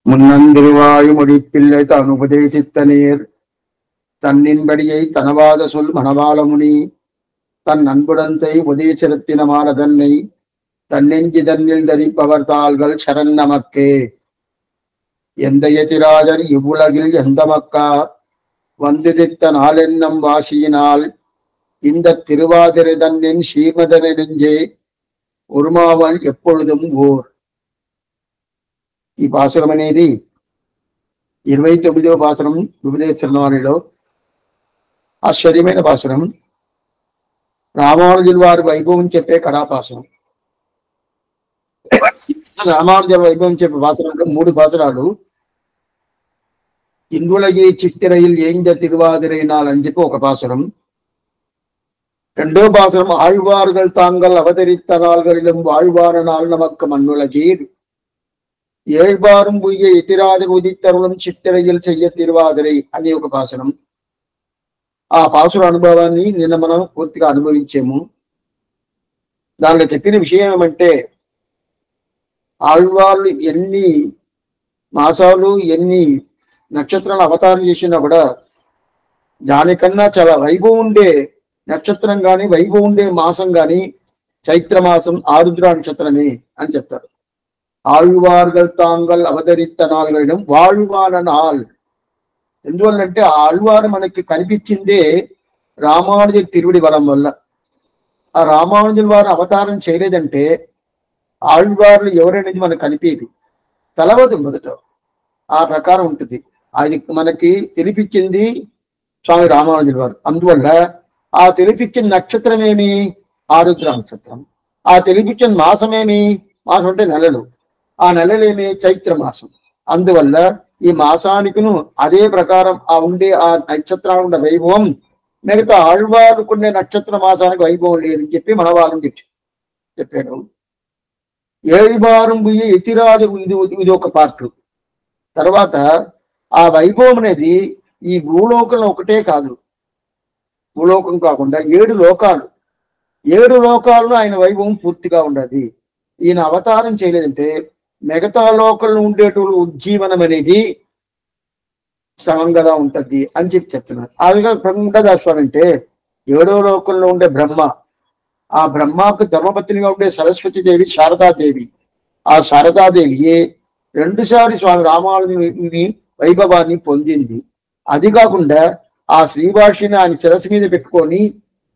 முன்னந்திருவாயு முடிப்பில்லை தான் உபதேசித்த நீர் தன்னின்படியை தனவாத சொல் மணவாளமுனி தன் அன்புடந்தை உதயசிரத்தினமான தன்னை தன்னெஞ்சி தன்னில் தரிப்பவர் தாள்கள் சரண் நமக்கே. எந்த எதிராஜர் இவ்வுலகில் எந்த மக்கா வந்துதித்த நாளென்னம் வாசியினால் இந்த திருவாதிரை தன்னின் ஸ்ரீமத நெடுஞ்சே ఉరుమావల్ ఎప్పొழுதுం ఓర్. ఈ పాసురం అనేది 29వ పాసురం ఉపదేశంలో ఆశ్చర్యమైన పాసురం. రామానుజుల వారి వైభవం చెప్పే కళాపాసురం. రామానుజుల వైభవం చెప్పే పాసురంలో 3 పాసురాలు. ఇందులగే చిత్తిరயில் ఏంద తిరువాదిரை నాள் అని చెప్పి ఒక పాసురం. రెండో பாசுரம் ஆழ்வார்கள் தாங்கள் அவதரித்த நாள்களிலும் வாழ்வான நாள் நமக்கு மண்ணுலகீர் ఏழ்వారం புయ్య ఎతిరాది ఉదిత్తరులం చిత్తరயில் చెయ్య తిరువాదిరై అని ఒక పాసురం. ఆ పాసుర అనుభవాన్ని నిన్న మనం పూర్తిగా అనుభవించాము. దానిలో చెప్పిన విషయం ఏమంటే, ఆళ్వార్లు ఎన్ని మాసాలు ఎన్ని నక్షత్రాలు అవతారం చేసినా కూడా దానికన్నా చాలా వైభవం ఉండే నక్షత్రం కానీ వైభవం ఉండే మాసం కానీ చైత్రమాసం ఆరుద్ర నక్షత్రమే అని చెప్తారు. ఆళ్వార్గల్ తాంగల్ అవతరిత్త నాలుగడం వాళ్వాన నాల్. ఎందువల్లంటే ఆళ్వారు మనకి కనిపించిందే రామానుజ తిరువడి బలం వల్ల. ఆ రామానుజుల వారు అవతారం చేయలేదంటే ఆళ్వార్లు ఎవరనేది మనకు కనిపించదు, తెలవదు మొదట. ఆ ప్రకారం ఉంటుంది. అది మనకి తెలిపించింది స్వామి రామానుజుల వారు. అందువల్ల ఆ తెలిపించిన నక్షత్రం ఏమి? ఆరుద్ర నక్షత్రం. ఆ తెలిపించిన మాసం ఏమి? మాసం అంటే నెలలు. ఆ నెలలేమి? చైత్రమాసం. అందువల్ల ఈ మాసానికిను అదే ప్రకారం ఆ ఉండే ఆ నక్షత్రాలు ఉండే వైభవం మిగతా ఆళ్వారుకుండే నక్షత్ర మాసానికి వైభవం లేదని చెప్పి మన వాళ్ళని చెప్పాడు. ఏழ்వారం పోయి ఎతిరాజు ఇది ఒక పార్ట్. తర్వాత ఆ వైభవం అనేది ఈ భూలోకంలో ఒకటే కాదు, భూలోకం కాకుండా 7 లోకాలు, 7 లోకాల్లో ఆయన వైభవం పూర్తిగా ఉండదు. ఈయన అవతారం చేయలేదంటే మిగతా లోకంలో ఉండేటువంటి ఉజ్జీవనం అనేది సమంగా ఉంటది అని చెప్తున్నారు. ఆ విధంగా బ్రహ్మదాస్వామి అంటే 7వ లోకంలో ఉండే బ్రహ్మ, ఆ బ్రహ్మకు ధర్మపత్నిగా ఉండే సరస్వతీదేవి శారదాదేవి. ఆ శారదాదేవి 2 సార్లు స్వామి రామానుజుని వైభవాన్ని పొందింది. అది కాకుండా ఆ శ్రీభాష్యని ఆయన శిరస్సు మీద పెట్టుకొని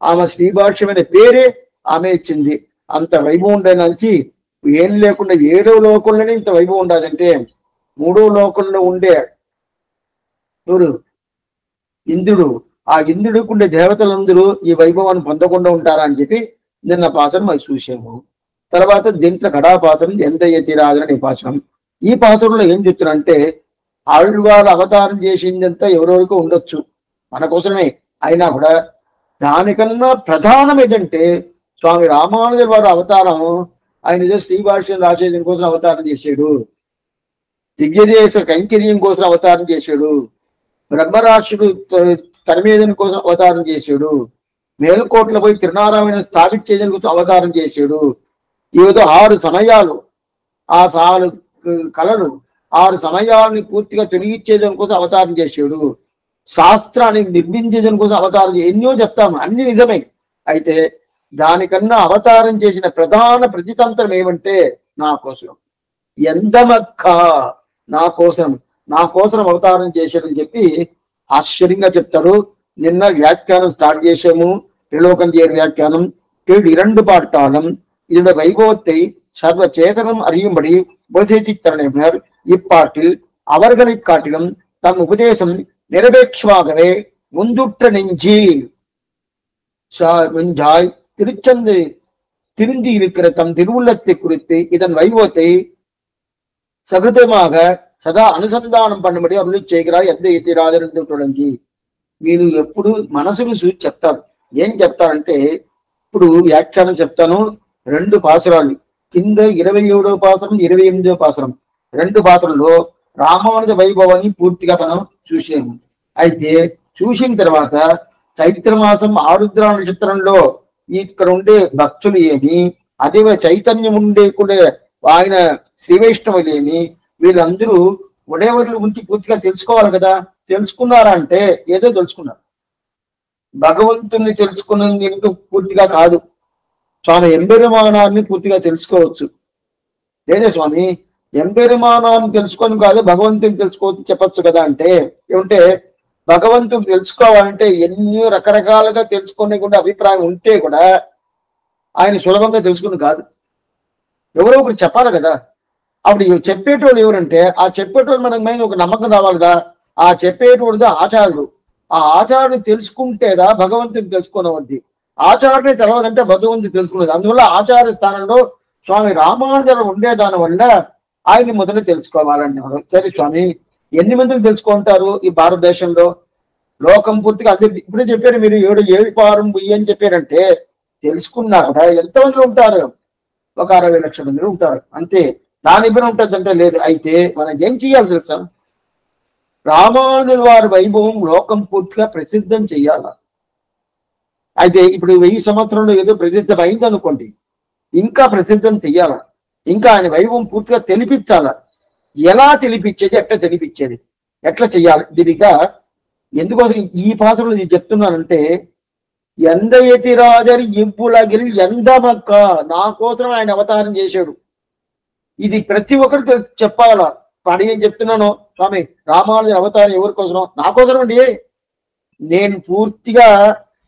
ఆమె శ్రీభాష్యం అనే పేరే ఆమె ఇచ్చింది. అంత వైభవం ఉండేనంచి ఏం లేకుండా 7వ లోకంలోనే ఇంత వైభవం ఉండదంటే 3వ లోకంలో ఉండే ఇంద్రుడు, ఆ ఇంద్రుడికి ఉండే దేవతలందరూ ఈ వైభవాన్ని పొందకుండా ఉంటారా అని చెప్పి నిన్న పాసరం అది చూసాము. తర్వాత దీంట్లో కడాపాసరం ఎంత తీరాదని పాసరం. ఈ పాసరంలో ఏం చెప్తున్నారంటే, ఆళ్వారు అవతారం చేసిందంతా ఎవరెవరికో ఉండొచ్చు, మన కోసమే. అయినా కూడా దానికన్నా ప్రధానం ఏదంటే స్వామి రామానుజుల వారి అవతారం. ఆయన ఏదో శ్రీభాష్యం రాసేది కోసం అవతారం చేశాడు, దివ్యదేశ కైంకర్యం కోసం అవతారం చేశాడు, బ్రహ్మరాక్షుడు తరిమేదని కోసం అవతారం చేశాడు, మేలుకోట్ల పోయి త్రినారాయణ స్థాపించేదని కోసం అవతారం చేశాడు. ఏదో 6 సమయాలు, ఆ 6 కళలు, 6 సమయాలని పూర్తిగా తొలగించేదని కోసం అవతారం చేశాడు, శాస్త్రాన్ని నిర్మించేదని కోసం అవతారం ఎన్నో చెప్తాము, అన్ని నిజమే. అయితే దానికన్నా అవతారం చేసిన ప్రధాన ప్రతితంత్రం ఏమంటే నా కోసం, ఎంతమక్క నా కోసం అవతారం చేశాడని చెప్పి ఆశ్చర్యంగా చెప్తాడు. నిన్న వ్యాఖ్యానం స్టార్ట్ చేసాము, త్రిలోకం చేరు వ్యాఖ్యానం. 2 பாட்டாலும் இதோட வைபவத்தை சர்வ சேதனம் அறியும்படி உபதேசித்தனர். இப்பாட்டில் அவர்களை காட்டிலும் தம் உபதேசம் நிரபேட்சமாகவே முந்துற்ற நெஞ்சாய் திருச்சந்து திருந்தி இருக்கிற தம் திருவுள்ளத்தை குறித்து இதன் வைபவத்தை சகிருதமாக సదా అనుసంధానం பண்ணும்படி అరులు చేయగరా ఎంత ఎతిరాజరంతో తొడంగి. మీరు ఎప్పుడు మనసును చూసి చెప్తారు. ఏం చెప్తారంటే, ఇప్పుడు వ్యాఖ్యానం చెప్తాను. 2 పాసురాలు కింద 27వ పాసురం 28వ పాసురం 2 పాసురంలో రామానుజ వైభవాన్ని పూర్తిగా మనం చూసాము. అయితే చూసిన తర్వాత చైత్రమాసం ఆరుద్ర నక్షత్రంలో ఇక్కడ ఉండే భక్తులు ఏమి, అదే చైతన్యం ఉండే కూడా ఆయన శ్రీ వైష్ణవులు ఏమి, వీళ్ళందరూ ఉడేవర్లు గురించి పూర్తిగా తెలుసుకోవాలి కదా. తెలుసుకున్నారా అంటే ఏదో తెలుసుకున్నారు. భగవంతుణ్ణి తెలుసుకున్నది పూర్తిగా కాదు, స్వామి ఎంబెరుమానాన్ని పూర్తిగా తెలుసుకోవచ్చు. లేదే స్వామి, ఎంబెరుమానాన్ని తెలుసుకొని కాదు భగవంతుని తెలుసుకోవచ్చు చెప్పచ్చు కదా అంటే ఏమంటే, భగవంతుని తెలుసుకోవాలంటే ఎన్నో రకరకాలుగా తెలుసుకునే కూడా అభిప్రాయం ఉంటే కూడా ఆయన సులభంగా తెలుసుకుని కాదు, ఎవరో ఒకరు చెప్పాలి కదా. అప్పుడు చెప్పేటోళ్ళు ఎవరంటే ఆ చెప్పేటోళ్ళు మనకు మీద ఒక నమ్మకం రావాలి కదా. ఆ చెప్పేటోళ్ళుగా ఆచార్యుడు, ఆ ఆచార్యుని తెలుసుకుంటేదా భగవంతుని తెలుసుకోనవద్ది. ఆచార్యుని తెలవదంటే భగవంతుని తెలుసుకునేది. అందువల్ల ఆచార్య స్థానంలో స్వామి రామానుజులు ఉండేదాని వల్ల ఆయన్ని మొదలు తెలుసుకోవాలన్నారు. సరే స్వామి, ఎన్ని మందిని తెలుసుకుంటారు ఈ భారతదేశంలో? లోకం పూర్తిగా అందరి ఇప్పుడే చెప్పారు మీరు, ఏడు పారం బుయ్యి అని చెప్పారంటే తెలుసుకున్నా కూడా ఎంతమంది ఉంటారు? ఒక 60 లక్షల మంది ఉంటారు అంతే. దాని ఇబ్బంది ఉంటుందంటే లేదు. అయితే మనం ఏం చెయ్యాలి తెలుసా? రామానుజుల వారి వైభవం లోకం పూర్తిగా ప్రసిద్ధం చెయ్యాల. అయితే ఇప్పుడు 1000 సంవత్సరంలో ఏదో ప్రసిద్ధం అయింది అనుకోండి, ఇంకా ప్రసిద్ధం చెయ్యాల, ఇంకా ఆయన వైభవం పూర్తిగా తెలిపించాల. ఎలా తెలిపించేది, ఎట్లా తెలిపించేది, ఎట్లా చెయ్యాలి? దీనిగా ఎందుకోసం ఈ పాత్రలు నేను చెప్తున్నానంటే, ఎందయతి రాజరి ఇంపులగిరి ఎందమక్క, నా కోసం ఆయన అవతారం చేశాడు. ఇది ప్రతి ఒక్కరికి చెప్పాలా. పడి ఏం చెప్తున్నాను స్వామి, రామానుజ అవతారం ఎవరి కోసమో? నా కోసం అండి. నేను పూర్తిగా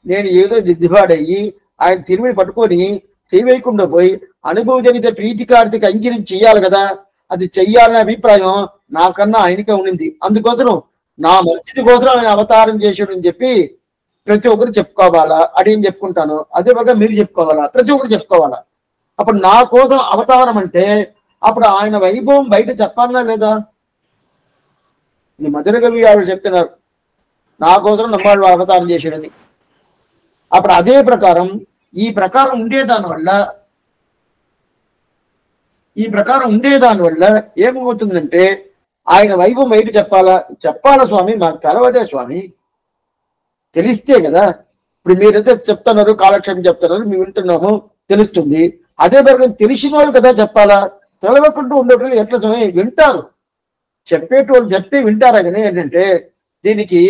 నేను ఏదో దిద్దుబాడయ్యి ఆయన తిరుమల పట్టుకొని శ్రీవైకుంఠం పోయి అనుభవజనిత ప్రీతికార్తిక అంకితం చెయ్యాలి కదా. అది చెయ్యాలనే అభిప్రాయం నాకన్నా ఆయనకే ఉండింది. అందుకోసం నా మంచిది కోసం ఆయన అవతారం చేశాడు అని చెప్పి ప్రతి ఒక్కరు చెప్పుకోవాలా. అడిగి చెప్పుకుంటాను, అదే విధంగా మీరు చెప్పుకోవాలా, ప్రతి ఒక్కరు చెప్పుకోవాలా. అప్పుడు నా కోసం అవతారం అంటే అప్పుడు ఆయన వైభవం బయట చెప్పాలనా లేదా? ఇది మధుర కవి ఆవిడ చెప్తున్నారు, నా కోసం నమ్మాళ్ళు అవతారం చేశాడని. అప్పుడు అదే ప్రకారం ఈ ప్రకారం ఉండేదాని వల్ల ఏమవుతుందంటే ఆయన వైభవం బయట చెప్పాలా స్వామి. మాకు తెలవదే స్వామి, తెలిస్తే కదా. ఇప్పుడు మీరైతే చెప్తున్నారు, కాలక్షేపం చెప్తున్నారు, మేము వింటున్నాము, తెలుస్తుంది. అదే ప్రకారం తెలిసిన వాళ్ళు కదా చెప్పాలా. తెలవకుండా ఉండేటోళ్ళు ఎట్లా స్వామి వింటారు? చెప్పేటోళ్ళు చెప్తే వింటారా. కానీ ఏంటంటే దీనికి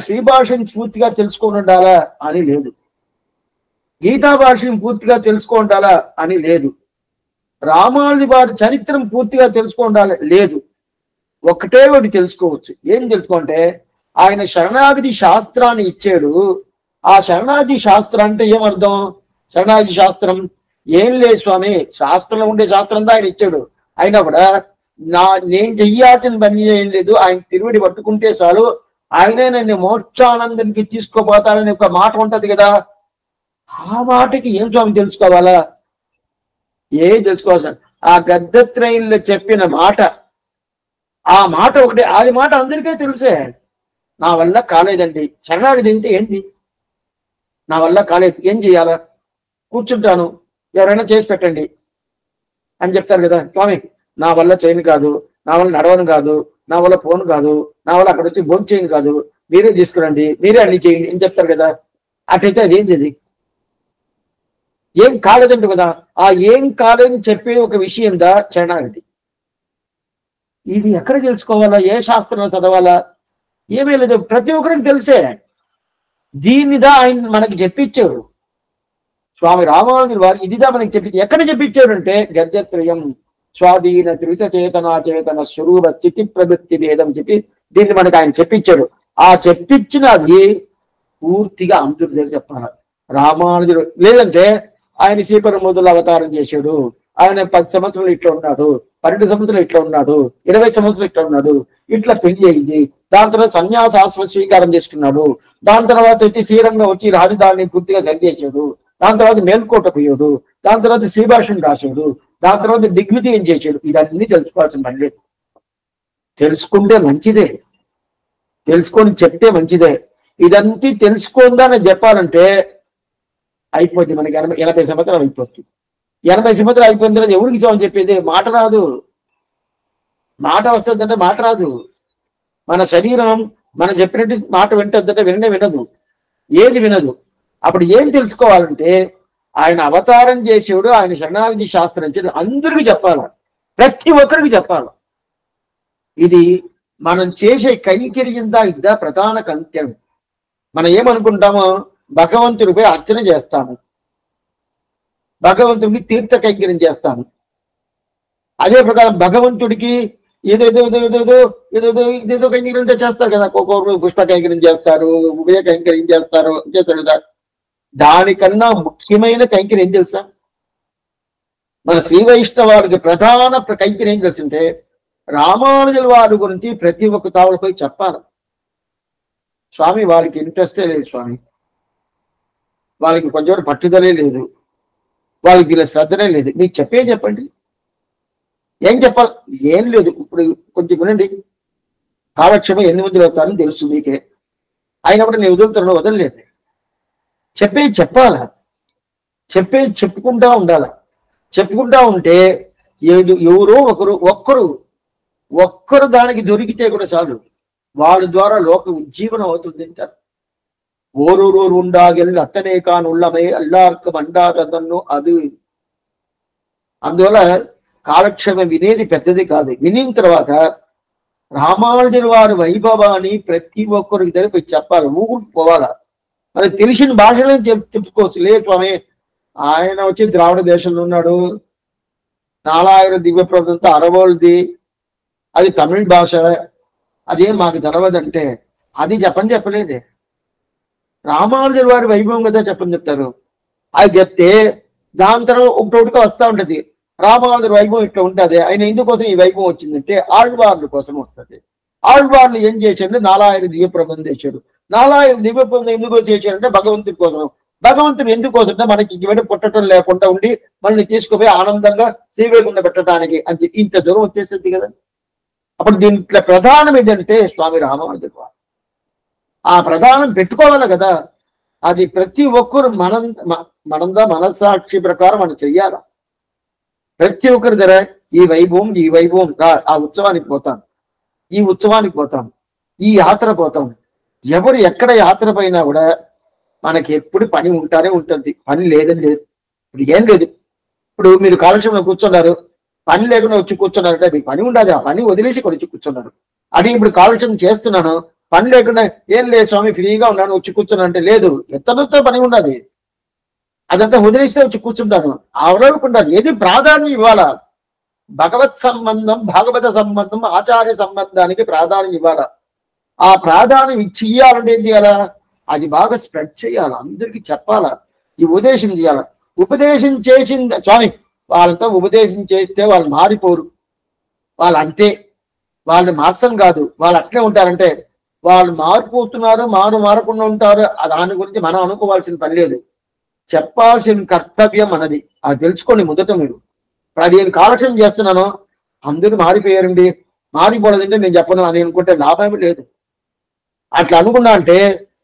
శ్రీభాషని పూర్తిగా తెలుసుకొని ఉండాలా అని లేదు, గీతా భాషని పూర్తిగా తెలుసుకొని ఉండాలా అని లేదు, రామానుజుల వారి చరిత్రను పూర్తిగా తెలుసుకుండాలి లేదు. ఒకటే ఒకటి తెలుసుకోవచ్చు. ఏం తెలుసుకుంటే ఆయన శరణాగతి శాస్త్రాన్ని ఇచ్చాడు. ఆ శరణాగతి శాస్త్రం అంటే ఏమర్థం? శరణాగతి శాస్త్రం ఏం లేదు స్వామి, శాస్త్రంలో ఉండే శాస్త్రం ఆయన ఇచ్చాడు. అయినా కూడా నేను చెయ్యాల్సిన పని ఏం లేదు, ఆయన తిరువడి పట్టుకుంటే చాలు, ఆయనే నన్ను మోక్షానందానికి తీసుకోపోతానని ఒక మాట ఉంటది కదా. ఆ మాటకి ఏం స్వామి తెలుసుకోవాలా? ఏం తెలుసుకోవాల్సిన ఆ గద్దత్రయంలో చెప్పిన మాట, ఆ మాట ఒకటి, అది మాట అందరికీ తెలుసే. నా వల్ల కాలేదండి, శరణాగతి అంటే ఏంటి? నా వల్ల కాలేదు, ఏం చేయాలా? కూర్చుంటాను, ఎవరైనా చేసి పెట్టండి అని చెప్తారు కదా. స్వామి నా వల్ల చేయను కాదు, నా వల్ల నడవను కాదు, నా వల్ల ఫోన్ కాదు, నా వల్ల అక్కడ వచ్చి భోజనం చేయను కాదు, మీరే తీసుకురండి, మీరే అన్ని చేయండి అని చెప్తారు కదా. అటైతే అదేంటి? అది ఏం కాలేదంట కదా. ఆ ఏం కాలేదని చెప్పే ఒక విషయం దా శరణాగతి. ఇది ఎక్కడ తెలుసుకోవాలా? ఏ శాస్త్రంలో చదవాలా? ఏమీ లేదు, ప్రతి ఒక్కరికి తెలిసే. దీన్నిదా ఆయన మనకి చెప్పించాడు స్వామి రామానుజుల వారు. ఇదిదా మనకి చెప్పించారు. ఎక్కడ చెప్పించాడు అంటే గద్యత్రయం స్వాధీన త్రిత చేతన స్వరూప స్థితి ప్రవృత్తి భేదం చెప్పి దీన్ని మనకి ఆయన చెప్పించాడు. ఆ చెప్పించినది పూర్తిగా అందరి దగ్గర చెప్పాలి. రామానుజుడు లేదంటే ఆయన శ్రీపరమోదులు అవతారం చేశాడు, ఆయన 10 సంవత్సరాలు ఇట్లా ఉన్నాడు, 12 సంవత్సరాలు ఇట్లా ఉన్నాడు, 20 సంవత్సరాలు ఇట్లా ఉన్నాడు, ఇట్లా పెళ్లి అయింది, దాని తర్వాత సన్యాసాశ్వ స్వీకారం చేసుకున్నాడు, దాని తర్వాత వచ్చి శ్రీరంగం వచ్చి రాజధానిని పూర్తిగా సరి చేశాడు, దాని తర్వాత మేల్కోట పోయాడు, దాని తర్వాత శ్రీభాషను రాశాడు, దాని తర్వాత దిగ్విజయం చేశాడు. ఇదన్నీ తెలుసుకోవాల్సిన పని లేదు. తెలుసుకుంటే మంచిదే, తెలుసుకొని చెప్తే మంచిదే. ఇదంతా తెలుసుకుందానని చెప్పాలంటే అయిపోద్ది మనకి 80 సంవత్సరాలు అయిపోతుంది. 80 సంవత్సరాలు అయిపోయిన తర్వాత ఎవరికి చాలని చెప్పేది? మాట రాదు. మాట వస్తుందంటే మాట రాదు. మన శరీరం మనం చెప్పినట్టు మాట వింటుందంటే వినదు, ఏది వినదు. అప్పుడు ఏం తెలుసుకోవాలంటే ఆయన అవతారం చేసేవాడు, ఆయన శరణాగతి శాస్త్రం చేసి అందరికీ చెప్పాలి, ప్రతి ఒక్కరికి చెప్పాలి. ఇది మనం చేసే కైంకర్యందా ఇద్దా ప్రధాన కంత్యం. మనం ఏమనుకుంటామో భగవంతుడిపై అర్చన చేస్తాము, భగవంతుడికి తీర్థ కైంకర్యం చేస్తాము. అదే ప్రకారం భగవంతుడికి ఏదేదో ఏదేదో ఏదేదో ఇదేదో కైంకర్యం చేస్తారు కదా, ఒక్కొక్కరు పుష్ప కైంకర్యం చేస్తారు, ఉభయ కైంకర్యం చేస్తారు కదా. దానికన్నా ముఖ్యమైన కైంకర్యం ఏం తెలుసా? మన శ్రీ వైష్ణవాడికి ప్రధాన కైంకర్యం ఏం తెలుసుంటే రామానుజుల వారి గురించి ప్రతి ఒక్క తావులపై చెప్పాలి. స్వామి వారికి ఇంట్రెస్టే లేదు, స్వామి వాళ్ళకి కొంచెం పట్టుదలే లేదు, వాళ్ళకి దీని శ్రద్ధనే లేదు. మీకు చెప్పండి, ఏం చెప్పాలి? ఏం లేదు. ఇప్పుడు కొంచెం వినండి. కాలక్షేమం 8 వస్తారని తెలుసు మీకే, అయినప్పుడు నేను వదలలేదు. చెప్పాలా, చెప్పుకుంటా ఉండాలా. చెప్పుకుంటా ఉంటే ఎవరో ఒక్కరు దానికి దొరికితే కూడా చాలు, వాళ్ళ ద్వారా లోక ఉజ్జీవనం అవుతుంది అంటారు. ఓరూరు ఉండాగెల్ అత్తనే కాను ఉళ్ళమే అల్లార్క మండారదన్ను అది. అందువల్ల కాలక్షేమం వినేది పెద్దది కాదు. వినిన తర్వాత రామానుజుల వారి వైభవాన్ని ప్రతి ఒక్కరికి తెలిపి చెప్పాలి, ఊగుకు పోవాలా. మరి తెలిసిన భాషలో చెప్పుకోవచ్చు. లేదు స్వామి, ఆయన వచ్చి ద్రావిడ దేశంలో ఉన్నాడు, 4000 దివ్య ప్రబంధంతో అరవోల్ది, అది తమిళ భాష, అదేం మాకు తెలవదంటే అది చెప్పలేదే. రామానుజుల వారి వైభవం కదా చెప్తారు. అది చెప్తే దాని తర్వాత ఒకటోటిగా వస్తూ ఉంటది. రామానుజుల వైభవం ఇట్లా ఉంటుంది, ఆయన ఎందుకోసం ఈ వైభవం వచ్చిందంటే ఆళ్వార్ల కోసం వస్తుంది. ఆళ్వార్లు ఏం చేశారంటే 4000 దివ్య ప్రబంధం చేశారు. 4000 దివ్య ప్రబంధం ఎందుకో చేశారంటే భగవంతుడి కోసం. భగవంతుడు ఎందుకోసంటే మనకి ఇవన్నీ పుట్టడం లేకుండా ఉండి మనల్ని తీసుకుపోయి ఆనందంగా శ్రీవైకుంఠం పెట్టడానికి అని ఇంత దూరం వచ్చేసింది కదా. అప్పుడు దీంట్లో ప్రధానం ఏంటంటే స్వామి రామానుజుల వారు. ఆ ప్రధానం పెట్టుకోవాలి కదా. అది ప్రతి ఒక్కరు మనస్సాక్షి ప్రకారం మనం చెయ్యాలి. ప్రతి ఒక్కరి దగ్గర ఈ వైభవం ఆ ఉత్సవానికి పోతాం, ఈ ఉత్సవానికి పోతాం, ఈ యాత్ర పోతాం. ఎవరు ఎక్కడ యాత్ర పోయినా కూడా మనకి ఎప్పుడు పని ఉంటానే ఉంటుంది. పని లేదని లేదు. ఇప్పుడు ఏం లేదు. ఇప్పుడు మీరు కాలక్షేమంలో కూర్చున్నారు, పని లేకుండా వచ్చి కూర్చున్నారంటే మీకు పని ఉండదు. ఆ పని వదిలేసి వచ్చి కూర్చున్నారు. అది ఇప్పుడు కాలక్షేమం చేస్తున్నాను, పని లేకుండా ఏం లేదు స్వామి ఫ్రీగా ఉన్నాను వచ్చి కూర్చున్నాను అంటే లేదు. ఎంతనొత్త పని ఉండదు, అదంతా వదిలేస్తే వచ్చి కూర్చుంటాను. అవలకుండాలి. ఏది ప్రాధాన్యం ఇవ్వాలా? భగవత్ సంబంధం, భాగవత సంబంధం, ఆచార్య సంబంధానికి ప్రాధాన్యం ఇవ్వాలా. ఆ ప్రాధాన్యం ఇవ్వాలంటే ఏం చేయాలా? అది బాగా స్ప్రెడ్ చేయాలి, అందరికీ చెప్పాలా, ఈ ఉపదేశం చేయాలి. ఉపదేశం చేసింది స్వామి, వాళ్ళంతా ఉపదేశం చేస్తే వాళ్ళు మారిపోరు, వాళ్ళు అంతే, వాళ్ళని మార్చం కాదు, వాళ్ళు అట్లే ఉంటారంటే వాళ్ళు మారిపోతున్నారు, మారకుండా ఉంటారు. దాని గురించి మనం అనుకోవాల్సిన పని లేదు. చెప్పాల్సిన కర్తవ్యం మనది. అది తెలుసుకోండి మొదట మీరు. నేను కాలక్షేమం చేస్తున్నాను, అందరూ మారిపోయారండి, మారిపోలేదంటే నేను చెప్పను అని అనుకుంటే లాభం లేదు. అట్లా అనుకున్నా అంటే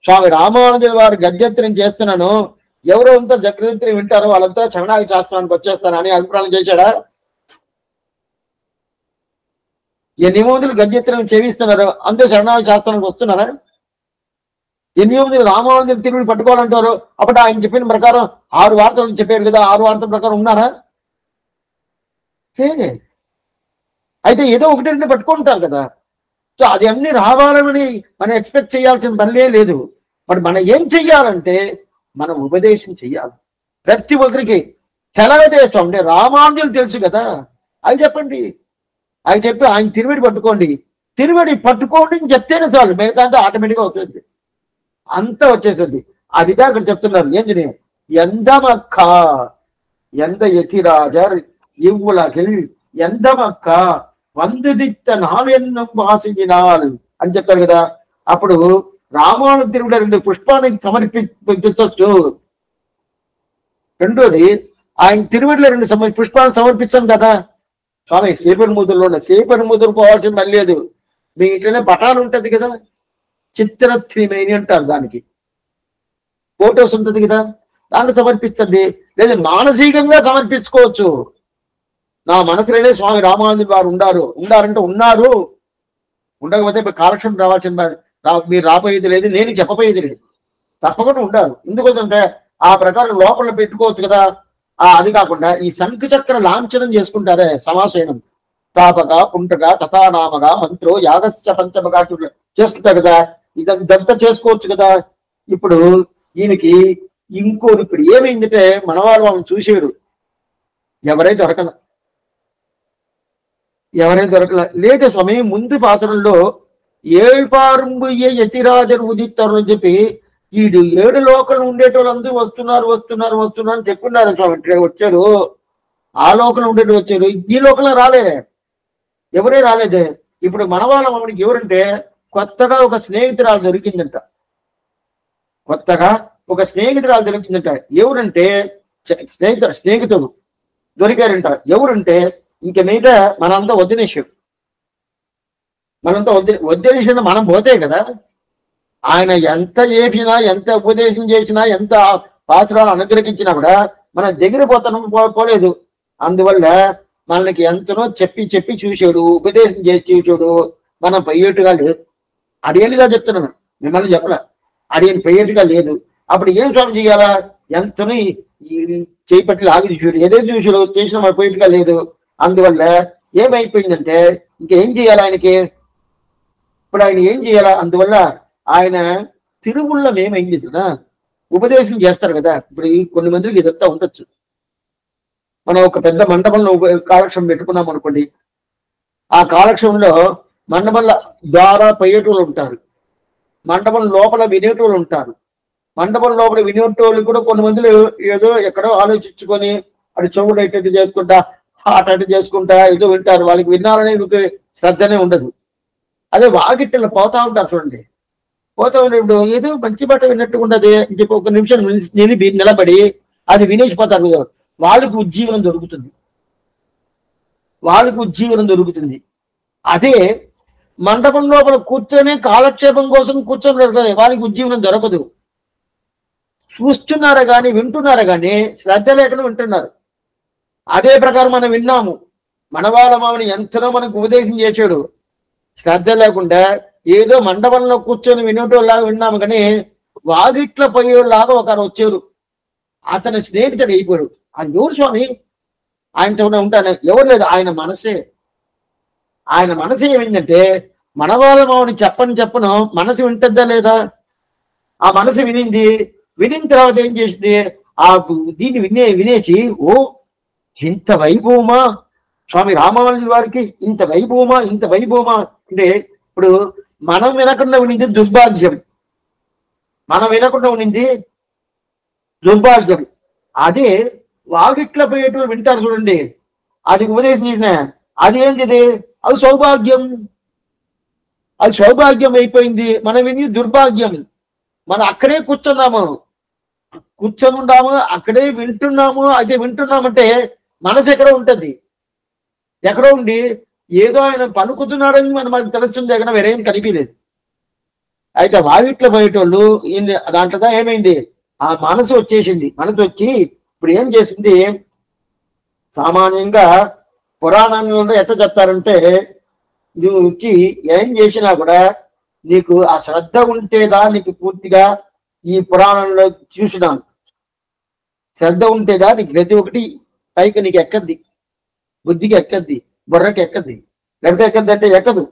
స్వామి రామానుజుల వారి గద్యంతరం చేస్తున్నాను, ఎవరో అంతా గద్యంతరం వింటారో వాళ్ళంతా శరణాగతి శాస్త్రానికి వచ్చేస్తారని అభిప్రాయం చేశాడా? ఎన్ని మందులు గద్యంతరం చేయిస్తున్నారు, అందరూ శరణాగతి శాస్త్రానికి వస్తున్నారా? ఎన్ని మందులు రామానుజులు తిరుగుడు పట్టుకోవాలంటారు. అప్పుడు ఆయన చెప్పిన ప్రకారం 6 వార్తలు చెప్పారు కదా, 6 వార్తల ప్రకారం ఉన్నారా? లేదే. అయితే ఏదో ఒకటి 2 పట్టుకుంటారు కదా. సో అది అన్ని రావాలని మనం ఎక్స్పెక్ట్ చేయాల్సిన పనిలే లేదు. మరి మనం ఏం చెయ్యాలంటే మనం ఉపదేశం చెయ్యాలి ప్రతి ఒక్కరికి. తెలవదేశం అంటే రామానుజులు తెలుసు కదా, అది చెప్పండి. అది చెప్పి ఆయన తిరువడి పట్టుకోండి అని చెప్తేనే చాలు, మిగతా అంతా ఆటోమేటిక్గా వస్తుంది, అంతా వచ్చేసింది. అదిదా అక్కడ చెప్తున్నారు. ఏంటి ఎందమక్క ఎంత యతిరాజర్ ఇవ్వులగిల్ ఎందమక్క వందుదిత్త నాలెన్నం వాసినాల్ అని చెప్తారు కదా. అప్పుడు రామాను తిరుగుడు 2 పుష్పానికి సమర్పించవచ్చు. రెండోది ఆయన తిరువడిలో 2 పుష్పాలను సమర్పించాం కదా. స్వామి శ్రీపరిముద్రలో ఉన్న శ్రీపరిముద్ర పోవాల్సిన పని లేదు. మీ ఇంట్లోనే పటాలు ఉంటది కదా, చిత్రత్రిమేని అంటారు దానికి, ఫోటోస్ ఉంటుంది కదా, దాన్ని సమర్పించండి. లేదా మానసికంగా సమర్పించుకోవచ్చు. నా మనసులోనే స్వామి రామానుజుల వారు ఉండారంటే ఉన్నారు, ఉండకపోతే కాలక్షేమం రావాల్సిన మీరు రాపోయేది లేదు, నేను చెప్పపోయేది లేదు, తప్పకుండా ఉండాలి. ఎందుకంటే ఆ ప్రకారం లోపల పెట్టుకోవచ్చు కదా. అది కాకుండా ఈ శంఖ చక్ర లాంఛనం చేసుకుంటారే సమాసేనం, తాపక పుంటక తథానామగా మంత్రో యాగస్య పంచమగా చేసుకుంటా కదా. ఇదంతా చేసుకోవచ్చు కదా. ఇప్పుడు ఈయనకి ఇప్పుడు ఏమైందంటే మనవాళ్ళు వాళ్ళని చూసాడు, ఎవరైతే దొరకల లేదే స్వామి. ముందు పాసరంలో ఏళ్పారుంబుయ్య యతిరాజరు ఉదిస్తారు అని చెప్పి ఈ 7 లోకలు ఉండేటోళ్ళందరూ వస్తున్నారు అని చెప్పున్నారు స్వామి. వచ్చారు, ఆ లోకలు ఉండేటి వచ్చారు, ఈ లోకంలో రాలేదే, ఎవరే రాలేదే. ఇప్పుడు మనవాళ్ళ మామిడికి ఎవరంటే కొత్తగా ఒక స్నేహితురాలు దొరికిందంట. ఎవరంటే స్నేహితుడు దొరికారంట. ఎవరంటే ఇంక మీద మనంతా వదిలేసాడు. మనం పోతే కదా. ఆయన ఎంత చేసినా, ఎంత ఉపదేశం చేసినా, ఎంత పాసురాలు అనుగ్రహించినా కూడా మన దగ్గర పోలేదు. అందువల్ల మనకి ఎంతనో చెప్పి చూసాడు, ఉపదేశం చేసి చూసాడు. మనం పోయేట్టుగా లేదు. అడిగేదిగా చెప్తున్నాను, మిమ్మల్ని చెప్పలే. పోయేట్టుగా లేదు. అప్పుడు ఏం స్వామి చేయాలా? ఎంతనో చేపట్టి లాగి చూసాడు, ఏదైతే చూసాడు చేసినా మన పోయేట్టుగా లేదు. అందువల్ల ఏమైపోయిందంటే ఇంకేం చేయాలి ఆయనకి? ఇప్పుడు ఆయన ఏం చేయాలా? అందువల్ల ఆయన తిరుమలలో ఏమైంది కదా, ఉపదేశం చేస్తారు కదా. ఇప్పుడు కొన్ని మందికి ఇదంతా ఉండొచ్చు. మనం ఒక పెద్ద మండపంలో కాలక్షేపం పెట్టుకున్నాం అనుకోండి. ఆ కాలక్షేపంలో మండపంలో ద్వారా పోయేటోళ్ళు ఉంటారు, మండపం లోపల వినేటోళ్ళు ఉంటారు. మండపం లోపల వినేటోళ్ళు కూడా కొన్ని మందిలో ఏదో ఎక్కడో ఆలోచించుకొని అటు చెవుడు అటు చేసుకుంటా, అటు చేసుకుంటా ఏదో వింటారు. వాళ్ళకి వినాలనే శ్రద్ధనే ఉండదు. అదే వాకిట్టలో పోతా ఉంటారు చూడండి. పోతా ఉన్నప్పుడు ఏదో మంచి మాట విన్నట్టుగా ఉండదు అని చెప్పి ఒక నిమిషం నిలబడి అది వినేసిపోతారు. వాళ్ళకు ఉజ్జీవనం దొరుకుతుంది. అదే మండపం లోపల కూర్చొని కాలక్షేపం కోసం కూర్చొని వాళ్ళకి ఉజ్జీవనం దొరకదు. చూస్తున్నారా కానీ, వింటున్నారా కానీ శ్రద్ధ లేకుండా వింటున్నారు. అదే ప్రకారం మనం విన్నాము. మనవాళ్ళ మామని ఎంతనో మనకు ఉపదేశం చేశాడు, శ్రద్ధ లేకుండా ఏదో మండపంలో కూర్చొని వినేటోళ్ళలాగా విన్నాము. కానీ వాగిట్ల పోయేలాగా ఒకరు వచ్చారు, అతని స్నేహితుడు అయిపోయాడు. ఆయన ఎవరు స్వామి? ఆయనతో ఉంటాను ఎవరు లేదు. ఆయన మనసు ఏమైందంటే మనవాళ్ళ మామని చెప్పను మనసు వింటుందా లేదా? ఆ మనసు వినిన తర్వాత ఏం చేసింది? ఆ దీన్ని వినేసి ఓ ఇంత వైభవమా స్వామి రామానుజుల వారికి, ఇంత వైభవమా అంటే ఇప్పుడు మనం వినకుండా ఉండింది దుర్భాగ్యం. అదే వాగిట్ల పోయేటప్పుడు వింటారు చూడండి, అది ఉపదేశం. అది ఏంటిది? అది సౌభాగ్యం అయిపోయింది. మనం విని దుర్భాగ్యం. మనం అక్కడే కూర్చుని ఉన్నాము, అక్కడే వింటున్నాము. అయితే వింటున్నామంటే మనసు ఎక్కడో ఉంటుంది. ఎక్కడో ఉండి ఏదో ఆయన పలుకుతున్నాడని మనకు తెలుస్తుంది, ఎక్కడ వేరేం కనిపించలేదు. అయితే వాగిట్లో పోయేటోళ్ళు దాంట్లో ఏమైంది? ఆ మనసు వచ్చేసింది. మనసు వచ్చి ఇప్పుడు ఏం చేసింది? సామాన్యంగా పురాణంలో ఎట్లా చెప్తారంటే, నువ్వు వచ్చి ఏం చేసినా కూడా నీకు ఆ శ్రద్ధ ఉంటేదా నీకు పూర్తిగా ఈ పురాణంలో చూసినాను. శ్రద్ధ ఉంటేదా నీకు ప్రతి ఒక్కటి పైకి నీకు ఎక్కద్ది, బుద్ధికి ఎక్కద్ది, బుర్రకి ఎక్కద్ది. లేకపోతే ఎక్కద్ది అంటే ఎక్కదు,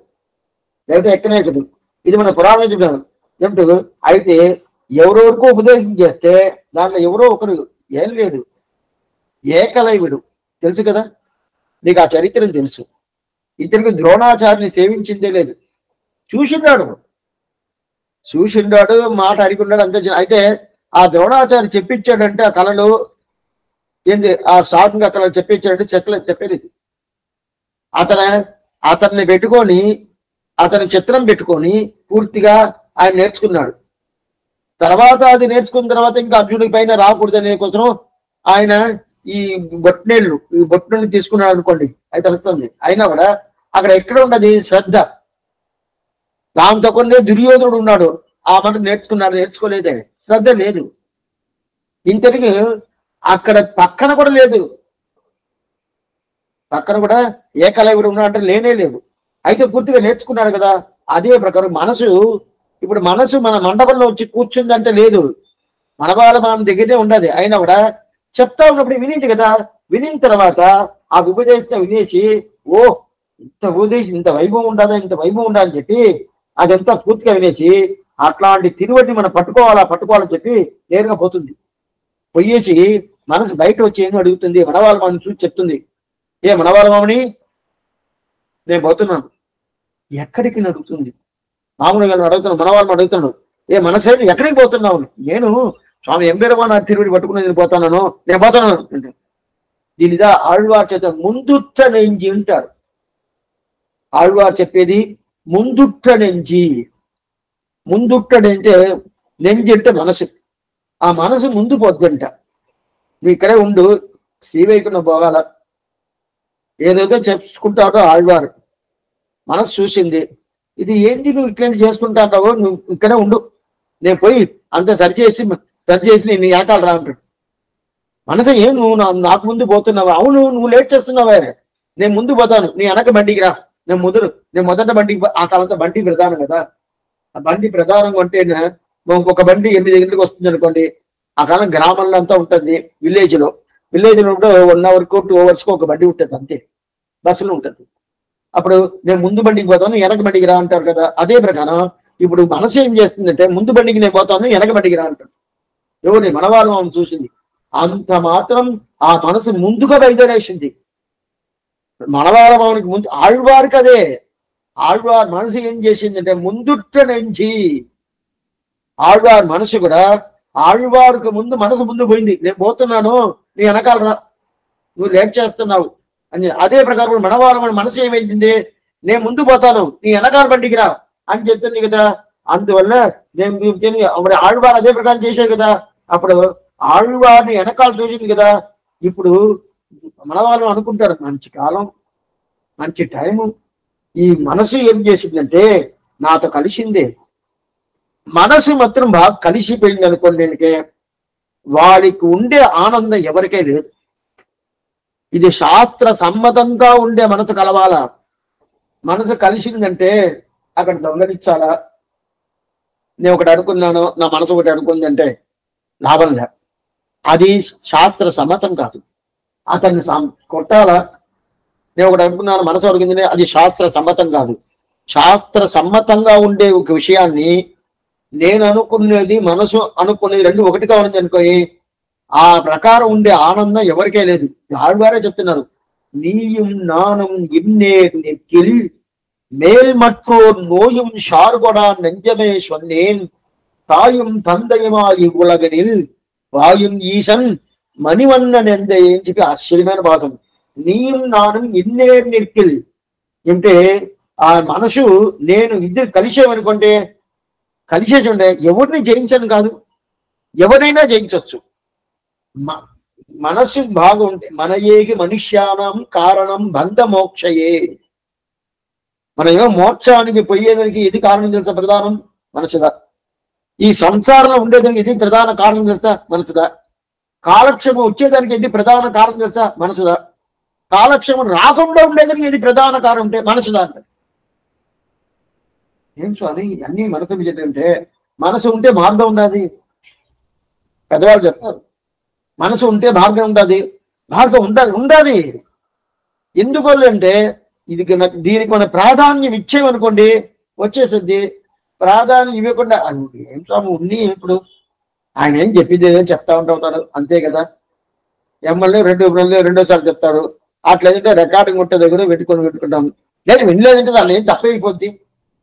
లేకపోతే ఎక్కనే ఎక్కదు. ఇది మన పురాణం చెప్పాను ఏమిటి? అయితే ఎవరెవరికో ఉపదేశం చేస్తే దాంట్లో ఎవరో ఒకరు ఏం లేదు, ఏకలైవుడు తెలుసు కదా నీకు, ఆ చరిత్రను తెలుసు. ఇతనికి ద్రోణాచార్యుని సేవించిందే లేదు, చూసిండాడు మాట అడిగున్నాడు అంతే. అయితే ఆ ద్రోణాచార్య చెప్పించాడంటే ఆ కళలు ఏంది, ఆ సాధంగా కళలు చెప్పించాడంటే చెప్పలేదు. అతన్ని పెట్టుకొని, అతని చిత్రం పెట్టుకొని పూర్తిగా ఆయన నేర్చుకున్నాడు. తర్వాత అది నేర్చుకున్న తర్వాత ఇంకా అర్జునుడి పైన రాకూడదనే కోసం ఆయన ఈ బొట్నెళ్ళు తీసుకున్నాడు అనుకోండి, అది తెలుస్తుంది. అయినా కూడా అక్కడ ఎక్కడ ఉన్నది శ్రద్ధ. దాంతో కొన్ని దుర్యోధనుడు ఉన్నాడు, ఆ మాట నేర్చుకోలేదే, శ్రద్ధ లేదు. ఇంతటికి అక్కడ పక్కన కూడా లేదు, పక్కన కూడా ఏకలవ్యుడు ఉన్నాడు అంటే లేనే లేదు. అయితే పూర్తిగా నేర్చుకున్నాడు కదా. అదే ప్రకారం ఇప్పుడు మనసు మన మండపంలో వచ్చి కూర్చుందంటే లేదు, మన దగ్గరనే ఉండదు. అయినా కూడా చెప్తా ఉన్నప్పుడు వినింది కదా. వినిన తర్వాత ఆ ఉపదేశం వినేసి ఓ ఇంత ఊదేసి ఇంత వైభవం ఉండదా, ఇంత వైభవం ఉండాలని చెప్పి అదంతా పూర్తిగా వినేసి అట్లాంటి తిరువటిని మనం పట్టుకోవాలని చెప్పి నేరుగా పోతుంది. పోయేసి మనసు బయట వచ్చి ఏమో అడుగుతుంది. మనవాళ్ళ మామని చూసి చెప్తుంది, ఏ మనవాళ్ళ మామని నేను పోతున్నాను. ఎక్కడికి అడుగుతుంది. మామూలుగా అడుగుతున్నాను, మనవాళ్ళని అడుగుతున్నాను, ఏ మనసేను ఎక్కడికి పోతున్నావు? నేను స్వామి ఎంబెరమాన తిరువడి పట్టుకుని నేను పోతున్నాను అంటే దీనిదా ఆళ్వార్ చేత ముందుట్ట నెంజి అంటారు. ఆళ్వార్ చెప్పేది ముందుట్ట నెంజి. ముందుట్ట నెంజి అంటే మనసు. ఆ మనసు ముందు పోద్దంట. నువ్వు ఇక్కడే ఉండు, శ్రీవైకుంఠం పోగాల ఏదైతే చెప్పుకుంటాడో ఆళ్వారు. మనసు చూసింది, ఇది ఏంటి నువ్వు ఇట్లా చేసుకుంటావు, నువ్వు ఇక్కడే ఉండు, నేను పోయి అంత సరిచేసి నేను ఏకాలు రా అంటాడు. మనసు ఏం నువ్వు నాకు ముందు పోతున్నావా? అవును, నువ్వు లేట్ చేస్తున్నావే, నేను ముందు పోతాను, నీ వెనక బండికి రా, నేను మొదట బండికి. ఆ కాలంతో బండి ప్రధానం కదా. ఆ బండి ప్రధానంగా అంటే ఒక బండి 8 గంటలకు వస్తుంది అనుకోండి. ఆ కాలం గ్రామంలో అంతా ఉంటుంది. విలేజ్లో కూడా 1 అవర్కో 2 అవర్స్కో ఒక బండి ఉంటుంది అంతే, బస్సులో ఉంటుంది. అప్పుడు నేను ముందు బండికి పోతాను, వెనక బండికి రా అంటారు కదా. అదే ప్రకారం ఇప్పుడు మనసు ఏం చేస్తుందంటే ముందు బండికి నేను పోతాను, వెనక బండికి రా అంటాడు. ఎవరిని? మనవాళ్ళు మనం చూసింది. అంత మాత్రం ఆ మనసు ముందుగా బయలుదేరేసింది. మనవాళ్ళ మామనికి ముందు ఆళ్వారికి అదే. ఆళ్వార్ మనసు ఏం చేసిందంటే ముందుట్ట నుంచి ఆళ్వార్ మనసు కూడా ఆళ్వారికి ముందు మనసు ముందు పోయింది. నేను పోతున్నాను, నీ వెనకాల రా, నువ్వు లేట్ చేస్తున్నావు అని. అదే ప్రకారం మనవాళ్ళ మనసు ఏమైంది, నేను ముందు పోతాను, నీ వెనకాల బండికి రా అని చెప్తుంది కదా. అందువల్ల నేను ఆళ్వార్ అదే ప్రకారం చేశాడు కదా. అప్పుడు ఆళ్వారిని వెనకాల చూసింది కదా. ఇప్పుడు మనవాళ్ళు అనుకుంటారు, మంచి కాలం, మంచి టైము, ఈ మనసు ఏం చేసిందంటే నాతో కలిసిందే. మనసు మాత్రం బాగా కలిసిపోయింది అనుకోండి, వాడికి ఉండే ఆనందం ఎవరికే లేదు. ఇది శాస్త్ర సమ్మతంగా ఉండే మనసు కలవాలా. మనసు కలిసిందంటే అక్కడ దొంగలించాలా. నేను ఒకటి అనుకున్నాను, నా మనసు ఒకటి అనుకుందంటే లాభం లేదు. అది శాస్త్ర సమ్మతం కాదు. అతన్ని కొట్టాలా. నేను ఒకటి అనుకున్నాను, మనసు అడిగింది, అది శాస్త్ర సమ్మతం కాదు. శాస్త్ర సమ్మతంగా ఉండే ఒక విషయాన్ని నేను అనుకునేది, మనసు అనుకునేది రెండు ఒకటిగా ఉంది అనుకోని ఆ ప్రకారం ఉండే ఆనందం ఎవరికే లేదు. ఆళ్వారే చెప్తున్నారు, నీயும் நானும் இன்னே நெக்கில் மேல் மற்றோர் நோயும் ஷார்கொடா நெஞ்சமே சொன்னேன் தாயும் தந்தையுமாய் உலகனில் వాయుం ఈశన్ మణివన్నన్ ఎంత అని చెప్పి ఆశ్చర్యమైన భాషం. నీయం నానం ఇన్నే నిర్కిల్ అంటే ఆ మనసు నేను ఇద్దరు కలిసేమనుకుంటే కలిసేసి ఉండే ఎవరిని జయించను కాదు, ఎవరైనా జయించవచ్చు. మనసు బాగుంటే మన ఏగి మనుష్యానం కారణం బంధ మోక్షయే. మనం ఏమో మోక్షానికి పోయేదానికి ఇది కారణం తెలుసా? ప్రధానం మనసుగా. ఈ సంసారంలో ఉండేదానికి ఇది ప్రధాన కారణం తెలుసా? మనసుగా. కాలక్షేమం వచ్చేదానికి ఇది ప్రధాన కారణం తెలుసా? మనసుగా. కాలక్షేమం రాకుండా ఉండేదానికి ఇది ప్రధాన కారణం అంటే మనసుదా అంటే ఏం స్వామి అన్ని మనసు విజయంటే మనసు ఉంటే మార్గం ఉండాలి. పెద్దవాళ్ళు చెప్తారు, మనసు ఉంటే మార్గం ఉండాలి, మార్గం ఉండాలి. ఎందువల్ల అంటే ఇది దీనికి మన ప్రాధాన్యం ఇచ్చేమనుకోండి వచ్చేసింది. ప్రాధాన్యం ఇవ్వకుండా ఏం స్వామి ఉన్ని ఇప్పుడు ఆయన ఏం చెప్పింది ఏదో చెప్తా ఉంటాడు అంతే కదా. ఎమ్మెల్యే రెండోసారి చెప్తాడు. అట్లేదంటే రికార్డింగ్ ఉంటే దగ్గర పెట్టుకుంటాం. లేదు వినలేదంటే దాన్ని ఏం తప్పైపోద్ది,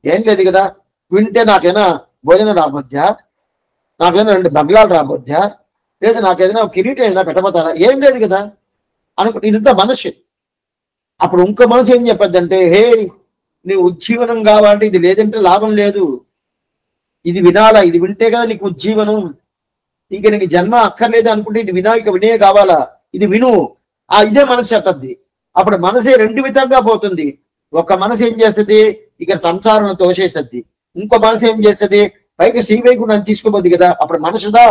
ఏం లేదు కదా. వింటే నాకైనా భోజనం రాబోద్దా, నాకైనా 2 బంగ్లాలు రాబోద్దా, లేదు నాకేదైనా కిరీటం ఏదైనా పెట్టబోతారా, ఏం లేదు కదా అనుకుంటే ఇదంతా మనసు. అప్పుడు ఇంకో మనసు ఏం చెప్పద్దంటే, హే నీ ఉజ్జీవనం కావాలంటే ఇది లేదంటే లాభం లేదు, ఇది వినాలా, ఇది వింటే కదా నీకు ఉజ్జీవనం, ఇంకా నీకు జన్మ అక్కర్లేదు అనుకుంటే ఇది ఇక వినే కావాలా, ఇది విను. ఇదే మనసు చెప్పద్ది. అప్పుడు మనసే 2 విధంగా పోతుంది. ఒక మనసు ఏం చేస్తుంది, ఇక సంసారం తోసేసద్ది. ఇంకో మనసు ఏం చేస్తుంది, పైకి శ్రీవైకుంఠాన్ని తీసుకుపోద్ది కదా. అప్పుడు మనసుదా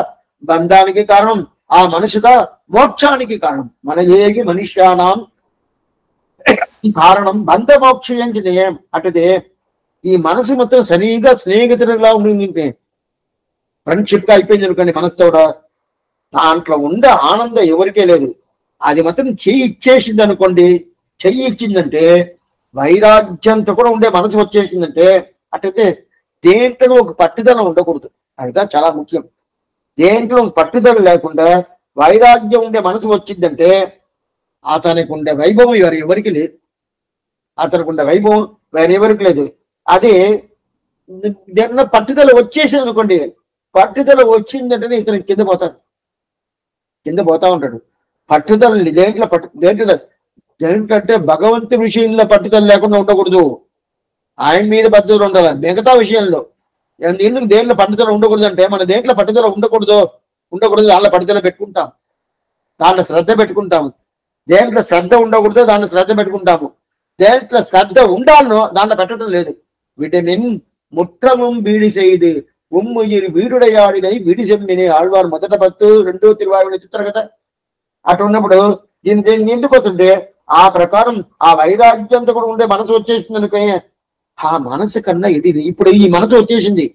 బంధానికి కారణం, ఆ మనసుదా మోక్షానికి కారణం. మన ఏగి మనుష్యానాం కారణం బంధ మోక్షయం అటుదే. ఈ మనసు మొత్తం సరిగా స్నేహితుడిలా ఉండి ఫ్రెండ్షిప్ గా అయిపోయింది అనుకోండి మనసుతో, దాంట్లో ఉండే ఆనందం ఎవరికే లేదు. అది మాత్రం చెయ్యి ఇచ్చేసింది అనుకోండి, చెయ్యి ఇచ్చిందంటే వైరాగ్యంతో కూడా ఉండే మనసు వచ్చేసిందంటే అటైతే దేంట్లో ఒక పట్టుదల ఉండకూడదు. అది చాలా ముఖ్యం. దేంట్లో పట్టుదల లేకుండా వైరాగ్యం ఉండే మనసు వచ్చిందంటే అతనికి ఉండే వైభవం ఎవరికి లేదు. అతనికి ఉండే వైభవం వేరెవరికి లేదు. అదే దేంట్లో పట్టుదల వచ్చేసింది అనుకోండి, పట్టుదల వచ్చిందంటేనే ఇతను కింద పోతా ఉంటాడు. పట్టుదల దేంట్లో భగవంతు విషయంలో పట్టుదల లేకుండా ఉండకూడదు. ఆయన మీద పట్టుదల ఉండాలి. మిగతా విషయంలో ఎందుకు దేంట్లో పట్టుదల ఉండకూడదు అంటే, మన దేంట్లో పట్టుదల ఉండకూడదు దాంట్లో పట్టుదల పెట్టుకుంటాం, దాంట్లో శ్రద్ధ పెట్టుకుంటాము. దేంట్లో శ్రద్ధ ఉండకూడదు దాంట్లో శ్రద్ధ పెట్టుకుంటాము. దేంట్లో శ్రద్ధ ఉండాలనో దాంట్లో పెట్టడం లేదు. విటమిన్ ముற்றமும் வீடு செய்து உம்முயிர் வீடுடையாడినై విడి సెమ్మిని ఆళ్వారు మొదట 10 2 తిరువాయుడు చిత్ర కదా. అటు ఉన్నప్పుడు దీన్ని ఎందుకు వస్తుంటే ఆ ప్రకారం ఆ వైరాగ్యంతో కూడా ఉండే మనసు వచ్చేసింది అనుకుని ఆ మనసు కన్నా ఇది ఇప్పుడు ఈ మనసు వచ్చేసింది.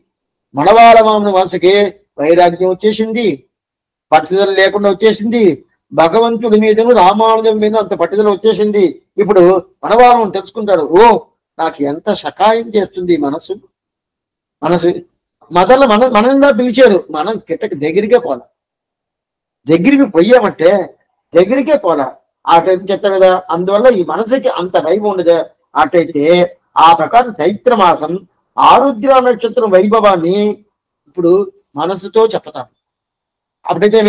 మనవాళ్ళ మనసుకి వైరాగ్యం వచ్చేసింది, పట్టుదల లేకుండా వచ్చేసింది. భగవంతుడి మీదను రామానుజం మీద అంత పట్టుదల వచ్చేసింది. ఇప్పుడు మనవారం తెలుసుకుంటాడు, ఓ నాకు ఎంత సహాయం చేస్తుంది మనసు. మనల్ని పిలిచారు, మనం కిట్టకి దగ్గరికే పోలా. దగ్గరికి పోయామంటే దగ్గరికే పోలా. అటైతే చెప్తారు కదా. అందువల్ల ఈ మనసుకి అంత వైభవం ఉండదు. అటైతే ఆ ప్రకారం చైత్ర మాసం ఆరుద్ర నక్షత్రం వైభవాన్ని ఇప్పుడు మనసుతో చెప్తాము. అప్పుడైతే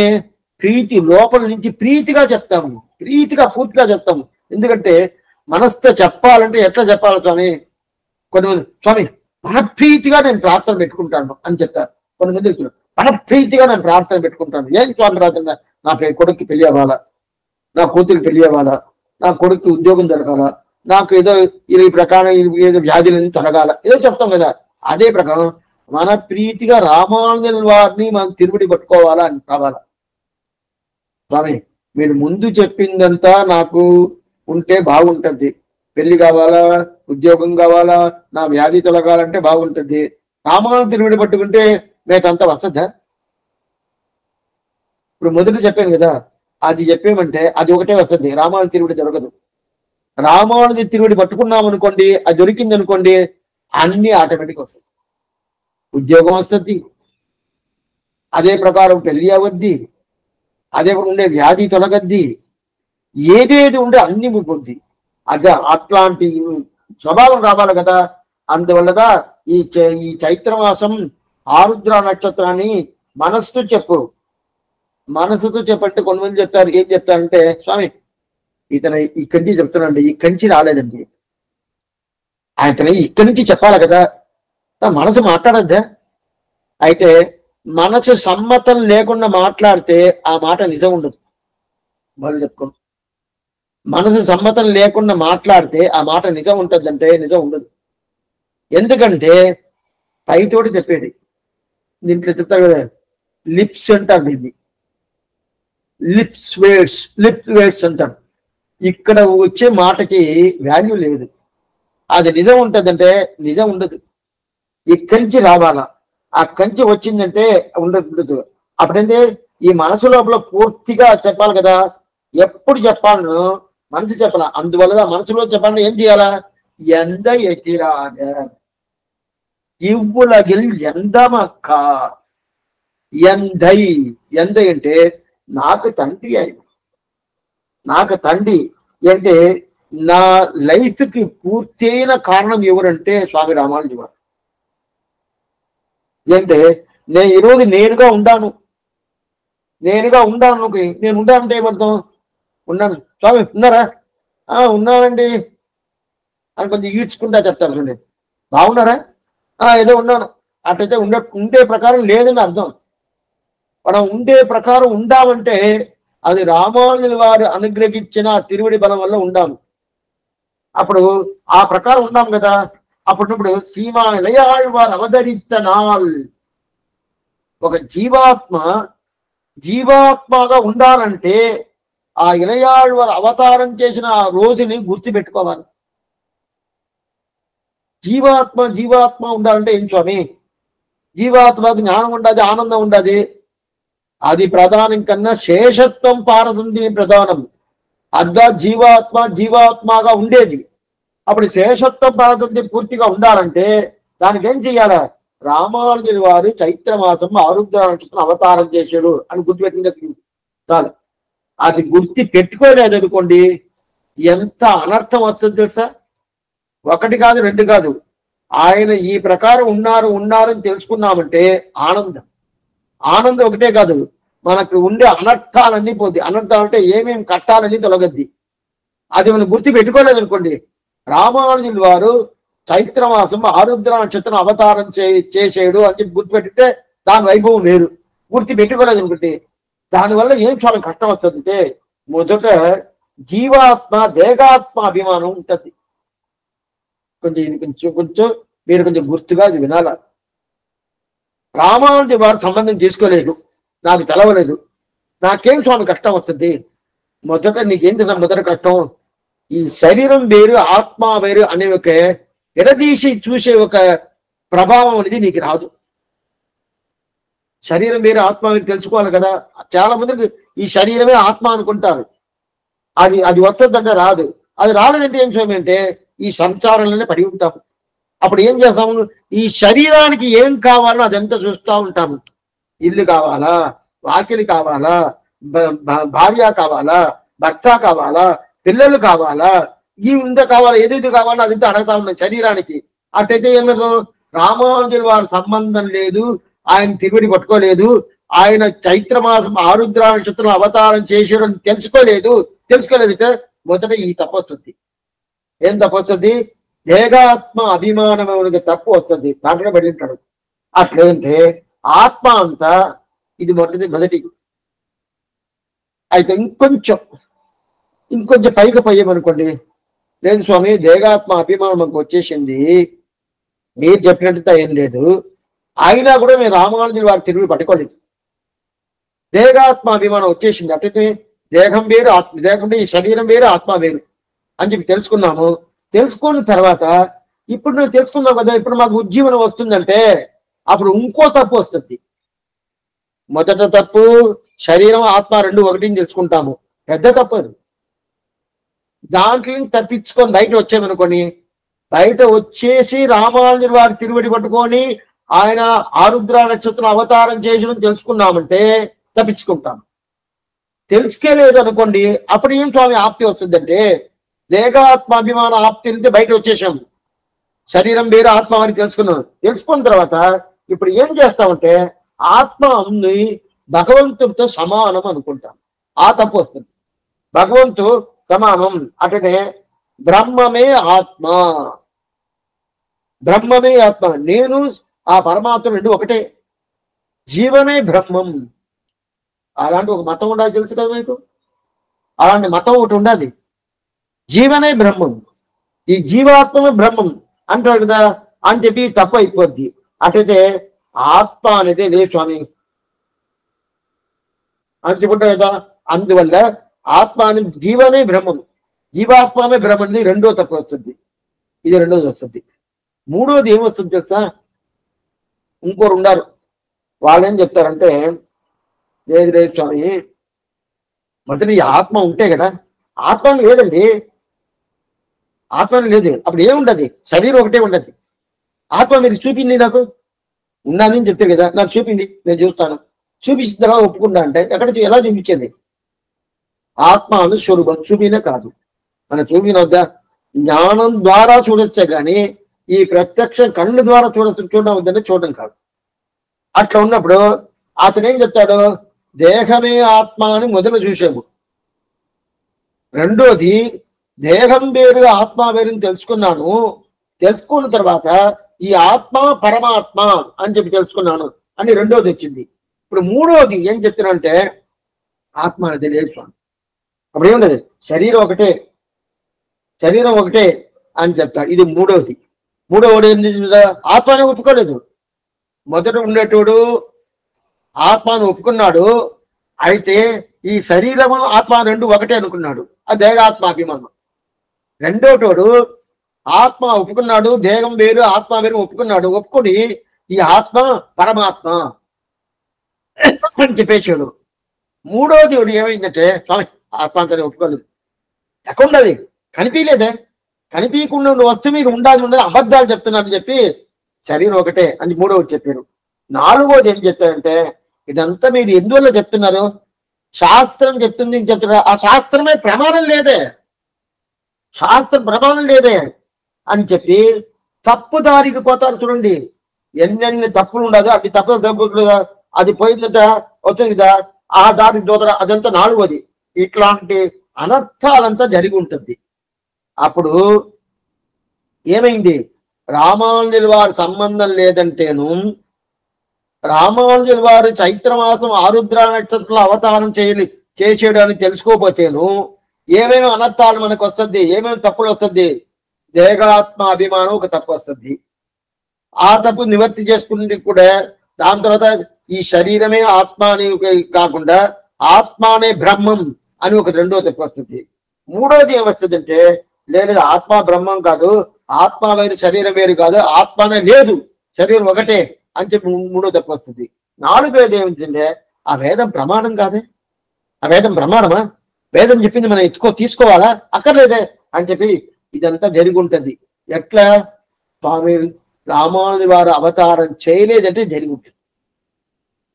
ప్రీతి లోపల నుంచి ప్రీతిగా చెప్తాము, ప్రీతిగా పూర్తిగా చెప్తాము. ఎందుకంటే మనసుతో చెప్పాలంటే ఎట్లా చెప్పాలి స్వామి? కొంతమంది స్వామి మనప్రీతిగా నేను ప్రార్థన పెట్టుకుంటాను అని చెప్తారు. కొంతమంది మనప్రీతిగా నేను ప్రార్థన పెట్టుకుంటాను. ఏం స్వామి ప్రార్థన? నా కొడుక్కి పెళ్లి అవ్వాలా, నా కూతురికి పెళ్లి అవ్వాలా, నా కొడుక్కి ఉద్యోగం దొరకాలా, నాకు ఏదో ఈ ప్రకారం ఏదో వ్యాధులని తొలగాల, ఏదో చెప్తాం కదా. అదే ప్రకారం మన ప్రీతిగా రామానుజుల వారిని మనం తిరుపతి పట్టుకోవాలా అని కావాలా. స్వామి మీరు ముందు చెప్పిందంతా నాకు ఉంటే బాగుంటుంది. పెళ్లి కావాలా, ఉద్యోగం కావాలా, నా వ్యాధి తొలగాలంటే బాగుంటుంది. రామానుజుల తిరుపతి పట్టుకుంటే మేతంతా వస్తుందా? ఇప్పుడు మొదట చెప్పాను కదా, అది చెప్పేమంటే అది ఒకటే వస్తుంది. రామానుజుల తిరుపతి దొరకదు. రామానుజుల తిరుపతి పట్టుకున్నాం అనుకోండి, అది దొరికింది అనుకోండి, అన్ని ఆటోమేటిక్ వస్తాయి. ఉద్యోగం వస్తుంది, అదే ప్రకారం పెళ్లి అవద్ది, అదే ఉండే వ్యాధి తొలగద్ది, ఏదేది ఉండే అన్ని ఉంటుంది. అదే అట్లాంటి స్వభావం రావాలి కదా. అందువల్లదా ఈ చైత్రమాసం ఆరుద్ర నక్షత్రాన్ని మనసుతో చెప్పంటే కొంతమంది చెప్తారు. ఏం చెప్తారంటే స్వామి ఇతను ఇక్కడి నుంచి చెప్తున్నాండి, ఇక్కడి నుంచి రాలేదండి. ఆయన ఇక్కడి నుంచి చెప్పాలి కదా, మనసు మాట్లాడద్దా? అయితే మనసు సమ్మతం లేకుండా మాట్లాడితే ఆ మాట నిజం ఉండదు. వాళ్ళు చెప్పుకోండి, మనసు సమ్మతం లేకుండా మాట్లాడితే ఆ మాట నిజం ఉంటుందంటే నిజం ఉండదు. ఎందుకంటే పైతోటి చెప్పేది. దీంట్లో చెప్తారు కదా, లిప్స్ అంటారు దీన్ని, లిప్ వేర్డ్స్ అంటారు. ఇక్కడ వచ్చే మాటకి వాల్యూ లేదు. అది నిజం ఉంటుందంటే నిజం ఉండదు. ఇక్కడి నుంచి రావాలా, అక్కడి నుంచి వచ్చిందంటే ఉండదు. అప్పుడైతే ఈ మనసు లోపల పూర్తిగా చెప్పాలి కదా. ఎప్పుడు చెప్పాలను మనసు చెప్పాల. అందువల్ల మనసులో చెప్పాలంటే ఏం చేయాలా? ఎంత ఎతిరాగ ఇవ్వులగిల్ ఎందమక్క ఎందై అంటే నాకు తండ్రి ఆయన, నాకు తండ్రి అంటే నా లైఫ్కి పూర్తయిన కారణం ఎవరంటే స్వామి రామానుజుల వారు. అంటే నేను ఈరోజు నేనుగా ఉండాను నేను ఉండానంటే ఏమర్థం? ఉన్నాను స్వామి ఉన్నారా? ఉన్నానండి అని కొంచెం ఈడ్చుకుంటా చెప్తారు చూడండి. బాగున్నారా? ఏదో ఉన్నాను. అటైతే ఉండే ప్రకారం లేదని అర్థం. మనం ఉండే ప్రకారం ఉండామంటే అది రామానుజుల వారు అనుగ్రహించిన తిరువడి బలం వల్ల ఉండాము. అప్పుడు ఆ ప్రకారం ఉన్నాం కదా. అప్పుడు శ్రీమా ఇళయాళ్వారు అవతరిత్తనాల్ ఒక జీవాత్మగా ఉండాలంటే ఆ ఇళయాళ్వారు అవతారం చేసిన ఆ రోజుని గుర్తుపెట్టుకోవాలి. జీవాత్మ ఉండాలంటే ఏం స్వామి? జీవాత్మకు జ్ఞానం ఉండదు, ఆనందం ఉండదు. అది ప్రధానం కన్నా శేషత్వం పారదంది ప్రధానం. అద్దా జీవాత్మగా ఉండేది. అప్పుడు శేషత్వ పద్ధతి పూర్తిగా ఉండాలంటే దానికి ఏం చెయ్యాల? రామానుజుల వారు చైత్రమాసం ఆరుద్ర నక్షత్రం అవతారం చేశాడు అని గుర్తుపెట్టింది చాలు. అది గుర్తు పెట్టుకోలేదు అనుకోండి, ఎంత అనర్థం వస్తుంది తెలుసా? ఒకటి కాదు, రెండు కాదు. ఆయన ఈ ప్రకారం ఉన్నారని తెలుసుకున్నామంటే ఆనందం. ఆనందం ఒకటే కాదు, మనకు ఉండే అనర్థాలన్నీ పోద్ది. అనర్థాలు అంటే ఏమేమి కట్టాలని తొలగద్ది. అది మనం గుర్తు పెట్టుకోలేదు అనుకోండి, రామానుజుల వారు చైత్రమాసం ఆరుద్ర నక్షత్రం అవతారం చేసేడు అని చెప్పి గుర్తుపెట్టితే దాని వైభవం వేరు. గుర్తు పెట్టుకోలేదు అనుకుంటే దానివల్ల ఏం చాలా కష్టం వస్తుందంటే, మొదట జీవాత్మ దేహాత్మ అభిమానం ఉంటుంది. కొంచెం మీరు కొంచెం గుర్తుగా అది వినాల. రామానుజుల వారు సంబంధం తీసుకోలేదు, నాకు తెలవలేదు, నాకేం స్వామి కష్టం వస్తుంది? మొదట నీకేం తెలుసా? మొదట కష్టం ఈ శరీరం వేరు ఆత్మ వేరు అనే ఒక ఎడదీసి చూసే ఒక ప్రభావం అనేది నీకు రాదు. శరీరం వేరు ఆత్మ వేరు తెలుసుకోవాలి కదా. చాలా మందికి ఈ శరీరమే ఆత్మ అనుకుంటారు. అది వస్తుందంటే రాదు. అది రాలేదంటే ఏం స్వామి అంటే ఈ సంసారంలోనే పడి ఉంటాము. అప్పుడు ఏం చేస్తాము? ఈ శరీరానికి ఏం కావాలో అదంతా చూస్తూ ఉంటాము. ఇల్లు కావాలా, వాకిలి కావాలా, భార్య కావాలా, భర్త కావాలా, పిల్లలు కావాలా, ఈ ఇంత కావాలా, ఏదైతే కావాలో అదంతా అడుగుతా ఉన్నాం శరీరానికి. అట్టయితే ఏమో రామానుజుల వారి సంబంధం లేదు, ఆయన తిరువడి పట్టుకోలేదు, ఆయన చైత్రమాసం ఆరుద్ర నక్షత్రం అవతారం చేసాడు తెలుసుకోలేదంటే మొదట ఈ తప్పు వస్తుంది. ఏం తప్పు వస్తుంది? దేహాత్మ అభిమానం తప్పు వస్తుంది. దాంట్లో పడి ఉంటాడు. అట్లేదంటే ఆత్మ అంతా ఇది మొదటి. అయితే ఇంకొంచెం పైకి పోయామనుకోండి, లేదు స్వామి దేహాత్మ అభిమానం మనకు వచ్చేసింది, మీరు చెప్పినట్టు ఏం లేదు, అయినా కూడా మేము రామానుజుల వారి తిరుగు పట్టుకోలేదు, దేహాత్మ అభిమానం వచ్చేసింది. అంటే దేహం వేరు ఆత్మ, దేహం ఈ శరీరం వేరు ఆత్మ వేరు అని చెప్పి తెలుసుకున్నాము. తెలుసుకున్న తర్వాత ఇప్పుడు నువ్వు తెలుసుకున్నావు కదా, ఇప్పుడు మాకు ఉజ్జీవనం వస్తుందంటే అప్పుడు ఇంకో తప్పు వస్తుంది. మొదట తప్పు శరీరం ఆత్మ రెండు ఒకటిని తెలుసుకుంటాము, పెద్ద తప్పు అది. దాంట్లో తప్పించుకొని బయట వచ్చామనుకోని, బయట వచ్చేసి రామానుజుల వారి తిరువడి పట్టుకొని ఆయన ఆరుద్ర నక్షత్రం అవతారం చేసిన తెలుసుకున్నామంటే తప్పించుకుంటాం. తెలుసుకోలేదు అనుకోండి, అప్పుడు ఏం స్వామి ఆప్తి వస్తుందంటే దేహాత్మాభిమాన ఆప్తి నుంచి బయట వచ్చేసాము. శరీరం వేరే ఆత్మ అని తెలుసుకున్నాను. తెలుసుకున్న తర్వాత ఇప్పుడు ఏం చేస్తామంటే ఆత్మని భగవంతుడితో సమానం అనుకుంటాం. ఆ తప్పు వస్తుంది. భగవంతు సమానం అంటే బ్రహ్మమే ఆత్మ, బ్రహ్మమే ఆత్మ, నేను ఆ పరమాత్మ రెండు ఒకటే, జీవనే బ్రహ్మం. అలాంటి ఒక మతం ఉండాలి, తెలుసు కదా మీకు. అలాంటి మతం ఒకటి ఉండాలి, జీవనే బ్రహ్మం, ఈ జీవాత్మే బ్రహ్మం అంటాడు కదా అని చెప్పి తప్పు అయిపోద్ది. అటైతే ఆత్మ అనేది లేదు స్వామి అని చెప్పుంటారు కదా. అందువల్ల ఆత్మ అని జీవనే బ్రహ్మం, జీవాత్మే బ్రహ్మం, రెండో తప్పు వస్తుంది. ఇది రెండోది వస్తుంది. మూడోది ఏమొస్తుంది తెలుసా? ఇంకోరు ఉండారు, వాళ్ళు ఏం చెప్తారంటే లేదు లేదు స్వామి, మొదటి ఆత్మ ఉంటే కదా, ఆత్మ లేదండి, ఆత్మ లేదు, అప్పుడు ఏముండదు, శరీరం ఒకటే ఉండదు. ఆత్మ మీరు చూపింది, నాకు ఉన్నది అని చెప్తారు కదా, నాకు చూపింది, నేను చూస్తాను, చూపించిన తర్వాత ఒప్పుకుంటా అంటే ఎక్కడ ఎలా చూపించేది? ఆత్మ అనుస్వరూపం చూపినే కాదు, మన చూపిన వద్దా జ్ఞానం ద్వారా చూడొచ్చే కానీ ఈ ప్రత్యక్ష కళ్ళు ద్వారా చూడడం వద్దంటే చూడడం కాదు. అట్లా ఉన్నప్పుడు అతను ఏం చెప్తాడు? దేహమే ఆత్మ అని మొదలు చూసాము. రెండోది దేహం వేరు ఆత్మ వేరు తెలుసుకున్నాను. తెలుసుకున్న తర్వాత ఈ ఆత్మ పరమాత్మ అని చెప్పి తెలుసుకున్నాను అని రెండోది వచ్చింది. ఇప్పుడు మూడోది ఏం చెప్తున్నానంటే ఆత్మ అనేది లేదు స్వామి. అప్పుడు ఏముండదు, శరీరం ఒకటే, శరీరం ఒకటే అని చెప్తాడు. ఇది మూడోది. మూడోది ఏం ఆత్మని ఒప్పుకోలేదు. మొదట ఉండేటోడు ఆత్మను ఒప్పుకున్నాడు, అయితే ఈ శరీరము ఆత్మ రెండు ఒకటే అనుకున్నాడు, ఆ దేహాత్మాభిమానం. రెండోటోడు ఆత్మ ఒప్పుకున్నాడు, దేహం వేరు ఆత్మ వేరు ఒప్పుకున్నాడు, ఒప్పుకొని ఈ ఆత్మ పరమాత్మ అని చెప్పేసాడు. మూడోది ఏమైందంటే స్వామి ఆత్మ అంతనే ఒప్పుకోలేదు, ఎక్కడున్నది కనిపించలేదే, కనిపించకుండా ఉన్న వస్తువు మీరు ఉండాలి అబద్ధాలు చెప్తున్నారని చెప్పి శరీరం ఒకటే అని మూడవది చెప్పారు. నాలుగోది ఏం చెప్పారంటే ఇదంతా మీరు ఎందువల్ల చెప్తున్నారు, శాస్త్రం చెప్తుంది చెప్తున్నారు, ఆ శాస్త్రమే ప్రమాణం లేదే, శాస్త్రం ప్రమాణం లేదే అని చెప్పి తప్పు దారికి పోతారు. చూడండి ఎన్నెన్ని తప్పులు ఉండదు, అవి తప్పులు అది పోయిందట వస్తుంది కదా, ఆ దారికి దోతరా, అదంతా నాలుగోది. ఇట్లాంటి అనర్థాలంతా జరిగి ఉంటుంది. అప్పుడు ఏమైంది, రామానుజుల వారి సంబంధం లేదంటేను, రామానుజుల వారు చైత్రమాసం ఆరుద్ర నక్షత్రంలో అవతారం చేసేడు అని తెలుసుకోపోతేను ఏమేమి అనర్థాలు మనకు వస్తుంది, ఏమేమి తప్పులు వస్తుంది. దేహాత్మ అభిమానం ఒక తప్పు వస్తుంది, ఆ తప్పు నివర్తి చేసుకుంటే కూడా దాని తర్వాత ఈ శరీరమే ఆత్మ అని కాకుండా ఆత్మ అనే బ్రహ్మం అని ఒక రెండో తప్పు వస్తుంది. మూడోది ఏమొస్తుంది అంటే లేదు ఆత్మ బ్రహ్మం కాదు, ఆత్మ వేరు శరీరం వేరు కాదు, ఆత్మనే లేదు శరీరం ఒకటే అని చెప్పి మూడో తప్పు వస్తుంది. నాలుగోది ఏమిటంటే ఆ వేదం ప్రమాణం కాదే, ఆ వేదం ప్రమాణమా, వేదం చెప్పింది మనం తీసుకోవాలా అక్కర్లేదే అని చెప్పి ఇదంతా జరిగి ఉంటుంది. ఎట్లా స్వామి రామానుజుల వారు అవతారం చేయలేదంటే జరిగి ఉంటుంది,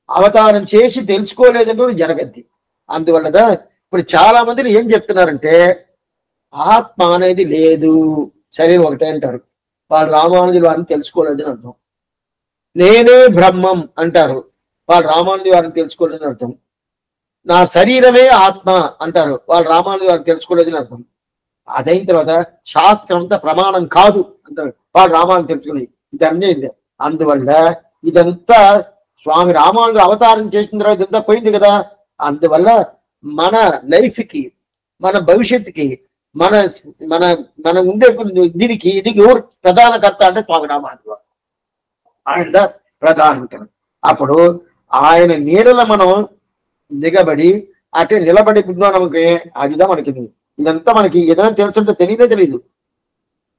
అవతారం చేసి తెలుసుకోలేదంటే జరగద్ది. అందువల్ల ఇప్పుడు చాలా మంది ఏం చెప్తున్నారంటే ఆత్మ అనేది లేదు శరీరం ఒకటే అంటారు, వాళ్ళు రామానుజుల వారిని తెలుసుకోలేదని అర్థం. నేనే బ్రహ్మం అంటారు, వాళ్ళు రామానుజుల వారిని తెలుసుకోలేదని అర్థం. నా శరీరమే ఆత్మ అంటారు, వాళ్ళు రామానుజుల వారిని తెలుసుకోలేదని అర్థం. అదైన తర్వాత శాస్త్రం అంతా ప్రమాణం కాదు అంటారు, వాళ్ళు రామాను తెలుసుకుని ఇదన్నీ. అందువల్ల ఇదంతా స్వామి రామానుజులు అవతారం చేసిన తర్వాత ఇదంతా పోయింది కదా. అందువల్ల మన లైఫ్కి, మన భవిష్యత్తుకి, మన మన మన ఉండే దీనికి ఇది ఎవరు ప్రధాన కర్త అంటే స్వామి రామానుజులు ఆయన ప్రధాన. అప్పుడు ఆయన నీడల మనం దిగబడి అటే నిలబడి మనకి అదిదా మనకి ఇదంతా మనకి ఏదైనా తెలుసుంటే తెలియదు.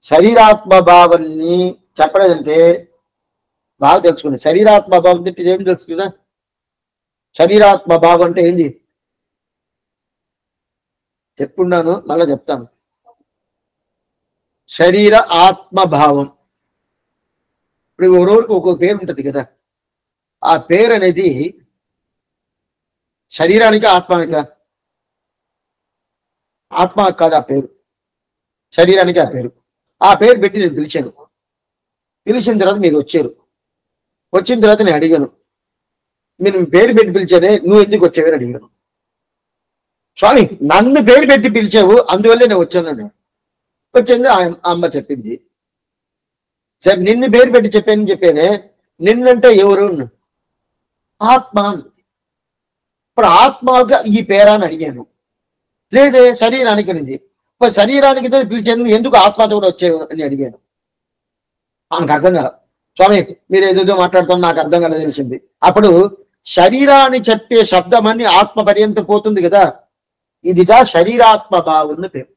శరీరాత్మ భావాన్ని చెప్పలేదంటే బాగా తెలుసుకుంది. శరీరాత్మ భావం అంటే ఏం తెలుసుకుందా, శరీరాత్మ భావం అంటే ఏంది చెప్పున్నాను, మళ్ళా చెప్తాను. శరీర ఆత్మభావం, ఇప్పుడు ఎవరెవరికి ఒక్కొక్క పేరు ఉంటుంది కదా, ఆ పేరు అనేది శరీరానికి ఆత్మానిక, ఆత్మ కాదు ఆ పేరు, శరీరానికి ఆ పేరు. ఆ పేరు పెట్టి నేను పిలిచాను, పిలిచిన తర్వాత మీరు వచ్చారు, వచ్చిన తర్వాత నేను అడిగాను, మీరు పేరు పెట్టి పిలిచానే నువ్వు ఎందుకు వచ్చావని అడిగాను. స్వామి నన్ను పేరు పెట్టి పిలిచావు అందువల్లే నేను వచ్చాను. వచ్చింది అమ్మ చెప్పింది. సరే నిన్ను పేరు పెట్టి చెప్పానే, నిన్నంటే ఎవరు, ఆత్మ. ఇప్పుడు ఆత్మగా ఈ పేరా అని అడిగాను, లేదే శరీరానికి అనింది. ఇప్పుడు శరీరానికి పిలిచాను ఎందుకు ఆత్మతో కూడా వచ్చావు అని అడిగాను. ఆమెకు అర్థం కాదు, స్వామి మీరు ఏదేదో మాట్లాడుతున్నా నాకు అర్థం కాలేదు తెలిసింది. అప్పుడు శరీరాన్ని చెప్పే శబ్దం అని ఆత్మ పర్యంతం పోతుంది కదా, ఇదిదా శరీరాత్మ భావం పేరు.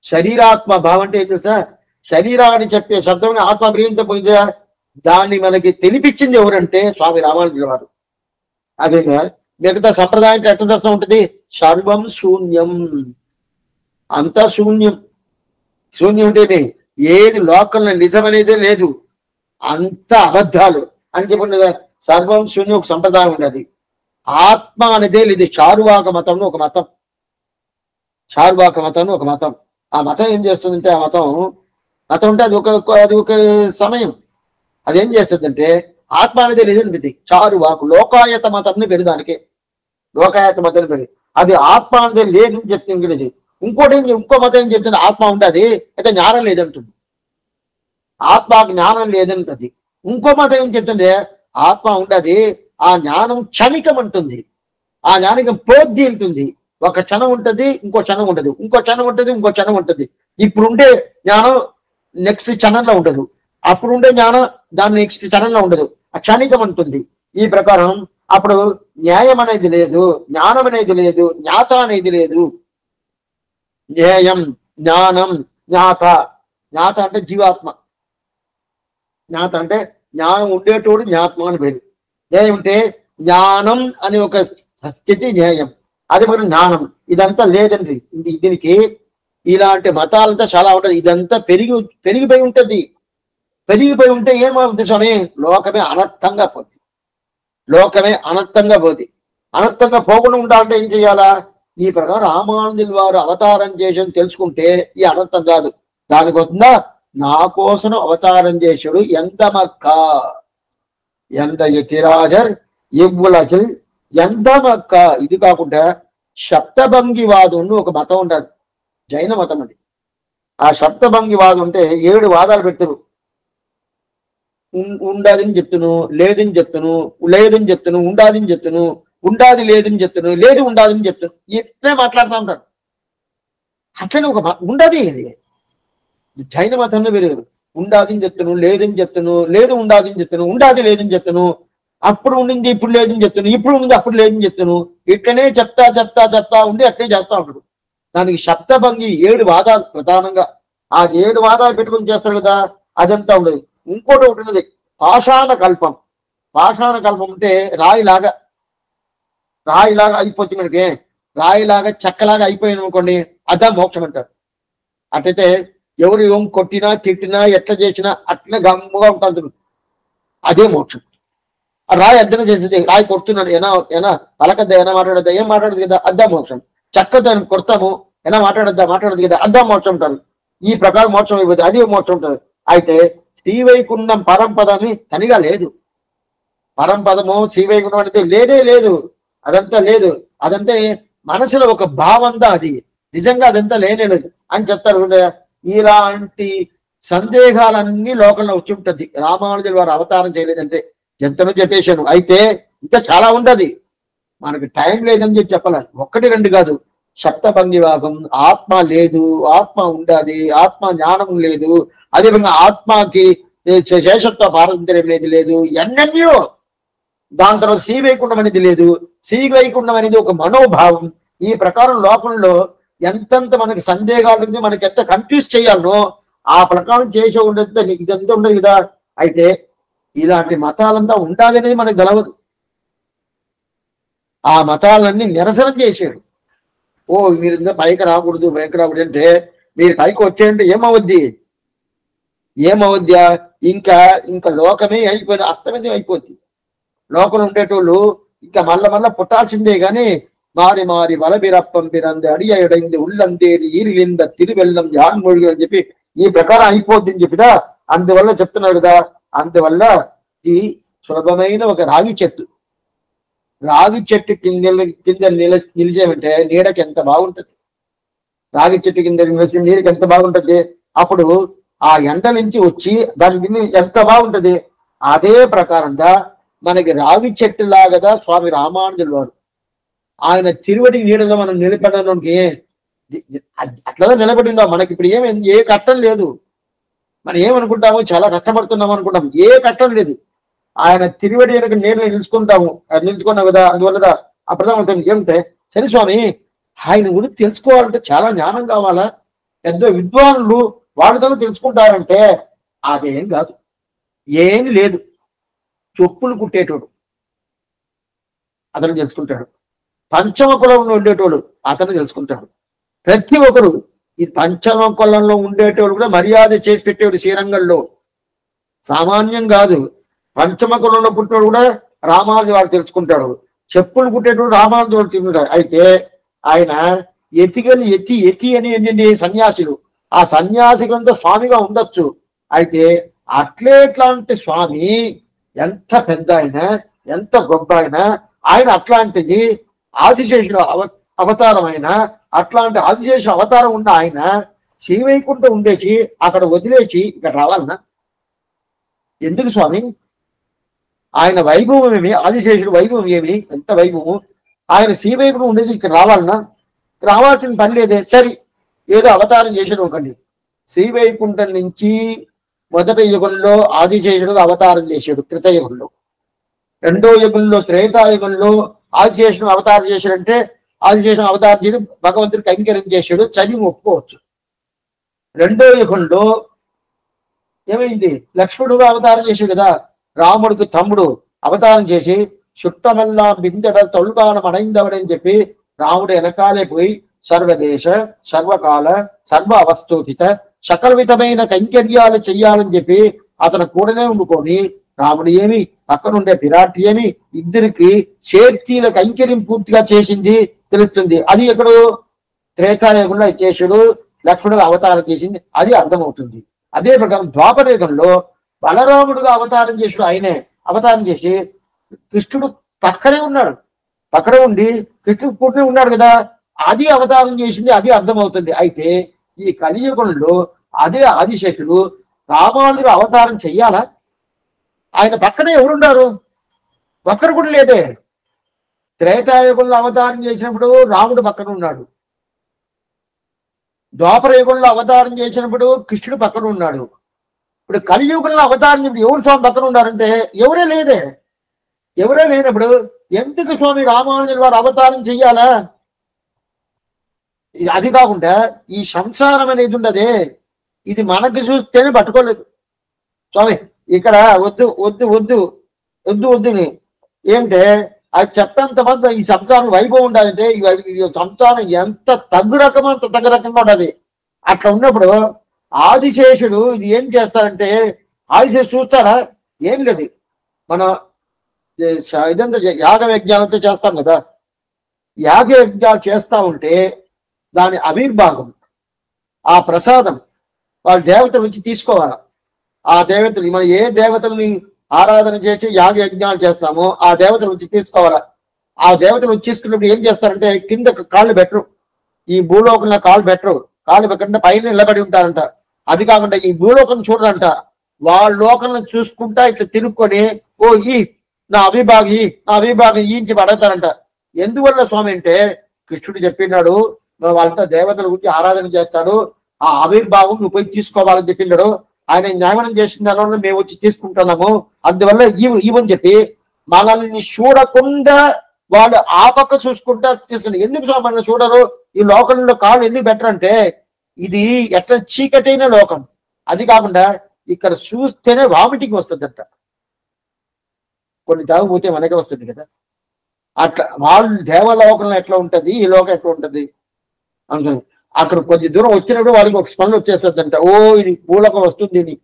శరీరాత్మ భావం అంటే ఏం తెలుసా, శరీరాన్ని చెప్పే శబ్దం ఆత్మ పర్యంతం పోయిందా, దాన్ని మనకి తెలిపించింది ఎవరంటే స్వామి రామానుజుల వారు. అదే మిగతా సంప్రదాయం ఎట్లా దర్శనం ఉంటుంది, సర్వం శూన్యం, అంతా శూన్యం. శూన్యం అంటే ఏది లోకంలో నిజం అనేదే లేదు, అంత అబద్ధాలు అని చెప్పి సర్వం శూన్యం ఒక సంప్రదాయం ఉండదు. ఆత్మ అనేదే లేదు. చారువాక మతంలో ఒక మతం, చారువాక మతంలో ఒక మతం. ఆ మతం ఏం చేస్తుందంటే, ఆ మతం ఉంటే అది ఒక సమయం అదేం చేస్తుందంటే ఆత్మ అనేది లేదని చారువాకు లోకాయత మతంని పెరు, దానికి లోకాయత మతం పెరి, అది ఆత్మ అనేది లేదని చెప్తుంది. ఇంకో మతం ఏం చెప్తుంది, ఆత్మ ఉండదు అయితే జ్ఞానం లేదంటుంది, ఆత్మ జ్ఞానం లేదంటుంది. ఇంకో మతం ఏం చెప్తుంటే ఆత్మ ఉండదు, ఆ జ్ఞానం క్షణికం అంటుంది, ఆ జ్ఞానికం పోద్ది ఉంటుంది. ఒక క్షణం ఉంటుంది, ఇంకో క్షణం ఉండదు, ఇంకో క్షణం ఉంటుంది, ఇంకో క్షణం ఉంటుంది. ఇప్పుడుండే జ్ఞానం నెక్స్ట్ క్షణంలో ఉండదు, అప్పుడుండే జ్ఞానం దాని నెక్స్ట్ క్షణంలో ఉండదు, ఆ క్షణికం ఉంటుంది. ఈ ప్రకారం అప్పుడు న్యాయం అనేది లేదు, జ్ఞానం అనేది లేదు, జ్ఞాత అనేది లేదు. జ్ఞేయం, జ్ఞానం, జ్ఞాత. జ్ఞాత అంటే జీవాత్మ, జ్ఞాత అంటే జ్ఞానం ఉండేటోడు జ్ఞాత్మ అని పేరు. జ్ఞేయం అంటే జ్ఞానం అనే ఒక స్థితి జ్ఞేయం, అది మరి జ్ఞానం. ఇదంతా లేదండి, దీనికి ఇలాంటి మతాలంతా చాలా ఉంటది. ఇదంతా పెరిగిపోయి ఉంటది. పెరిగిపోయి ఉంటే ఏమవుతుంది స్వామి? లోకమే అనర్థంగా పోతుంది. లోకమే అనర్థంగా పోతుంది. అనర్థంగా పోకుండా ఉండాలంటే ఏం చేయాలా? ఈ ప్రకారం రామానుజుల వారు అవతారం చేసి తెలుసుకుంటే ఈ అనర్థం కాదు. దానికి వస్తుందా? నా కోసం అవతారం చేశాడు ఎంత మక్క ఎంత యతిరాజర్ ఇవ్వులకిల్ ఎంత మక్క. ఇది కాకుండా సప్తభంగివాదం ఒక మతం ఉండదు, జైన మతం అది. ఆ సప్తభంగివాదం అంటే 7 వాదాలు పెడతారు. ఉండాదని చెప్తును, లేదని చెప్తును, లేదని చెప్తును, ఉండాదని చెప్తును, ఉండాది లేదని చెప్తును, లేదు ఉండాదని చెప్తును. ఇట్లే మాట్లాడుతూ ఉంటాడు. అట్లనే ఒక ఉండది. ఇది జైన మతంలో వేరు. ఉండాదని చెప్తును, లేదని చెప్తును, లేదు ఉండాదని చెప్తును, ఉండాది లేదని చెప్తును, అప్పుడు ఉండింది ఇప్పుడు లేదని చెప్తును, ఇప్పుడు ఉండింది అప్పుడు లేదని చెప్తును. ఇట్లనే చెప్తా చెప్తా చెప్తా ఉండి అట్లే చేస్తా ఉంటాడు. దానికి సప్తభంగి 7 వాదాలు ప్రధానంగా. ఆ 7 వాదాలు పెట్టుకుని చేస్తారు కదా, అదంతా ఉండదు. ఇంకోటి ఒకటి ఉన్నది, పాషాణ కల్పం. పాషాణ కల్పం అంటే రాయిలాగా అయిపోతుంది. మనకి రాయిలాగా చెక్కలాగా అయిపోయింది అనుకోండి, అదా మోక్షం అంటారు. అట్లయితే ఎవరు ఏం కొట్టినా తిట్టినా ఎట్లా చేసినా అట్లా గమ్ముగా ఉంటుంది, అదే మోక్షం. ఆ రాయి అర్జన చేసేది, రాయి కొడుతున్నాడు ఏనా పలకద్దా, ఏనా మాట్లాడద్దా, ఏం మాట్లాడదు కదా, అద్దా మోక్షం. చెక్కతో కొడతాము, ఏనా మాట్లాడద్దు కదా, అద్దా మోక్షం ఉంటారు. ఈ ప్రకారం మోక్షం అయిపోతుంది, అదే మోక్షం ఉంటుంది. అయితే శ్రీవైకుంఠం పరంపదాన్ని తనిగా లేదు. పరంపదము శ్రీవైకుంఠం అనేది లేనే లేదు. అదంతా లేదు. అదంతా మనసులో ఒక భావంగా, అది నిజంగా అదంతా లేనే లేదు అని చెప్తారు. ఇలాంటి సందేహాలన్నీ లోకంలో వచ్చి ఉంటుంది. రామానుజుల వారు అవతారం చేయలేదంటే ఎంతనో చెప్పేశాను. అయితే ఇంకా చాలా ఉండదు, మనకి టైం లేదని చెప్పాలి. 1, 2 కాదు. సప్తభంగి భాగం, ఆత్మ లేదు, ఆత్మ ఉండాది, ఆత్మ జ్ఞానం లేదు, అదేవిధంగా ఆత్మకి శేషత్వ పారంపర్యం అనేది లేదు, ఎన్నెన్నో. దాని తర్వాత శ్రీవైకుంఠం అనేది లేదు. శ్రీవైకుంఠం అనేది ఒక మనోభావం. ఈ ప్రకారం లోకంలో ఎంతంత మనకి సందేహాలు, మనకి ఎంత కన్ఫ్యూజ్ చేయాలనో ఆ ప్రకారం చేసే ఉండదు. ఇదంతా ఉండదు కదా. అయితే ఇలాంటి మతాలంతా ఉండాలనేది మనకు తెలవదు. ఆ మతాలన్నీ నిరసనం చేశాడు. ఓ మీరు ఇంత పైకి రాకూడదు అంటే మీరు పైకి వచ్చేయంటే ఏమవుద్యా? ఇంకా లోకమే అయిపోయింది, అస్తమితం అయిపోద్ది. లోకంలో ఉండేటోళ్ళు ఇంకా మళ్ళా పుట్టాల్సిందే గాని మారి వలబిరప్పం పిరంది అడియడైంది ఉల్లందేరి ఈరిలింద తిరువెల్లం జాన్మొழிగి అని చెప్పి ఈ ప్రకారం అయిపోద్ది అని చెప్పిదా. అందువల్ల చెప్తున్నాడు కదా. అందువల్ల ఈ సులభమైన ఒక రాగి చెట్టు కింద నిలిచేమంటే నీడకి ఎంత బాగుంటది. రాగి చెట్టు కింద నిలిచి నీడకి ఎంత బాగుంటది. అప్పుడు ఆ ఎండ నుంచి వచ్చి దాని కింద ఎంత బాగుంటది. అదే ప్రకారంగా మనకి రాగి చెట్టు లాగా స్వామి రామానుజుల వారు ఆయన తిరువడి నీడలో మనం నిలబడడానికి అట్లా నిలబడినా మనకి ఇప్పుడు ఏ కష్టం లేదు. మనం ఏమనుకుంటాము, చాలా కష్టపడుతున్నాం అనుకుంటాం. ఏ కష్టం లేదు. ఆయన తిరువడి నీడలో నిలుచుకున్నాం కదా. అందువల్ల అప్పుడు ఏమంటే సరే స్వామి ఆయన గురించి తెలుసుకోవాలంటే చాలా జ్ఞానం కావాలా, పెద్ద విద్వానులు వాళ్ళతో తెలుసుకుంటారంటే అదేం కాదు, ఏమి లేదు. చెప్పులు కుట్టేటోడు అతను తెలుసుకుంటాడు. పంచమ కులంలో ఉండేటోడు అతను తెలుసుకుంటాడు. ప్రతి ఒక్కరు ఈ పంచమ కులంలో ఉండేటోడు కూడా మర్యాద చేసి పెట్టేవాడు శ్రీరంగంలో, సామాన్యం కాదు. పంచమ కులంలో పుట్టినోడు కూడా రామానుజు వారు తెలుసుకుంటాడు. చెప్పులు కుట్టేటోడు రామానుజు వారు తెలుసుకుంటాడు. అయితే ఆయన ఎతి అని ఏంటండి సన్యాసులు. ఆ సన్యాసికంతా స్వామిగా ఉండొచ్చు. అయితే అట్లాంటి స్వామి ఎంత పెద్ద అయినా, ఎంత గొప్ప అయినా, ఆయన అట్లాంటిది ఆదిశేషుడు అవతారం అయినా, అట్లాంటి ఆదిశేషు అవతారం ఉన్న ఆయన శ్రీవైకుంఠం ఉండేసి అక్కడ వదిలేసి ఇక్కడ రావాలన్నా ఎందుకు స్వామి? ఆయన వైభవం ఏమి, ఆదిశేషుడు వైభవం ఏమి, ఎంత వైభవం. ఆయన శ్రీవైకుంఠం ఉండేది ఇక్కడ రావాలన్నా రావాల్సిన పని లేదే. సరే ఏదో అవతారం చేసాడు ఒకండి. శ్రీవైకుంఠం నుంచి మొదటి యుగంలో ఆదిశేషుడుగా అవతారం చేశాడు కృతయుగంలో. రెండో యుగంలో త్రేతాయుగంలో ఆదిశేషుడు అవతారం చేశాడంటే ఆదిశేషుడు అవతారం చేసి భగవంతుడికి అంగీకరణ చేశాడు, చదివి ఒప్పుకోవచ్చు. రెండో యుగంలో ఏమైంది, లక్ష్మణుడు అవతారం చేశాడు కదా. రాముడికి తమ్ముడు అవతారం చేసి చుట్టమల్లా బిందెడ తొలుగానం అడైందవడని చెప్పి రాముడు వెనకాలే పోయి సర్వదేశ సర్వకాల సర్వ అవస్థోపిత సకల విధమైన కైంకర్యాలు చెయ్యాలని చెప్పి అతను కూడనే ఉండుకొని రాముడు ఏమి పక్కనుండే పిరాటి ఏమి ఇద్దరికి చేర్తీల కైంకర్యం పూర్తిగా చేసింది తెలుస్తుంది. అది ఎక్కడు త్రేతాయుగంలో చేసాడు, లక్ష్మణుడు అవతారం చేసింది, అది అర్థమవుతుంది. అదే ప్రకారం ద్వాపరయుగంలో బలరాముడుగా అవతారం చేసాడు. ఆయనే అవతారం చేసి కృష్ణుడు పక్కనే ఉన్నాడు, పక్కనే ఉండి కృష్ణుడు పూర్తిగా ఉన్నాడు కదా, అది అవతారం చేసింది, అది అర్థమవుతుంది. అయితే ఈ కలియుగంలో అదే ఆదిశేషుడు రామానుడు అవతారం చెయ్యాలా? ఆయన పక్కనే ఎవరున్నారు? ఒక్కరు కూడా లేదే. త్రేతాయుగంలో అవతారం చేసినప్పుడు రాముడు పక్కన ఉన్నాడు, ద్వాపర యుగంలో అవతారం చేసినప్పుడు కృష్ణుడు పక్కన ఉన్నాడు. ఇప్పుడు కలియుగంలో అవతారం చేసినప్పుడు ఎవరు స్వామి పక్కన ఉన్నారంటే ఎవరే లేదే. ఎవరే లేనప్పుడు ఎందుకు స్వామి రామానుజుల వారు అవతారం చెయ్యాలా? అది కాకుండా ఈ సంసారం అనేది ఉండదే, ఇది మనకు చూస్తేనే పట్టుకోలేదు స్వామి. ఇక్కడ వద్దు వద్దు వద్దు వద్దు వద్దుని ఏంటే అది చెప్పేంత మంది ఈ సంసారం వైభవం ఉండాలంటే ఈ సంసారం ఎంత తగ్గు రకం అంత తగ్గు రకంగా ఉండాలి. అట్లా ఉన్నప్పుడు ఆదిశేషుడు ఇది ఏం చేస్తారంటే, ఆదిశేషుడు చూస్తాడా? ఏం లేదు. మన ఇదంతా యాగ యజ్ఞాలతో చేస్తాం కదా, యాగ యజ్ఞాలు చేస్తా ఉంటే దాని ఆవిర్భాగం, ఆ ప్రసాదం వాళ్ళ దేవతల నుంచి తీసుకోవాలి. ఆ దేవతలు మనం ఏ దేవతలని ఆరాధన చేసి యాగ యజ్ఞాలు చేస్తామో ఆ దేవతల నుంచి తీసుకోవాలా. ఆ దేవతలు వచ్చి తీసుకున్నప్పుడు ఏం చేస్తారంటే కింద కాళ్ళు పెట్టరు, ఈ భూలోకంలో కాళ్ళు పెట్టరు, కాళ్ళు పెట్టకుండా పైన నిలబడి ఉంటారంట. అది కాకుండా ఈ భూలోకం చూడరంట, వాళ్ళ లోకంలో చూసుకుంటా ఇట్లా తిరుక్కొని ఓ ఈ నా అవిభాగం ఈంచి పడతారంట. ఎందువల్ల స్వామి అంటే కృష్ణుడు చెప్పినాడు వాళ్ళంతా దేవతల గురించి ఆరాధన చేస్తాడు, ఆ ఆవిర్భావం నువ్వు పోయి తీసుకోవాలని చెప్పినాడు. ఆయన న్యాయమనం చేసిన దానివల్ల మేము వచ్చి తీసుకుంటున్నాము, అందువల్ల ఇవని చెప్పి మనల్ని చూడకుండా వాళ్ళు ఆ పక్క చూసుకుంటా తీసుకుని. ఎందుకు స్వామి మనల్ని చూడరు? ఈ లోకంలో కాళ్ళు ఎందుకు బెటర్ అంటే ఇది ఎట్లా చీకటైన లోకం. అది కాకుండా ఇక్కడ చూస్తేనే వామిటింగ్ వస్తుందట, కొన్ని తాగుపోతే మనకే వస్తుంది కదా. అట్లా వాళ్ళు దేవలోకంలో ఎట్లా ఉంటది, ఈ లోకం ఎట్లా ఉంటది అనుకుని అక్కడ కొంచెం దూరం వచ్చినప్పుడు వాళ్ళకి ఒక స్మెల్ వచ్చేస్తుందంట. ఓ ఇది భూలోకం వస్తుంది,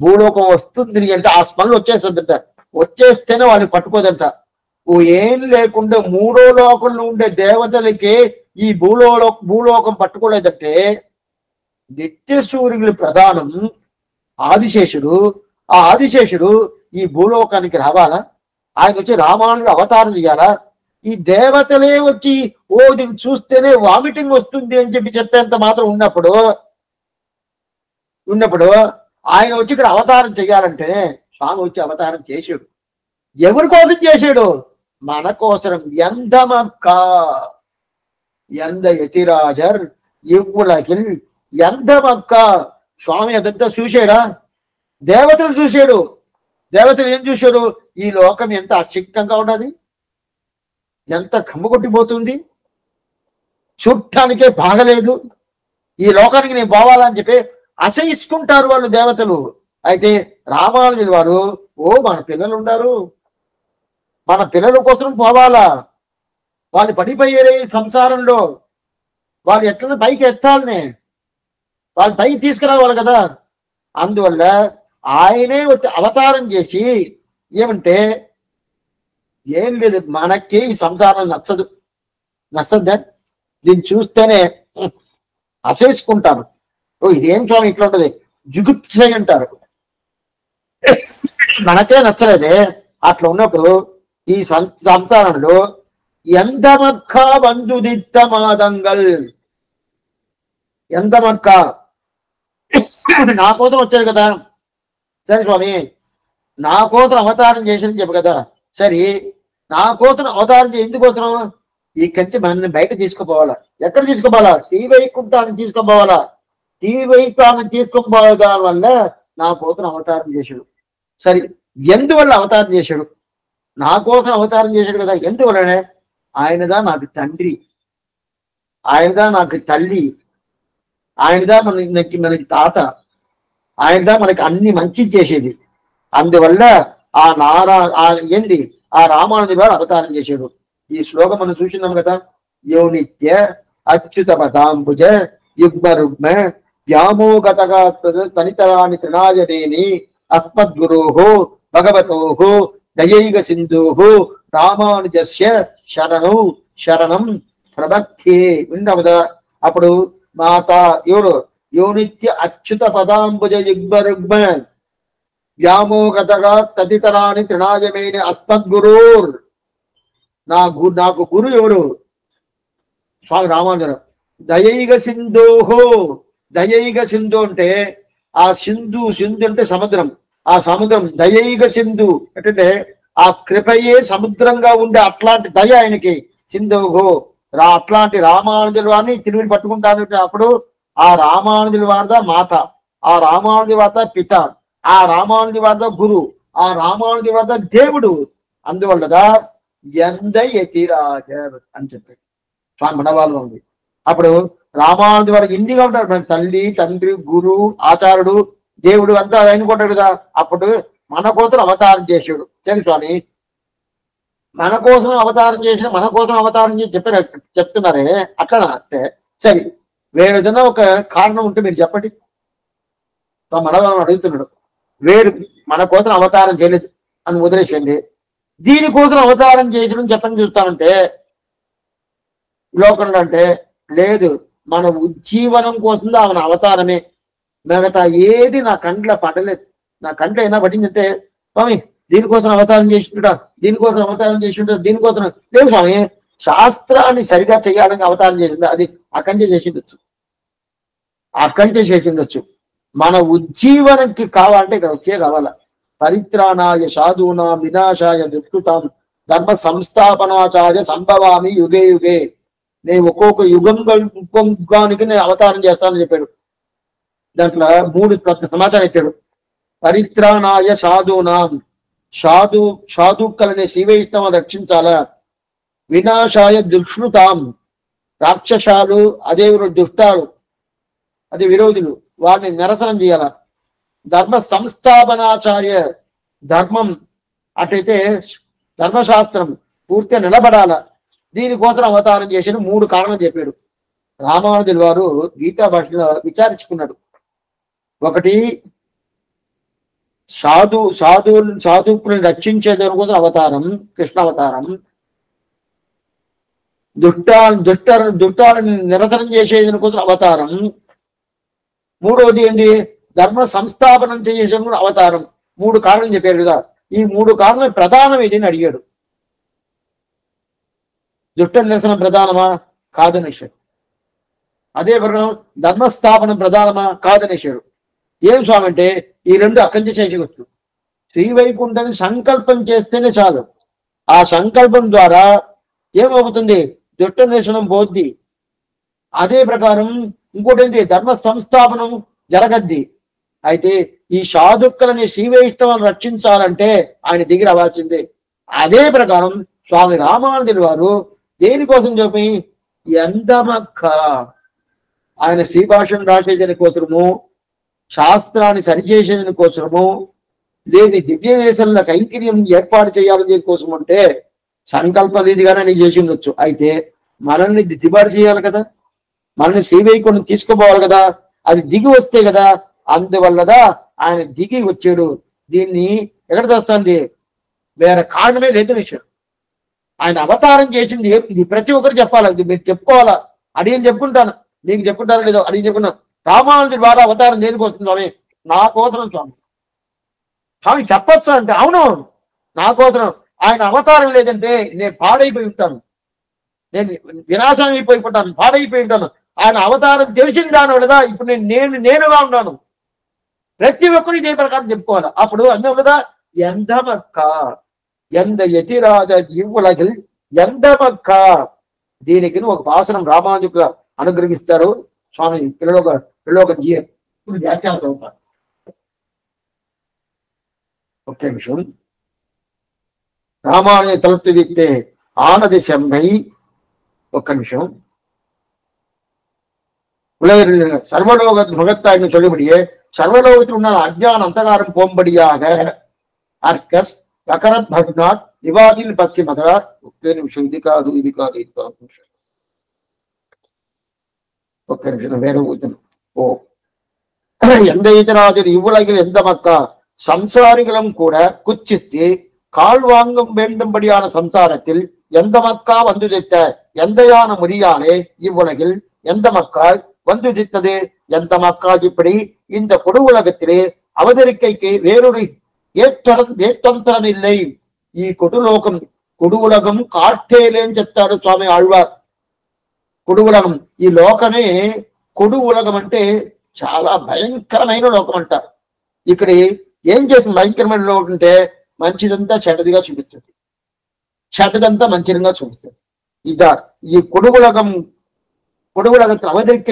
భూలోకం వస్తుంది అంటే ఆ స్మెల్ వచ్చేస్తుందంట. వచ్చేస్తేనే వాళ్ళకి పట్టుకోదంట. ఓ ఏం లేకుండా మూడో లోకంలో ఉండే దేవతలకి ఈ భూలోకం పట్టుకోలేదంటే నిత్య సూర్యుని ప్రధానం ఆదిశేషుడు. ఆ ఆదిశేషుడు ఈ భూలోకానికి రావాలా? ఆయన వచ్చి రామానుజుడు అవతారం చేయాలా? ఈ దేవతలే వచ్చి ఓ దీన్ని చూస్తేనే వామిటింగ్ వస్తుంది అని చెప్పేంత మాత్రం ఉన్నప్పుడు ఆయన వచ్చి ఇక్కడ అవతారం చేయాలంటే స్వామి వచ్చి అవతారం చేసాడు. ఎవరి కోసం చేశాడు? మన కోసం. ఎంత యతిరాజర్ ఇవ్వులకిల్ ఎంతమక్క స్వామి అదంతా చూశాడా? దేవతలు చూశాడు. దేవతలు ఏం చూశాడు? ఈ లోకం ఎంత అశక్తంగా ఉన్నది, ఎంత కమ్ము కొట్టిపోతుంది, చూడటానికే బాగలేదు, ఈ లోకానికి నేను పోవాలని చెప్పి అసహించుకుంటారు వాళ్ళు దేవతలు. అయితే రామానుజుల వారు ఓ మన పిల్లలు ఉన్నారు, మన పిల్లల కోసం పోవాలా, వాళ్ళు పడిపోయారు ఈ సంసారంలో, వాళ్ళు ఎట్లా పైకి ఎత్తాలనే, వాళ్ళు పైకి తీసుకురావాలి కదా. అందువల్ల ఆయనే వచ్చి అవతారం చేసి ఏమంటే ఏం లేదు, మనకి ఈ సంసారం నచ్చద్దా, దీన్ని చూస్తేనే అసహించుకుంటారు. ఓ ఇదేం స్వామి ఇట్లా ఉంటది, జుగుప్స అంటారు, మనకే నచ్చలేదే. అట్లా ఉన్నప్పుడు ఈ సంసారంలో ఎంతమక్క బంధుదిత్త మాదంగల్, ఎంతమక్క నా కోసం వచ్చారు కదా, సరే స్వామి నా కోసం అవతారం చేసి చెప్పు కదా, సరే నా కోసం అవతారం ఎందుకోసం ఈ కంచి మనల్ని బయట తీసుకుపోవాలా. ఎక్కడ తీసుకుపోవాలా? శ్రీవైకుంఠాన్ని తీసుకుపోవాలా. శ్రీవైకుంఠాన్ని తీసుకుపోవాలి, దాని వల్ల నా కోసం అవతారం చేశాడు. సరే ఎందువల్ల అవతారం చేశాడు? నా కోసం అవతారం చేశాడు కదా, ఎందువల్లనే ఆయనదా నాకు తండ్రి, ఆయనదా నాకు తల్లి, ఆయనదా మనకి తాత, ఆయనదా మనకి అన్ని మంచి చేసేది. అందువల్ల ఆ రామానుజుడు వారు అవతారం చేశాడు. ఈ శ్లోకం మనం చూసినాం కదా, యో నిత్య అచ్యుత పదాంబుజ యుగ్మ రుగ్మ వ్యామోగతగా తనితరాని త్రినాయనేని అస్మద్గురోః భగవతోః దయైక సింధోః రామానుజస్య శరణౌ శరణం ప్రబధ్యే. వింటాముదా? అప్పుడు మాత ఎవరు? యోనిత్య అచ్యుత పదాంబుజ యుగ్మ రుగ్మ వ్యామోగతగా తదితరాని త్రినాయమేని అస్మద్గురోర్. నాకు గురు ఎవరు? స్వామి రామానుజరు. దయైక సింధోహో. దయైక సింధు అంటే ఆ సింధు అంటే సముద్రం. ఆ సముద్రం దయైక సింధు అంటే ఆ కృపయే సముద్రంగా ఉండే అట్లాంటి దయ ఆయనకి. సింధోహో అట్లాంటి రామానుజుల వారిని తిరిగి పట్టుకుంటాను. అప్పుడు ఆ రామానుజుల వారిదా మాత, ఆ రామానుజుల వారిదా పిత, ఆ రామానుజుల వారిదా గురు, ఆ రామానుజుల వారిదా దేవుడు. అందువల్లదా ఎంద యతిరాజ అని చెప్పి స్వామి మనవాళ్ళు ఉంది. అప్పుడు రామానుజు వారికి ఇండిగా ఉంటాడు. తల్లి, తండ్రి, గురు, ఆచార్యుడు, దేవుడు అంతా అనుకుంటాడు కదా. అప్పుడు మన కోసం అవతారం చేసాడు. సరే స్వామి, మన కోసం అవతారం చేసిన, మన కోసం అవతారం చేసి చెప్తున్నారే అట్లా అంటే సరే, వేరేదన్నా ఒక కారణం ఉంటే మీరు చెప్పండి. మనవాళ్ళని అడుగుతున్నాడు. వేరు మన కోసం అవతారం చేయలేదు అని వదిలేసింది, దీనికోసం అవతారం చేసడం చెప్పని చూస్తామంటే లోకంలో అంటే లేదు, మన ఉజ్జీవనం కోసం ఆమె అవతారమే, మిగతా ఏది నా కంట్లో పడలేదు. నా కంట్లో అయినా పడిందంటే స్వామి దీనికోసం అవతారం చేసిండా, దీనికోసం అవతారం చేసిండా, దీనికోసం లేదు స్వామి, శాస్త్రాన్ని సరిగా చేయాలని అవతారం చేసిండు, అది అకంటే చేసిండొచ్చు, అకంటే చేసిండొచ్చు. మన ఉజ్జీవనంకి కావాలంటే ఇక్కడ వచ్చే కావాలా. పరిత్రాణాయ సాధూనా వినాశాయ దుష్కృతాం ధర్మ సంస్థాపనాచార్య సంభవామి యుగే యుగే. నేను ఒక్కొక్క యుగానికి నేను అవతారం చేస్తానని చెప్పాడు. దాంట్లో 3 సమాచారం ఇచ్చాడు. పరిత్రాణాయ సాధూనాం, సాధుక్కలని శ్రీవైష్ణవం రక్షించాలా. వినాశాయ దుష్కృతాం, రాక్షసాలు అదే దుష్టాలు అదే విరోధులు వారిని నిరసనం చేయాల. ధర్మ సంస్థాపనాచార్య, ధర్మం అటైతే ధర్మశాస్త్రం పూర్తిగా నిలబడాల. దీనికోసం అవతారం చేసిన 3 కారణాలు చెప్పాడు. రామానుజుల వారు గీతా భాషలో విచారించుకున్నాడు. ఒకటి సాధువులను రక్షించేదాని కోసం అవతారం, కృష్ణ అవతారం. దుష్టాలను నిరసనం చేసేదాని కోసం అవతారం. మూడవది ఏంది? ధర్మ సంస్థాపనం చేసేసిన అవతారం. 3 కారణం చెప్పారు కదా. ఈ 3 కారణం ప్రధానం ఇది అని అడిగాడు. దుష్ట నిరసన ప్రధానమా? కాదనేశాడు. అదే ప్రకారం ధర్మస్థాపనం ప్రధానమా? కాదనేశాడు. ఏం స్వామి అంటే ఈ 2 అకంజ చేసేయవచ్చు. శ్రీవైకుంఠాన్ని సంకల్పం చేస్తేనే చాలు. ఆ సంకల్పం ద్వారా ఏమవుతుంది? దుష్ట నిరసనం పోద్ది. అదే ప్రకారం ఇంకోటి ఏంటి? ధర్మ సంస్థాపనం జరగద్ది. అయితే ఈ సాధుక్కలని శ్రీవైష్ణవాన్ని రక్షించాలంటే ఆయన దిగి రావాల్సిందే. అదే ప్రకారం స్వామి రామానుజుల వారు దేనికోసం చెప్పి ఎంతమక్క ఆయన శ్రీభాషను రాసేదని కోసము, శాస్త్రాన్ని సరిచేసేదని కోసము, లేదు దివ్య దేశంలో కైంకర్యం ఏర్పాటు చేయాలని దీనికోసం అంటే సంకల్ప రీతిగానే నేను చేసి ఉండొచ్చు. అయితే మనల్ని దిద్దుబాటు చేయాలి కదా, మనల్ని శ్రీవైకుంఠం తీసుకుపోవాలి కదా, అది దిగి వస్తే కదా. అందువల్లదా ఆయన దిగి వచ్చాడు. దీన్ని ఎక్కడ తెస్తుంది? వేరే కారణమే లేదు విషయం. ఆయన అవతారం చేసింది ఇది ప్రతి ఒక్కరు చెప్పాలి. మీరు చెప్పుకోవాలా. అడిగిన చెప్పుకుంటాను, నీకు చెప్పుకుంటారో లేదో అడిగి చెప్పుకున్నాను. రామానుజుడి ద్వారా అవతారం దేనికోసం స్వామి? నా కోసం స్వామి. స్వామి చెప్పొచ్చు అంటే అవును నా కోసం. ఆయన అవతారం లేదంటే నేను పాడైపోయి ఉంటాను, నేను వినాశం అయిపోయి ఉంటాను, పాడైపోయి ఉంటాను. ఆయన అవతారం తెలిసింది దాని వల్లదా ఇప్పుడు నేనుగా ఉన్నాను. ప్రతి ఒక్కరు ఇదే ప్రకారం చెప్పుకోవాలి. అప్పుడు అందువల్లదా ఎందమక్క ఎంద యతిరాజ జీవులగిల్ ఎందమక్క. దీనికి ఒక భాషనం రామానుజుగా అనుగ్రహిస్తారు స్వామి. పిల్లలోక జీయం ఇప్పుడు వ్యాఖ్యానం చదువుతారు. ఒకే నిమిషం. ராமானுஜ தளத்திதித்தே ஆனது செம்மை. ఒక్క నిమిషం. உலகில் சர்வலோக முகத்தாய்னு சொல்லிபடியே சர்வலோகத்தில் உள்ள அஜ்ஞான அந்தகாரம் போம்படியாக அர்க்கஸ் வகரத் பக்நாத் நிவாதில் பశ్చిమதరా. ఒకే నిమిషం. ఇది కాదు. ఒక్క నిమిషం వేరే ఊతును. ஓ எந்த இதராதிர் இவ்வுலகில் எந்த மக்கா சம்சாரிகளும் கூட குச்சித்து கால் வாங்கும் வேண்டும்படியான சம்சாரத்தில் எந்த மக்கா வந்துதித்த எந்தையான முறியாலே இவ்வுலகில் எந்த மக்காய் வந்துதித்தது எந்த மக்கா இப்படி இந்த கொடு உலகத்திலே அவதரிக்கைக்கு வேறொரு ஏற்றந்தரம் இல்லை. ఈ కొడులోకం కొడు ఉలగం కాట్టేలే అని చెప్తాడు స్వామి ఆళ్వార్. కొడు ఉలగం ఈ లోకమే కొడు ఉలగం అంటే చాలా భయంకరమైన లోకం అంటారు. ఇక్కడ ఏం చేస్తుంది భయంకరమైన లోకం అంటే మంచిదంతా చెడ్డదిగా చూపిస్తుంది, చెడ్డదంతా మంచిగా చూపిస్తుంది. ఇదా ఈ கொடுவுலகத்தில் அவதரிக்க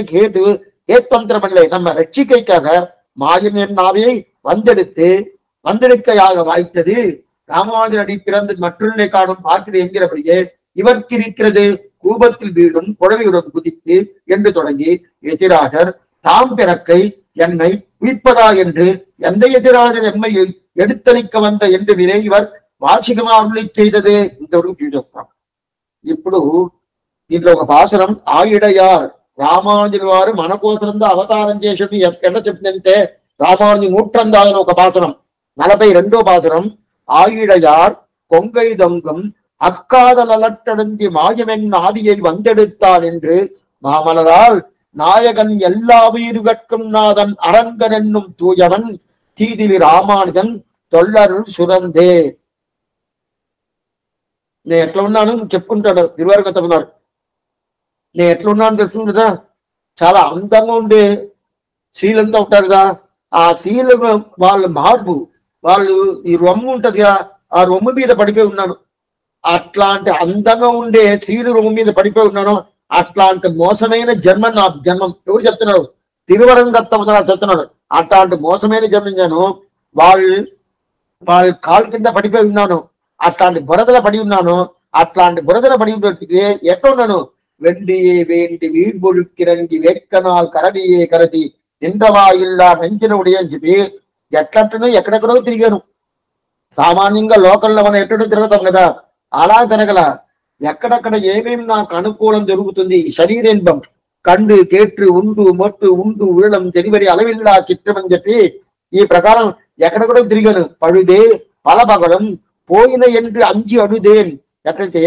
ஏத்தந்திரமில்லை. நம்ம ரட்சிக்கைக்காக மாயன் நாவியை வந்தெடுக்கையாக வாய்த்தது ராமானுஜன் அடி பிறந்து மற்றொன்றை காணும் பார்க்கிறது என்கிறபடியே இவர்க்கு இருக்கிறது கூபத்தில் வீடும் குழவியுடன் குதித்து என்று தொடங்கி எதிராஜர் தாம் பிறக்கை என்னை உயிர்ப்பதா என்று எந்த எதிராஜர் எம்மை எடுத்தளிக்க வந்த என்று விரை இவர் వార్షికమా అరుళి చేయదదే ఇంతవరకు చూసేస్తాం. ఇప్పుడు దీంట్లో ఒక భాషనం ఆయిడయార్ రామానుజుల వారు మన కోసరంగా అవతారం చేసేది ఎట్లా చెప్తుందంటే రామానుజు నూట్రందాలని ఒక భాషనం 42వ భాషనం ஆயிடையார் கொங்கை தொங்கும் அக்காதல் அலட்டடைந்து மாயமென் ஆதியை வந்தெடுத்தான் என்று மாமலரால் நாயகன் எல்லா உயிர்கட்கும் நாதன் அரங்கன் என்னும் தூயவன் தீதிலி ராமானுஜன் తొల్లరుల్ సురందే. నేను ఎట్లా ఉన్నాను చెప్పుకుంటాడు దివారగతమన్నారు. నేను ఎట్లా ఉన్నాను తెలుస్తుంది కదా, చాలా అందంగా ఉండే స్త్రీలంతా ఉంటారు కదా, ఆ స్త్రీలు వాళ్ళ మార్పు, వాళ్ళు ఈ రొమ్ము ఉంటది కదా, ఆ రొమ్ము మీద పడిపోయి ఉన్నాను. అట్లాంటి అందంగా ఉండే స్త్రీలు రొమ్ము మీద పడిపోయి ఉన్నాను. అట్లాంటి మోసమైన జన్మ నా జన్మం. ఎవరు చెప్తున్నారు? తిరువరంగతమన్నారు చెప్తున్నాడు. అట్లాంటి మోసమైన జన్మించాను. వాళ్ళ కాలు కింద పడిపోయి ఉన్నాను. అట్లాంటి బురదల పడి ఉన్నాను. అట్లాంటి బురదల పడి ఎట్లా ఉన్నాను? వెండియే వేంటి వీడ్బొడుక్కిరండి వేక్కనాల్ కరడియే కరతి నిందవా ఇల్లా నంచినవుడి అని చెప్పి ఎట్లట్టునో ఎక్కడెక్కడో తిరిగాను. సామాన్యంగా లోకల్లో మనం ఎక్కడో తిరుగుతాం కదా, అలా తిరగల. ఎక్కడెక్కడ ఏమేమి నాకు అనుకూలం జరుగుతుంది, శరీరేంబం కండు కేట్టు ఉండు మొట్టు ఉండు ఉరళం తెలివరి అలవిల్లా చిత్రం అని చెప్పి ఈ ప్రకారం ఎక్కడెక్కడో తిరిగాను. పడుదే పలబగలం పోయిన ఎండు అంచి అడుదేన్ ఎట్లయితే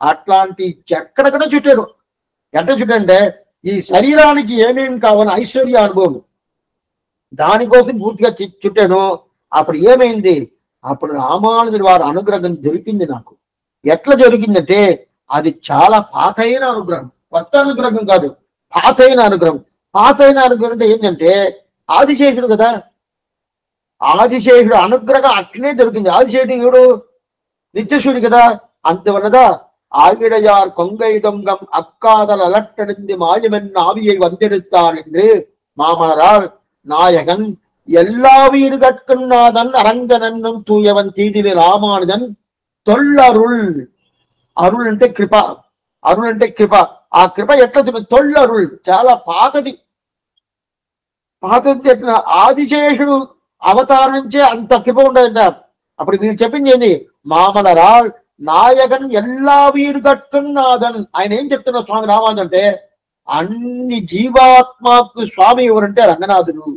అట్లాంటి ఎక్కడెక్కడ చుట్టాను. ఎట్లా చుట్టంటే ఈ శరీరానికి ఏమేమి కావాలని ఐశ్వర్య అనుభవం, దానికోసం పూర్తిగా చుట్టాను. అప్పుడు ఏమైంది? అప్పుడు రామానుజుల వారి అనుగ్రహం దొరికింది నాకు. ఎట్లా జరిగిందంటే అది చాలా పాతైన అనుగ్రహం, కొత్త అనుగ్రహం కాదు, పాతైన అనుగ్రహం. పాతైన అనుగ్రహం అంటే ఏంటంటే ఆదిశేషుడు కదా, ఆదిశేషుడు అనుగ్రహం అట్లనే దొరికింది. ఆదిశేషుడు ఎవడు? నిత్యశుడు కదా. అందువల్లదా ஆகிடையார் கொங்கை தொங்கம் அக்காதல் அலட்டடைந்து மாயமென் ஆவியை வந்தெடுத்தான் என்று மாமலரால் நாயகன் எல்லா உயிர்கட்கும் நாதன் அரங்கன் என்னும் தூயவன் தீதிலி రామానుజన్ తొల్లరుల్. అరుள் అంటే కృప, అరుள் అంటే కృప. ఆ కృప ఎట్లా తొల్లరుల్ చాలా పాతది. పాతది ఎట్లా? ఆదిశేషుడు అవతారం నుంచే అంత కృప ఉండదంట. అప్పుడు మీరు చెప్పింది ఏంది? మామలరాల్ నాయకన్ எல்லா உயிர்கட்கும் నాథన్. ఆయన ఏం చెప్తున్నారు స్వామి రామానుజన్ అంటే, అన్ని జీవాత్మకు స్వామి ఎవరంటే రంగనాథుడు.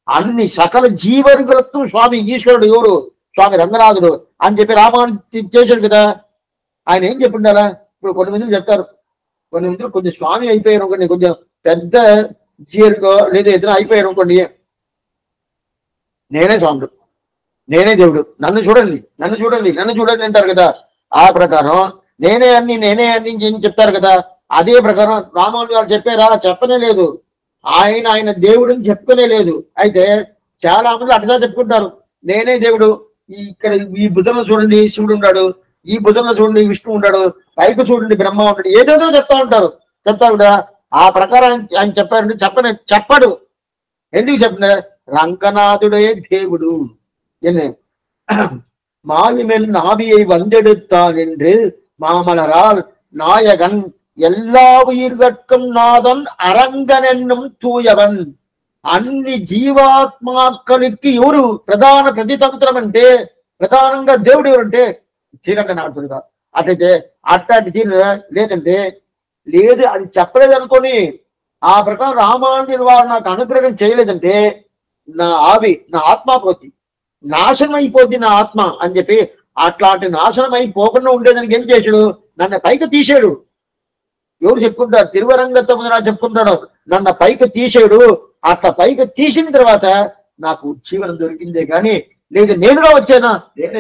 అన్ని సకల జీవరులకు స్వామి ఈశ్వరుడు ఎవరు? స్వామి రంగనాథుడు అని చెప్పి రామానుజన్ చేశాడు కదా. ఆయన ఏం చెప్పిండాలా? ఇప్పుడు కొన్ని మంది చెప్తారు, కొన్ని మంది కొంచెం స్వామి అయిపోయారు అనుకోండి, కొంచెం పెద్ద జీరుకో లేదా ఏదైనా అయిపోయారు అనుకోండి, నేనే స్వాముడు, నేనే దేవుడు, నన్ను చూడండి, నన్ను చూడండి, నన్ను చూడండి అంటారు కదా. ఆ ప్రకారం నేనే అన్ని చెప్తారు కదా. అదే ప్రకారం రామానుజులు గారు చెప్పారా? చెప్పనే లేదు. ఆయన దేవుడిని చెప్పుకునే లేదు. అయితే చాలా మంది అట్లా చెప్పుకుంటారు, నేనే దేవుడు, ఇక్కడ ఈ భుజంలో చూడండి శివుడు ఉన్నాడు, ఈ భుజంలో చూడండి విష్ణు ఉన్నాడు, పైకి చూడండి బ్రహ్మ ఉన్నాడు, ఏదేదో చెప్తా ఉంటారు కదా. ఆ ప్రకారం ఆయన చెప్పారంటే చెప్పడు. ఎందుకు చెప్పిన? రంగనాథుడే దేవుడు. மாயமென் ஆவியை வந்தெடுத்தான் என்று மாமலரால் நாயகன் எல்லா உயிர்கட்கும் நாதன் அரங்கன் என்னும் తూయవన్. అన్ని జీవాత్మాక్களுக்கு ఎవరు ప్రధాన ప్రతితంత్రం అంటే, ప్రధానంగా దేవుడు ఎవరంటే శ్రీరంగనాథుడుగా. అట్లయితే అట్లాంటి దీని లేదంటే లేదు అది చెప్పలేదు అనుకొని ఆ ప్రకారం రామానుజుల వారు నాకు అనుగ్రహం చేయలేదంటే నా ఆత్మ పోతి, నాశనం అయిపోద్ది నా ఆత్మ అని చెప్పి అట్లాంటి నాశనం అయిపోకుండా ఉండేదానికి ఏం చేశాడు, నన్ను పైకి తీసాడు. ఎవరు చెప్పుకుంటారు, తిరువరంగతమున చెప్పుకుంటాడు, నన్ను పైకి తీసాడు. అట్లా పైకి తీసిన తర్వాత నాకు ఉజ్జీవనం దొరికిందే కానీ లేదు నేనుగా వచ్చానా,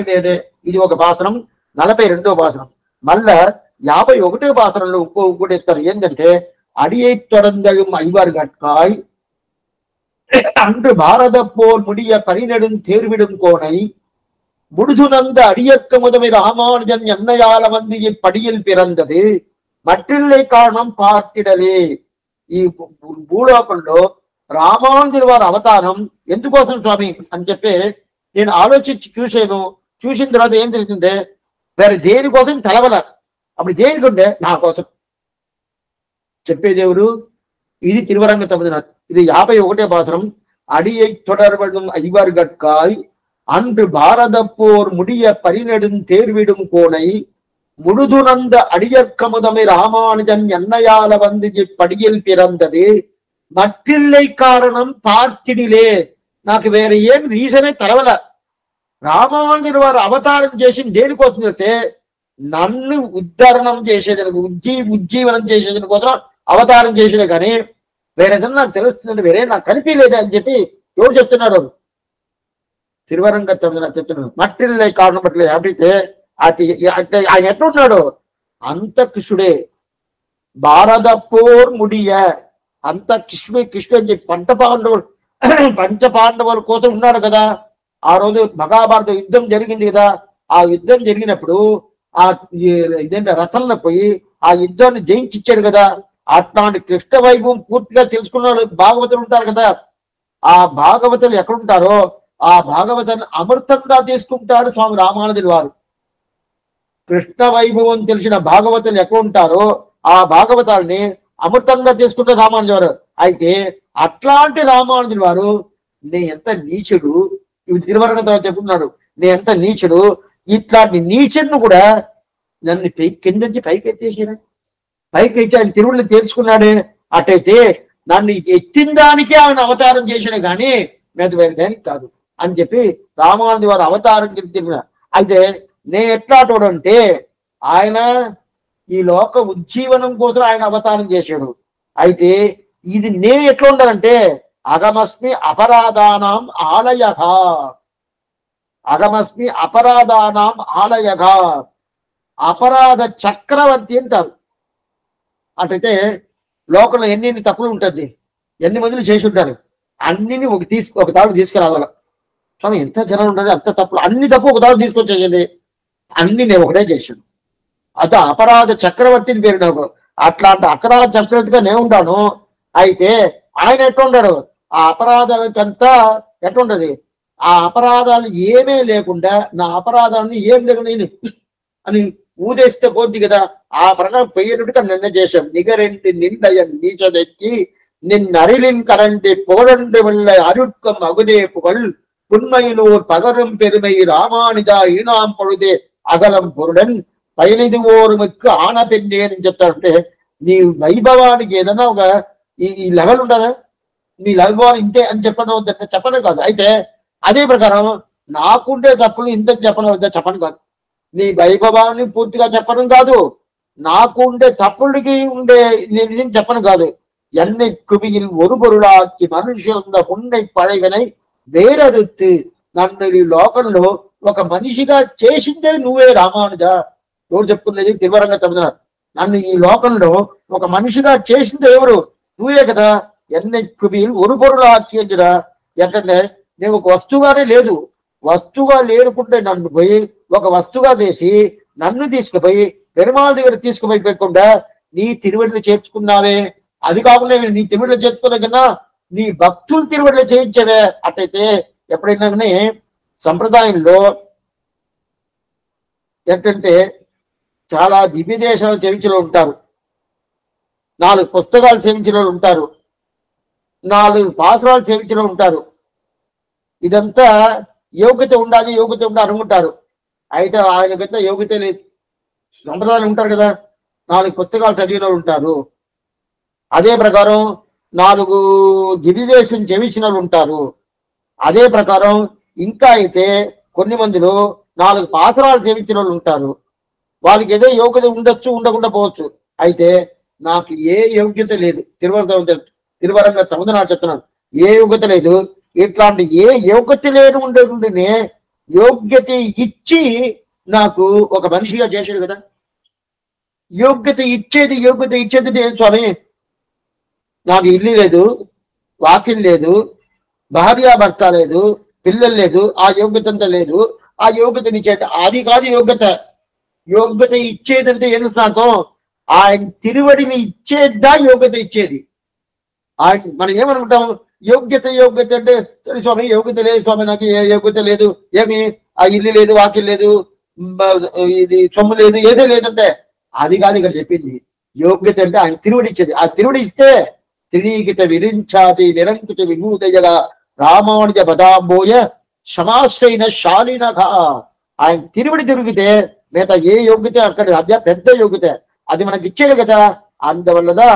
లేదే. ఇది ఒక భాషణం. 42వ భాషణం. మళ్ళా 51వ భాషణంలో ఇంకోటి ఇస్తారు. ఏంటంటే అడిயை தொடர்ந்தழும் ஐவர்கட்காய் அன்று பாரத போர் முடிய பரிநெடும் தேர்விடும் கோணை முடுதுணர்ந்த அடியக்க முதமை ராமானுஜன் எண்ணையால வந்து இப்படியில் பிறந்தது మట్టిల్లే కారణం పార్తిడలే. ఈ భూలోకంలో రామానుజుల వారి అవతారం ఎందుకోసం స్వామి అని చెప్పి నేను ఆలోచించి చూశాను. చూసిన తర్వాత ఏం తెలిసిందే, వేరే దేనికోసం తెలవల. అప్పుడు దేనికంటే నా కోసం చెప్పేదేవుడు. ఇది తిరువరంగ తమిళనాడు. ఇది 51వ భాషణం. అడిயை தொடர்படும் ஐவர்கட்காய் அன்று பாரத போர் முடிய பரிநெடும் தேர்விடும் கோணை முழுதுணர்ந்த அடியற்கமுதமை ராமானுஜன் எண்ணையால வந்து இப்படியில் பிறந்தது మట్టిల్లై కారణం పార్థిడిలే. నాకు వేరే ఏం రీజనే తెలవల. రామానుజుల వారు అవతారం చేసి దేనికోసం చేస్తే నన్ను ఉద్ధరణం చేసేదానికి, ఉజ్జీవనం చేసేదాని కోసం అవతారం చేసేదే కానీ వేరేదన్నా నాకు తెలుస్తుందంటే వేరే నాకు కనిపించలేదే అని చెప్పి ఎవరు చెప్తున్నారు, తిరువరంగ చెప్తున్నారు. మట్టిల్లై కారణం పట్ల అంటే ఆయన ఎట్లున్నాడు, అంతకృష్ణుడే. భారత పోర్ ముడియ అంత కిష్మి అని చెప్పి పంచపాండవుల కోసం ఉన్నాడు కదా. ఆ రోజు మహాభారత యుద్ధం జరిగింది కదా. ఆ యుద్ధం జరిగినప్పుడు ఆ ఇదేంటి రథంలో పోయి ఆ యుద్ధాన్ని జయించిచ్చాడు కదా. అట్లాంటి కృష్ణ వైభవం పూర్తిగా తెలుసుకున్న భాగవతులు ఉంటారు కదా. ఆ భాగవతులు ఎక్కడుంటారో ఆ భాగవతాన్ని అమృతంగా తీసుకుంటాడు స్వామి రామానుజుల వారు. కృష్ణ వైభవం తెలిసిన భాగవతులు ఎక్కడ ఉంటారో ఆ భాగవతాల్ని అమృతంగా తీసుకుంటారు రామానుజుల వారు. అయితే అట్లాంటి రామానుజుల వారు నే ఎంత నీచుడు, ఇవి తిరువరంగ చెప్పుకున్నాడు, నే ఎంత నీచుడు, ఇట్లాంటి నీచుడిని కూడా నన్ను కింద నుంచి పైకి ఎత్తేసాడు. పైకి ఎత్తి ఆయన తిరువుళ్ళు తేల్చుకున్నాడే. అటైతే నన్ను ఎత్తిన దానికే ఆయన అవతారం చేసాడే కానీ మీద వేరే దానికి కాదు అని చెప్పి రామానుజుల వారు అవతారం తిరిగిన. అయితే నేను ఎట్లాటోడు అంటే ఆయన ఈ లోక ఉజ్జీవనం కోసం ఆయన అవతారం చేశాడు. అయితే ఇది నేను ఎట్లా ఉండాలంటే అగమస్మి అపరాధానాం ఆలయః, అగమస్మి అపరాధానాం ఆలయః, అపరాధ చక్రవర్తి అంటారు. అటైతే లోకంలో ఎన్ని తప్పులు ఉంటుంది, ఎన్ని మందులు చేసి ఉంటారు, అన్నిని ఒక తాడు తీసుకురావాలి. స్వామి ఎంత జనం ఉండాలి, అంత తప్పులు అన్ని తప్పు ఒక తాడు తీసుకొచ్చేయండి, అన్ని నేను ఒకటే చేశాను. అది అపరాధ చక్రవర్తిని పేరు నాకు. అట్లాంటి అపరాధ చక్రవర్తిగా నేను ఉంటాను. అయితే ఆయన ఎట్లుంటాడు, ఆ అపరాధాలకంతా ఎట్లుంటది, ఆ అపరాధాలు ఏమీ లేకుండా నా అపరాధాలని ఏం లేకుండా నేను అని ఊదేస్తే పోద్ది కదా. ఆ ప్రకారం పోయినట్టుగా నిన్న చేశాం. నిగరెంటి నిండయం నీచదెక్కి నిన్నరిలిన్ కరంటి పుగడంటి వెళ్ళ అరుట్కం అగుదే పుగళ్ புன்மையினோர் பகரும் பெருமை ராமானுஜா ఈనాం పొడిదే అగలం పొరుడన్ పైనది ఓరుముక్కు ఆన పెండేని అని చెప్తారంటే నీ వైభవానికి ఏదైనా ఒక ఈ లెవెల్ ఉండదా, నీ వైభవాన్ని ఇంతే అని చెప్పడం కాదు. అయితే అదే ప్రకారం నాకుండే తప్పులు ఇంత చెప్పడం కాదు, నీ వైభవాన్ని పూర్తిగా చెప్పడం కాదు, నాకు ఉండే తప్పులకి ఉండే నేను చెప్పను కాదు. ఎన్నై కుమిగిల్ ஒரு பொருளாக்கி మనుషులంద ఉన్నై పడగనై వేరరుత్తు నన్ను ఈ లోకంలో ఒక మనిషిగా చేసిందే నువ్వే రామానుజ. ఎవరు చెప్పుకునేది తిరువరంగ తమిళనాడు. నన్ను ఈ లోకంలో ఒక మనిషిగా చేసిందే ఎవరు, నువ్వే కదా. ఎన్నై కుమిగిల్ ஒரு பொருளாக்கி అంటుడా, ఏంటంటే నేను ఒక వస్తువుగానే లేదు, వస్తువుగా లేనుకుంటే నన్ను పోయి ఒక వస్తువుగా చేసి నన్ను తీసుకుపోయి పెరుమాళ దగ్గర తీసుకుపోయి పెట్టకుండా నీ తిరువడిని చేర్చుకున్నావే. అది కాకుండా నీ తిరువడిని చేర్చుకునే కన్నా నీ భక్తులు తిరువడిని చేయించవే. అట్టయితే ఎప్పుడైనా కానీ సంప్రదాయంలో ఏంటంటే చాలా దివ్య దేశాలు సేవించిన ఉంటారు, 4 పుస్తకాలు సేవించిన ఉంటారు, 4 పాసురాలు సేవించిన ఉంటారు. ఇదంతా యోగ్యత ఉండాలి అనుకుంటారు. అయితే ఆయన పెద్ద యోగ్యత లేదు. సంప్రదాయాలు ఉంటారు కదా, 4 పుస్తకాలు చదివిన వాళ్ళు ఉంటారు. అదే ప్రకారం 4 గిరిదేశం చెవిచిన వాళ్ళు ఉంటారు. అదే ప్రకారం ఇంకా అయితే కొన్ని మందిలో 4 పాత్రలు సేవించిన వాళ్ళు ఉంటారు. వాళ్ళకి ఏదో యోగ్యత ఉండొచ్చు, ఉండకుండా పోవచ్చు. అయితే నాకు ఏ యోగ్యత లేదు. తిరువరంగ తమదనా చెప్తున్నాను, ఏ యోగ్యత లేదు. ఇట్లాంటి ఏ యోగ్యత లేని ఉండేనే యోగ్యత ఇచ్చి నాకు ఒక మనిషిగా చేశాడు కదా. యోగ్యత ఇచ్చేది నేను స్వామి. నాకు ఇల్లు లేదు, వాకిల్ లేదు, భార్యాభర్త లేదు, పిల్లలు లేదు, ఆ యోగ్యత అంతా లేదు. ఆ యోగ్యతని ఇచ్చేట అది కాదు యోగ్యత. యోగ్యత ఇచ్చేదంటే ఏం సార్థం? ఆయన తిరువడిని ఇచ్చేద్దా యోగ్యత ఇచ్చేది. ఆయన మనం ఏమనుకుంటాం, యోగ్యత అంటే సరే స్వామి యోగ్యత లేదు స్వామి, నాకు ఏ యోగ్యత లేదు, ఏమి ఆ ఇల్లు లేదు, వాకిల్ లేదు, ఇది సొమ్ము లేదు, ఏదో లేదంటే అది కాదు ఇక్కడ చెప్పింది. యోగ్యత అంటే ఆయన తిరువడి ఇచ్చేది. ఆ తిరువడి ఇస్తే త్రినీకిత విరించాది నిరంకుత విభూతయగా రామానుజ పదాంబోయ సమాశ్రైన శాలినఘ. ఆయన తిరువడి తిరిగితే మిగతా ఏ యోగ్యత అక్కడ అదే పెద్ద యోగ్యత, అది మనకి ఇచ్చేది కదా. అందువల్లదా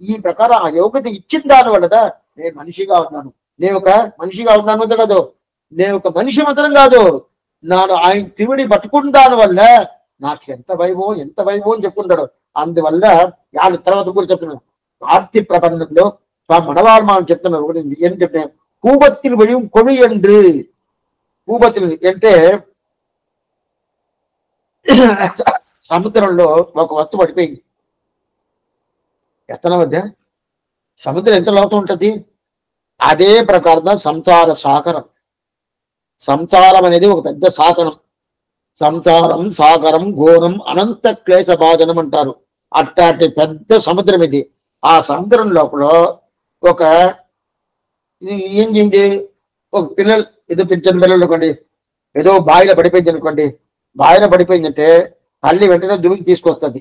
ఈ ప్రకారం ఆ యోగ్యత ఇచ్చిన దాని వల్లదా నేను మనిషిగా ఉన్నాను. నేను ఒక మనిషిగా ఉన్నాను కాదు, నేను ఒక మనిషి మాత్రం కాదు, నాను ఆయన తిరువడి పట్టుకున్న దాని వల్ల నాకు ఎంత వైభవం అని చెప్పుకుంటాడు. అందువల్ల ఆయన తర్వాత కూడా చెప్తున్నాను, ఆర్తి ప్రబంధంలో మనవాళ్ళ చెప్తున్నారు ఒకటి ఏం చెప్పిన పూబత్తిని వడి కొడి ఎండ్రు. పూబత్తిని అంటే సముద్రంలో ఒక వస్తువు పడిపోయింది. ఎత్తన మధ్య సముద్రం ఎంత లోతు ఉంటుంది. అదే ప్రకారం సంసార సాగరం. సంసారం అనేది ఒక పెద్ద సాగరం. సంసారం సాగరం ఘోరం అనంత క్లేశ భాజనం అంటారు. అట్లాంటి పెద్ద సముద్రం ఇది. ఆ సముద్రం లోపల ఒక ఏం చేయండి, ఒక పిల్లలు ఏదో పెంచిన పిల్లలు అనుకోండి, ఏదో బావిలో పడిపోయింది అనుకోండి, బావిలో పడిపోయిందంటే తల్లి వెంటనే దుమికి తీసుకొస్తుంది.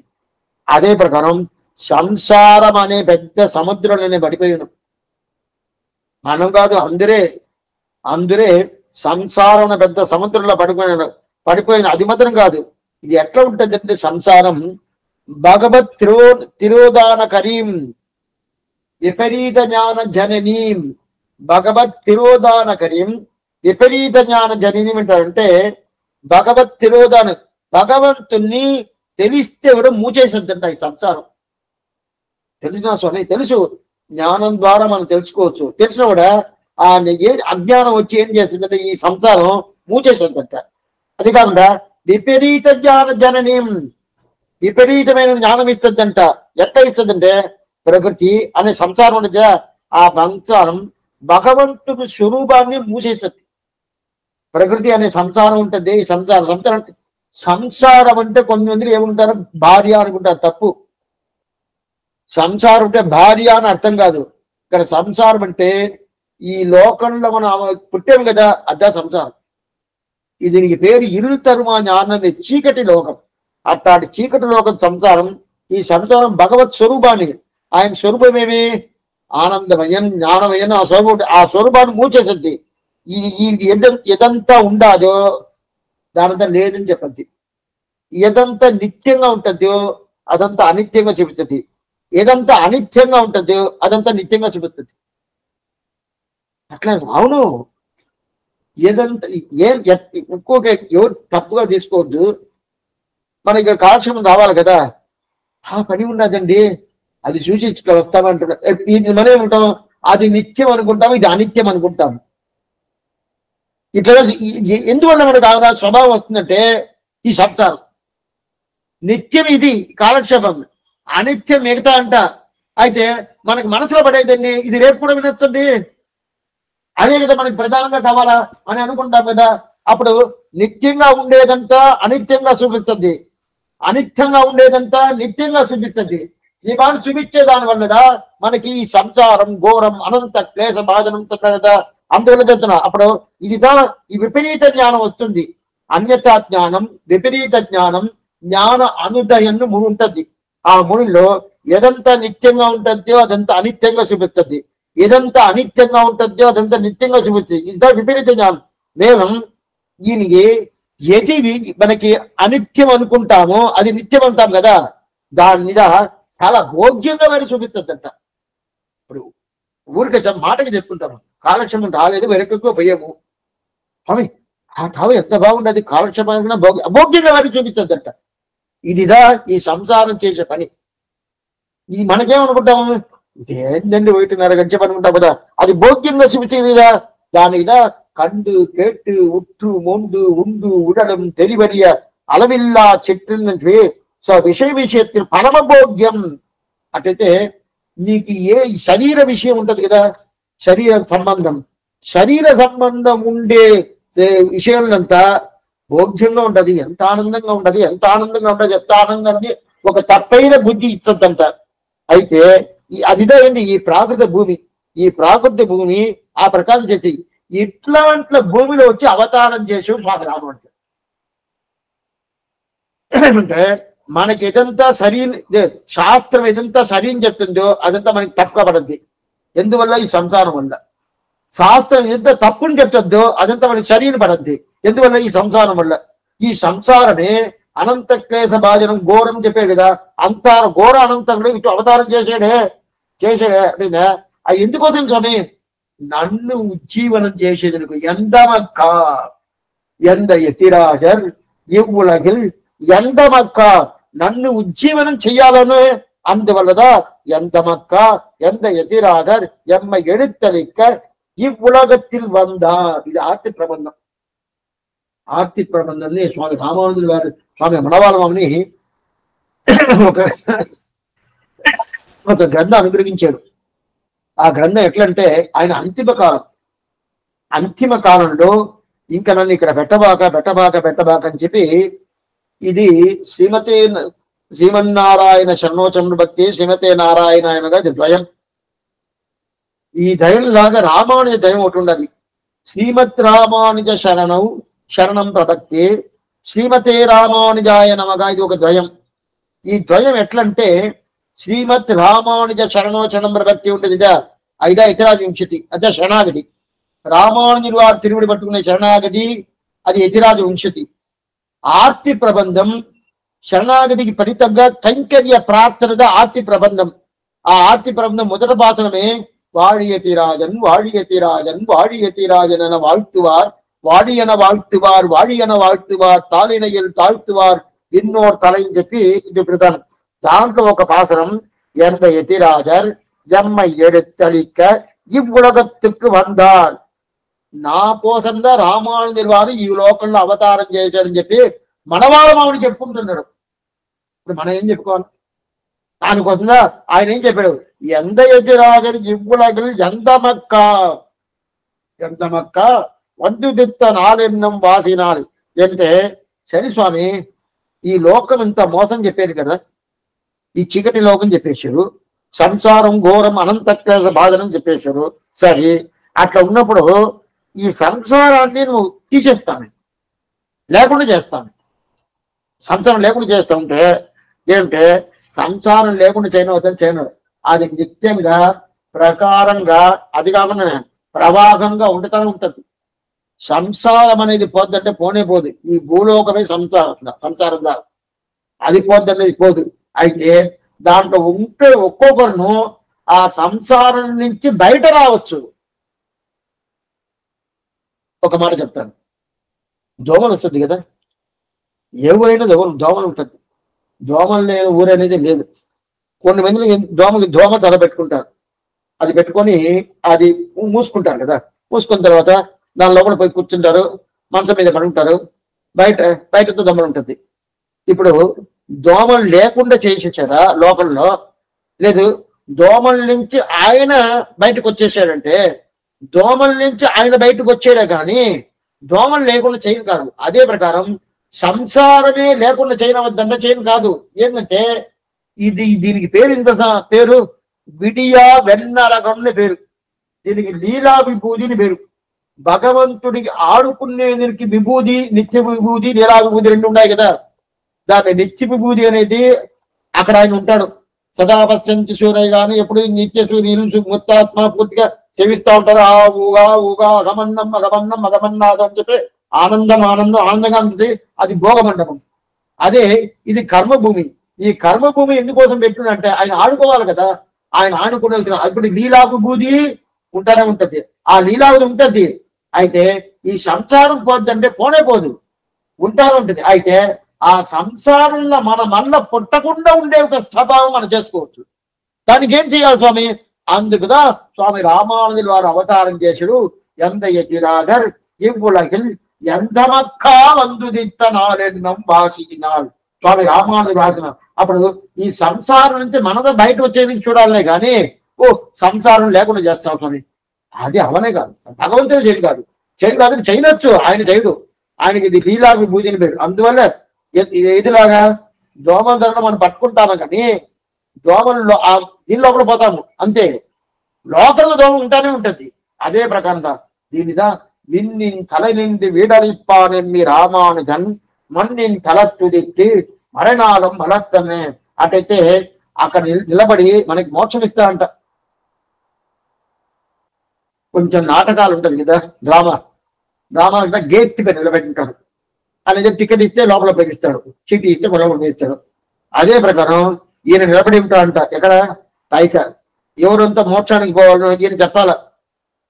అదే ప్రకారం సంసారం అనే పెద్ద సముద్రంలోనే పడిపోయాను. మనం కాదు, అందరే సంసారం అనే పెద్ద సముద్రంలో పడిపోయిన. అది మాత్రం కాదు, ఇది ఎట్లా ఉంటుంది అంటే సంసారం భగవత్ తిరోధాన కరీం విపరీత జ్ఞాన జననీం. భగవత్ తిరోధాన కరీం విపరీత జ్ఞాన జననీం అంటారంటే భగవత్ తిరోధానం, భగవంతుణ్ణి తెలిస్తే కూడా మూచేసొద్దంట ఈ సంసారం. తెలిసిన స్వామి తెలుసు, జ్ఞానం ద్వారా మనం తెలుసుకోవచ్చు. తెలిసినా కూడా ఆ అజ్ఞానం వచ్చి ఏం చేస్తుందంటే ఈ సంసారం మూచేసొద్దంట. అది కాకుండా విపరీత జ్ఞాన జననీం, విపరీతమైన జ్ఞానం ఇస్తుందంట. ఎట్లా ఇస్తుందంటే ప్రకృతి అనే సంసారం అనేది ఆ సంసారం భగవంతుని స్వరూపాన్ని మూసేస్తుంది. ప్రకృతి అనే సంసారం ఉంటుంది. ఈ సంసారం అంటే కొన్ని మంది ఏమంటారు, భార్య అనుకుంటారు. తప్పు. సంసారం అంటే భార్య అని అర్థం కాదు. ఇక్కడ సంసారం అంటే ఈ లోకంలో మనం పుట్టాము కదా, అదే సంసారం. దీనికి పేరు ఇరుల్ తరుమా జ్ఞానం, చీకటి లోకం. అట్లాంటి చీకటి లోకం సంసారం. ఈ సంసారం భగవత్ స్వరూపాన్ని, ఆయన స్వరూపం ఏమి ఆనందమయం జ్ఞానమయం. ఆ స్వరూపాన్ని మూచేసద్ది. ఎదంతా ఉండాదో దానంతా లేదని చెప్పద్ది. ఏదంతా నిత్యంగా ఉంటుందో అదంతా అనిత్యంగా చూపిస్తుంది. ఏదంతా అనిత్యంగా ఉంటుందో అదంతా నిత్యంగా చూపిస్తుంది. అట్లా అవును. ఏదంతా ఇంకొక ఎవరు తప్పుగా తీసుకోవద్దు. మన ఇక్కడ కాలక్షేమం రావాలి కదా, ఆ పని ఉండదండి, అది చూసి ఇట్లా వస్తామంటున్నా. ఇది మనం ఏమంటాం, అది నిత్యం అనుకుంటాం, ఇది అనిత్యం అనుకుంటాం. ఇట్లా ఎందువల్ల మనకు ఆ స్వభావం వస్తుందంటే ఈ సంసారం. నిత్యం ఇది కాలక్షేపం, అనిత్యం మిగతా అంట. అయితే మనకు మనసులో పడేదండి, ఇది రేపు కూడా వినొచ్చండి, అదే కదా మనకి ప్రధానంగా కావాలా అని అనుకుంటాం కదా. అప్పుడు నిత్యంగా ఉండేదంతా అనిత్యంగా చూపిస్తుంది, అనిత్యంగా ఉండేదంతా నిత్యంగా చూపిస్తుంది. ఈ బాగా చూపించే దాని వల్లదా మనకి ఈ సంసారం ఘోరం అనంత క్లేశ బాధనం కదా. అందువల్ల చెప్తున్నా. అప్పుడు ఇదిదా ఈ విపరీత జ్ఞానం వస్తుంది. అన్యతా జ్ఞానం, విపరీత జ్ఞానం, జ్ఞాన అనుదయను ముడి ఉంటుంది. ఆ ముడిలో ఏదంతా నిత్యంగా ఉంటుందో అదంతా అనిత్యంగా చూపిస్తుంది, ఏదంతా అనిత్యంగా ఉంటుందో అదంతా నిత్యంగా చూపిస్తుంది. ఇదా విపరీత జ్ఞానం. మేము దీనికి ఏది మనకి అనిత్యం అనుకుంటామో అది నిత్యం అంటాం కదా. దాని మీద చాలా భోగ్యంగా మరి చూపించద్దంట. ఇప్పుడు ఊరికే మాటకి చెప్పుకుంటాము, కాలక్షేమం రాలేదు వెనకో పోయాము, స్వామి ఆ తావు ఎంత బాగుండదు, కాలక్షేపం అభోగ్యంగా మరి చూపించద్దంట. ఇదిదా ఈ సంసారం చేసే పని. ఇది మనకేమనుకుంటాము, ఇదేందండి 1.5 గంట పని అనుకుంటాం కదా, అది భోగ్యంగా చూపించేదిదా. దాని ఇదా కండు కేట్టు ఉట్టు మొండు ఉండు ఉడడం తెలివరియ అలవిల్లా చెట్టు విషయத்தில் పరమ భోగ్యం. అటైతే నీకు ఏ శరీర విషయం ఉంటది కదా, శరీర సంబంధం ఉండే విషయాలంతా భోగ్యంగా ఉంటది. ఎంత ఆనందంగా ఉంటది, ఎంత ఆనందంగా ఉంటది, ఎంత ఆనందాన్ని ఒక తప్పైన బుద్ధి ఇచ్చద్దంట. అయితే అదిదా ఏంటి, ఈ ప్రాకృత భూమి ఆ ప్రకారం చెప్పి ఇట్లాంటి భూమిలో వచ్చి అవతారం చేసి స్వామి రాముడు అంటే మనకి ఎదంతా శాస్త్రం ఎదంతా సరైన చెప్తుందో అదంతా మనకి తప్పబడద్ది. ఎందువల్ల ఈ సంసారం వల్ల. శాస్త్రం ఎంత తప్పుని చెప్తుందో అదంతా మనకి శరీరం పడద్ది. ఎందువల్ల ఈ సంసారం వల్ల. ఈ సంసారమే అనంత క్లేశ భాజనం ఘోరం చెప్పారు కదా, అంత ఘోర అనంతంలో ఇటు అవతారం చేసాడే అంటే అది ఎందుకోసం స్వామి, నన్ను ఉజ్జీవనం చేసేందుకు. ఎందమక్క ఎంద యతిరాజర్ ఇవ్వులగిల్ ఎందమక్క, నన్ను ఉజ్జీవనం చెయ్యాలను. అందువల్లదా ఎందమక్క ఎంద యతిరాజర్ ఎమ్మ ఎడుత్తలిక్క ఇవ్వులగத்தில் வந்தார். ఇది ఆర్తి ప్రబంధం. ఆర్తి ప్రబంధాన్ని స్వామి రామానుజులు గారు స్వామి మనవాళమాని ఒక గ్రంథం అనుగ్రహించారు. ఆ గ్రంథం ఎట్లంటే ఆయన అంతిమ కాలంలో ఇంకా నన్ను ఇక్కడ పెట్టబాక అని చెప్పి, ఇది శ్రీమన్నారాయణ శరణోచరణ భక్తి, శ్రీమతే నారాయణ ఆయనగా ఇది ద్వయం. ఈ దయం లాగా రామానుజ దయం ఒకటి ఉండదు. శ్రీమత్ రామానుజ శరణం ప్రభక్తి, శ్రీమతే రామానుజాయ నమగా, ఇది ఒక ద్వయం. ఈ ద్వయం ఎట్లంటే శ్రీమత్ రామానుజ శరణోచరణం ప్రభక్తి ఉంటుంది ఇదా, ఐదా ఇతరాజ వింశతి, అదే శరణాగతి. రామానుజులు వారు తిరుముడి పట్టుకునే శరణాగతి, అది యతిరాజ వింశతి. ఆర్తి ప్రబంధం శరణాగతికి ఫలితంగా కైంకర్య ప్రార్థనగా ఆర్తి ప్రబంధం. ఆ ఆర్తి ప్రబంధం మొదటి భాషణమే వాడియతిరాజన్ ఎన வாழ்த்துவார், వాడియన வாழ்த்துவார் తాలినయల్ తాழ்த்துவார் ఇన్నోర్ తలని చెప్పి ఇది ప్రధానం. దాంట్లో ఒక పాసరం ఎంత యతిరాజర్ ఎమ్మ ఎడుత్తలిక్క ఇవ్వులగత్తుకు వందార్, నా కోసంగా రామానుజుల వారు ఈ లోకంలో అవతారం చేశారని చెప్పి మనవాళ్ళమావుని చెప్పుకుంటున్నాడు. ఇప్పుడు మనం ఏం చెప్పుకోవాలి దానికోసంగా? ఆయన ఏం చెప్పాడు, ఎంత యతిరాజర్ ఇవ్వులగలు ఎంతమక్క వంతు దిత్త నాలెన్నం వాసినాలు అంటే, సరే స్వామి ఈ లోకం ఇంత మోసం చెప్పారు కదా, ఈ చీకటి లోకం చెప్పేశారు, సంసారం ఘోరం అనంత క్లేశ బాధనం చెప్పేశారు. సరే అట్లా ఉన్నప్పుడు ఈ సంసారాన్ని నువ్వు తీసేస్తాను, లేకుండా చేస్తాను. సంసారం లేకుండా చేస్తా ఉంటే ఏంటంటే, సంసారం లేకుండా చేయను అది నిత్యంగా ప్రకారంగా అది కాకుండా ప్రవాహంగా ఉండుతూనే ఉంటది. సంసారం అనేది పోద్దంటే పోనే పోదు. ఈ భూలోకమే సంసారంగా అది పోద్దనేది పోదు. అయితే దాంట్లో ఉంటే ఒక్కొక్కరును ఆ సంసారం నుంచి బయట రావచ్చు. ఒక మాట చెప్తాను, దోమలు వస్తుంది కదా, ఏ ఊరైనా దోమలు ఉంటుంది. దోమలు లేని ఊరు అనేది లేదు. కొన్ని మంది దోమ తల పెట్టుకుంటారు, అది పెట్టుకొని అది మూసుకుంటారు కదా, మూసుకున్న తర్వాత దాని లోపల పోయి కూర్చుంటారు, మంచం మీద పడుకుంటారు, బయటతో దోమలు ఉంటుంది. ఇప్పుడు దోమలు లేకుండా చేసేసారా లోకంలో? లేదు. దోమల నుంచి ఆయన బయటకు వచ్చేసాడంటే దోమల నుంచి ఆయన బయటకు వచ్చాడే కానీ దోమలు లేకుండా చేయను కాదు. అదే ప్రకారం సంసారమే లేకుండా చేయనవద్దంటే చేయను కాదు. ఏంటంటే దీనికి పేరు పేరు విడియా వెన్నరగం పేరు, దీనికి లీలా విభూతిని పేరు. భగవంతుడికి ఆడుకునేదానికి విభూతి, నిత్య విభూతి, లీలా విభూతి రెండు ఉన్నాయి కదా. దాన్ని నిత్య విభూతి అనేది అక్కడ ఆయన ఉంటాడు. సదాపశ్యంతి సూర్య గాని ఎప్పుడు నిత్య సూర్యులు ముత్తాత్మ పూర్తిగా సేవిస్తూ ఉంటారు. ఆ ఊగా ఊగా అగమన్నాదం అని చెప్పి ఆనందంగా ఉంటుంది. అది భోగ మండపం. అదే ఇది కర్మభూమి. ఈ కర్మభూమి ఎందుకోసం పెట్టినంటే ఆయన ఆడుకోవాలి కదా, ఆయన ఆడుకునే ఇప్పుడు లీలాకు బూది ఉంటానే ఉంటది, ఆ లీలావతి ఉంటది. అయితే ఈ సంసారం పోద్దంటే పోనే పోదు, ఉంటానే ఉంటది. అయితే ఆ సంసారంలో మన మళ్ళా పుట్టకుండా ఉండే ఒక స్వభావం మనం చేసుకోవచ్చు. దానికి ఏం చేయాలి స్వామి? అందుకుదా స్వామి రామానుజులు వారు అవతారం చేశాడు. ఎంత ఎతిరాధర్ ఇవ్వులగిల్ ఎంత మక్కా వందుదిత్త నాలెన్నం వాసినాల్. స్వామి రామానుజులు రాసిన అప్పుడు ఈ సంసారం నుంచి మనతో బయట వచ్చేది చూడాలనే కానీ ఓ సంసారం లేకుండా చేస్తాం స్వామి, అది అవనే కాదు, భగవంతుడు చేయడు కాదు, చేయడు కాదు, చేయనొచ్చు, ఆయన చేయడు. ఆయనకి ఇది లీలాకు పూజని పేరు. అందువల్ల ఇదిలాగా దోమల ధరణ మనం పట్టుకుంటాము కానీ దోమల్లో దీని లోపల పోతాము అంతే, లోకంలో దోమ ఉంటానే ఉంటుంది. అదే ప్రకారంగా దీనిదా విన్నిన్ తల నిండి వీడలిప్పానెమ్మి రామానుజన్ మన్నిన్ తల తుదిత్తి మరణాలం బలత్తమే. అటైతే అక్కడ నిలబడి మనకి మోక్షం ఇస్తారంట. కొంచెం నాటకాలు ఉంటుంది కదా, డ్రామా అంటే గేట్ పై నిలబెట్టింటాడు, అలాగే టికెట్ ఇస్తే లోపల పంపిస్తాడు, చీటీ ఇస్తే లోపల పంపిస్తాడు. అదే ప్రకారం ఈయన నిలబడి ఉంటాడంట. ఎక్కడ? పైక. ఎవరంతా మోక్షానికి పోవాలో ఈయన చెప్పాల.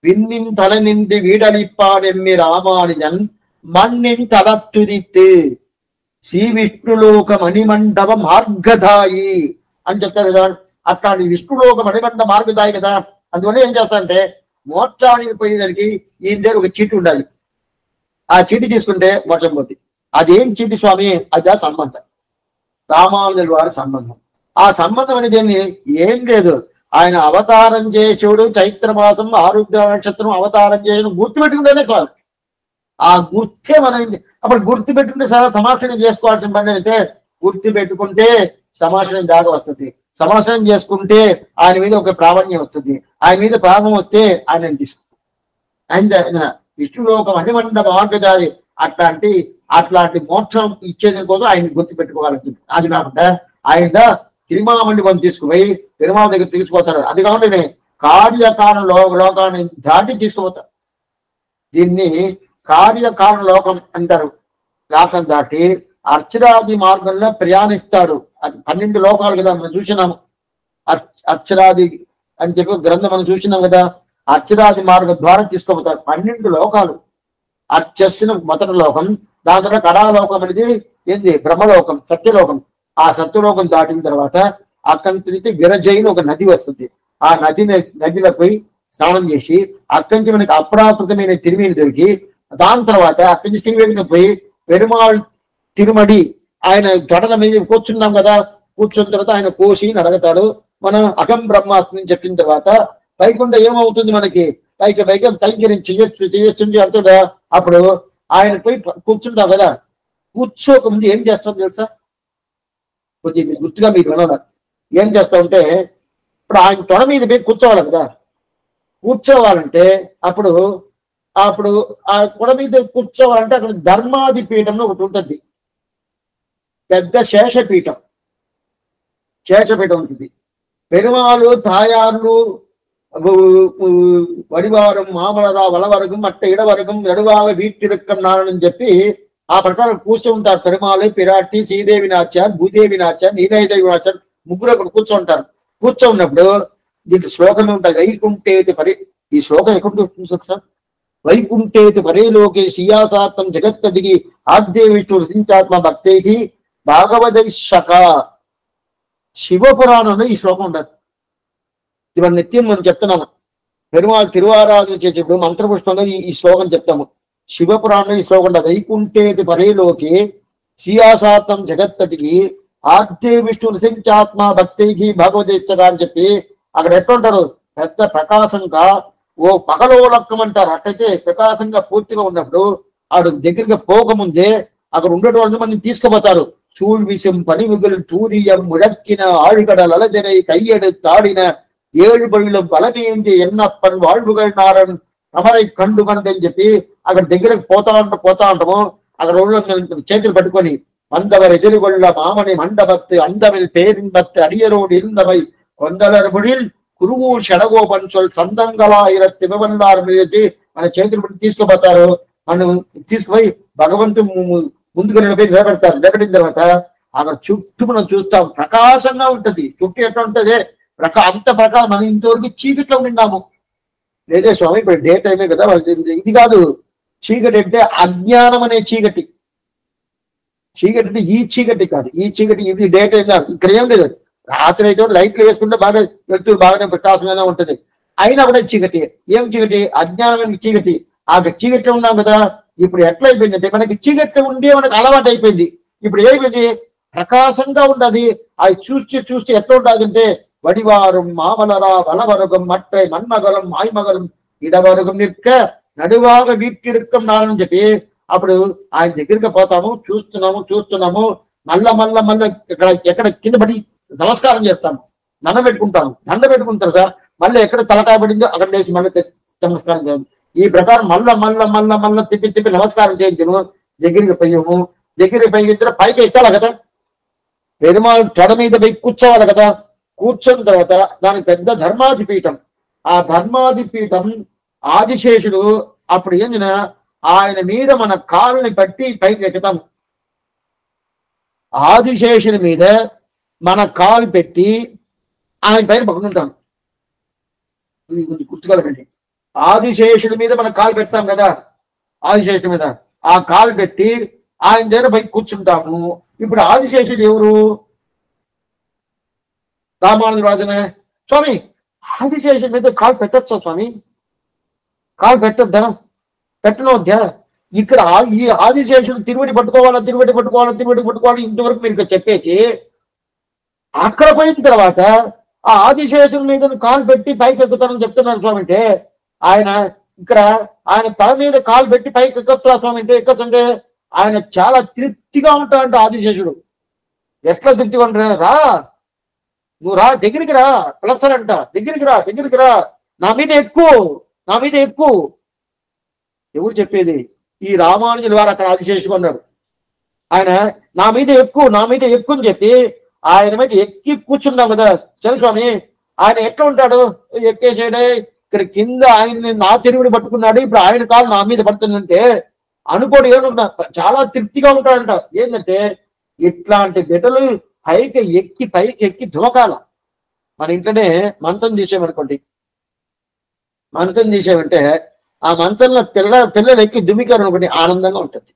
విన్నిన్ తల నిండి వీడలిప్పానెమ్మి రామానుజన్ మన్నిన్ తల తుదిత్తి శ్రీ విష్ణులోక మణిమండప మార్గదాయి అని చెప్తారు కదా. అట్లాంటి విష్ణులోక మణిమండ మార్గదాయి కదా. అందువల్ల ఏం చేస్తారంటే మోక్షానికి పోయేదానికి ఈయన దగ్గర ఒక చీటి ఉండాలి, ఆ చీటి తీసుకుంటే మోక్షం పోతుంది. అదేం చీటి స్వామి? అది ఆ సంబంధం, రామానుజుల వారి సంబంధం. ఆ సంబంధం అనేది ఏం లేదు, ఆయన అవతారం చేసేవాడు చైత్రమాసం ఆరుద్ర నక్షత్రం అవతారం చేయడం గుర్తుపెట్టుకుంటేనే చాలు. ఆ గుర్తే మనం అప్పుడు గుర్తు పెట్టుకుంటే చాలా సమాసనం చేసుకోవాల్సిన పని అయితే గుర్తు పెట్టుకుంటే సమాసనం దాకా వస్తుంది. సమాసనం చేసుకుంటే ఆయన మీద ఒక ప్రావణ్యం వస్తుంది. ఆయన మీద ప్రాణం వస్తే ఆయన తీసుకుంటాం. ఆయన విష్ణులోకం అనిమండ మార్గదారి అట్లాంటి మోక్షం ఇచ్చేది కోసం ఆయన గుర్తు పెట్టుకోవాలని చెప్పి. అది కాకుండా ఆయన తిరుమామండపం తీసుకుపోయి తిరుమల దగ్గర తీసుకుపోతాడు. అది కాకుండా కార్యకారణ లోకాన్ని దాటి తీసుకుపోతాడు. దీన్ని కార్యకారణ లోకం అంటారు. లోకం దాటి అర్చరాది మార్గంలో ప్రయాణిస్తాడు. 12 లోకాలు కదా మనం చూసినాము. అర్చరాది అని చెప్పి గ్రంథం మనం చూసినాం కదా. అర్చరాది మార్గం ద్వారా తీసుకుపోతారు 12 లోకాలు. అర్చస్సిన మొదటి లోకం, దాని తర్వాత కడాలోకం అనేది ఏంది? బ్రహ్మలోకం, సత్యలోకం. ఆ సత్యలోకం దాటిన తర్వాత అక్కడి నుంచి విరజైన ఒక నది వస్తుంది. ఆ నదిలో పోయి స్నానం చేసి అక్కడి నుంచి మనకి అప్రాకృతమైన తిరుమేని దొరికి దాని తర్వాత అక్కడి నుంచి తిరుమేని పోయి పెరుమాళ్ తిరుమడి ఆయన జడల మీద కూర్చున్నాం కదా. కూర్చున్న తర్వాత ఆయన కోసి నడగతాడు. మనం అహం బ్రహ్మాస్మిని చెప్పిన తర్వాత పైకుండా ఏమవుతుంది మనకి? పైకి కైంకర్యం చేయొచ్చు అంటాడా. అప్పుడు ఆయన పోయి కూర్చుంటాం కదా. కూర్చోకముందు ఏం చేస్తాం తెలుసా? కొద్దిగా గుర్తుగా మీకు వినాలి. ఏం చేస్తా ఉంటే ఇప్పుడు ఆయన తొడ మీద పోయి కూర్చోవాలి కదా. కూర్చోవాలంటే అప్పుడు ఆ తొడ మీద కూర్చోవాలంటే అక్కడ ధర్మాది పీఠంలో ఒకటి ఉంటుంది, పెద్ద శేషపీఠం ఉంటుంది. పెరుమాలు తాయార్లు వడివారం మామలరా వలవరగం అట్ట ఇడవరగం నడువాగ వీటిరక్కం నారని చెప్పి ఆ ప్రకారం కూర్చుంటారు. పెరుమాలు, పిరాటి, శ్రీదేవి నాచార్, భూదేవి నాచార్, నీలయదేవి నాచార్ ముగ్గురు అక్కడ కూర్చుంటారు. కూర్చోన్నప్పుడు దీనికి శ్లోకమే ఉంటుంది. వైకుంఠేతి పరి, ఈ శ్లోకం ఎక్కడ సార్? వైకుంఠేతి పరేలోకే శియాసాత్తం జగత్పదికి ఆద్య విష్ణు రసించాత్మ భక్తేకి భాగవదైశక. శివపురాణంలో ఈ శ్లోకం ఉండదు. ఇవన్నీ నిత్యం మనం చెప్తున్నాము. పెరుమాళ్ తిరువారాధన చేసేప్పుడు మంత్రపుష్పంగా ఈ శ్లోకం చెప్తాము. శివపురాణంలో ఈ శ్లోకం ఉండదు. వైకుంఠేతి పరేలోకే శియాసాత్తం జగత్పతికి ఆద్య విష్ణు రసించాత్మ భక్తేకి భాగవదైశక అని చెప్పి అక్కడ ఎట్లుంటారు? పెద్ద ప్రకాశంగా ఓ పగలోలక్కం అంటారు. అట్టయితే ప్రకాశంగా పూర్తిగా ఉన్నప్పుడు ఆడు దగ్గరగా పోకముందే అక్కడ ఉండేటోళ్ళని మనం తీసుకుపోతారు. சூழ் விசும் பணிவுகள் தூரியம் முழக்கின ஆழ்கடல் அலதினை கையெடுத்தாடின ஏழு பழிலும் பலமேந்தி ఎన్నప్పన్ வாழ்வுகள் నారన్ అమరై కండు కండని చెప్పి అక్కడ దగ్గరకు పోతా ఉంటాము. అక్కడ చేతులు పట్టుకొని வந்தவர் எதிர்கொள்ள மாமணி மண்டபத்து அந்தமில் பேரின்பத்து அடியரோடு இருந்தவை కొందలర్బుడిల్ కురువూర్ షడగోపన్ చొల్ సందంగలాయిరత్తి వివల్లారు మన చేతులు పట్టి తీసుకుపోతారు. మనం తీసుకుపోయి భగవంతు ముందుకు నిలబెడతారు. నిలబెట్టిన తర్వాత అక్కడ చుట్టూ మనం చూస్తాం ప్రకాశంగా ఉంటది. చుట్టూ ఎట్లా ఉంటది అంత ప్రకాశం. మనం ఇంతవరకు చీకట్లో ఉన్నాము. లేదే స్వామి ఇప్పుడు డే టైమే కదా, ఇది కాదు. చీకటి అంటే అజ్ఞానం అనే చీకటి. చీకటి అంటే ఈ చీకటి కాదు. ఈ చీకటి ఇది డే టైం కాదు. ఇక్కడ ఏం లేదు. రాత్రి అయితే లైట్లు వేసుకుంటే బాగా వెళ్తూ బాగానే ప్రకాశంగానే ఉంటది. అయినా కూడా చీకటి. ఏం చీకటి? అజ్ఞానమైన చీకటి. ఆ చీకట్లో ఉన్నాం కదా. ఇప్పుడు ఎట్లా అయిపోయిందంటే మనకి చీకట్లో ఉండి మనకు అలవాటు అయిపోయింది. ఇప్పుడు ఏమైంది? ప్రకాశంగా ఉండదు. అది చూస్తే ఎట్లా ఉండదు అంటే వడివారం మామలరా వలవరగం మట్టే మన్మగలం మాయమగలం ఇడవరగం నిక్క నడువాగ వీటిరుక్కం నారని చెప్పి అప్పుడు ఆయన దగ్గరికి పోతాము. చూస్తున్నాము మళ్ళా ఎక్కడ కింద పడి నమస్కారం చేస్తాము. దండం పెట్టుకున్న తర్వాత మళ్ళీ ఎక్కడ తలకాయ పడిందో అక్కడ లేచి మళ్ళీ నమస్కారం చేయాలి. ఈ ప్రకారం మళ్ళా తిప్పి నమస్కారం చేయించను. దగ్గరికి పోయిన తర్వాత పైకి ఎక్కాలి కదా. పెరుమాళ్ తొడ మీద పోయి కూర్చోవాలి కదా. కూర్చున్న తర్వాత దానికి పెద్ద ధర్మాధిపీఠం. ఆ ధర్మాధిపీఠం ఆదిశేషుడు అప్పుడు ఏందిన ఆయన మీద మన కాళ్ళని పట్టి పైకి ఎక్కుతాం. ఆదిశేషుని మీద మన కాలు పెట్టి ఆయన పైన పక్కనుంటాం. గుర్తుకోవాలండి. ఆదిశేషుడి మీద మన కాలు పెడతాం కదా. ఆదిశేషుడి మీద ఆ కాలు పెట్టి ఆయన దగ్గర పైకి కూర్చుంటాము. ఇప్పుడు ఆదిశేషుడు ఎవరు? రామానుజరాజునే. స్వామి ఆదిశేషుడి మీద కాలు పెట్టచ్చా స్వామి? కాలు పెట్టొద్దా? పెట్టనొద్దా? ఇక్కడ ఈ ఆదిశేషుడు తిరువడి పట్టుకోవాలి ఇంతవరకు మీరు చెప్పేసి అక్కడ పోయిన తర్వాత ఆ ఆదిశేషుడి మీద కాలు పెట్టి పైకి ఎక్కుతానని చెప్తున్నారు స్వామి. అంటే ఆయన తల మీద కాలు పెట్టి పైకి ఎక్కొచ్చా స్వామి అంటే? ఎక్కొచ్చంటే ఆయన చాలా తృప్తిగా ఉంటాడంట ఆదిశేషుడు. ఎట్లా తృప్తిగా ఉంటాడు? నువ్వు రా, దగ్గరికి రా, పిలుస్తారంట. దగ్గరికి రా, నా మీద ఎక్కువ. ఎవరు చెప్పేది? ఈ రామానుజుల వారు అక్కడ ఆదిశేషుడు అన్నాడు. ఆయన నా మీద ఎక్కువ అని చెప్పి ఆయన మీద ఎక్కి కూర్చున్నాం కదా. చలి స్వామి ఆయన ఎట్లా ఉంటాడు? ఎక్కేసాడే ఇక్కడ కింద ఆయన్ని నా తిరుగుడు పట్టుకున్నాడు. ఇప్పుడు ఆయన కాలు నా మీద పడుతుందంటే అనుకోడు ఏమన్నా చాలా తృప్తిగా ఉంటాడంట. ఏంటంటే ఇట్లాంటి బిడ్డలు పైకి ఎక్కి ధుమకాల. మన ఇంట్లోనే మంచం తీసేమనుకోండి. మంచం తీసేమంటే ఆ మంచంలో పిల్లలు ఎక్కి దుమికారు అనుకోండి, ఆనందంగా ఉంటుంది.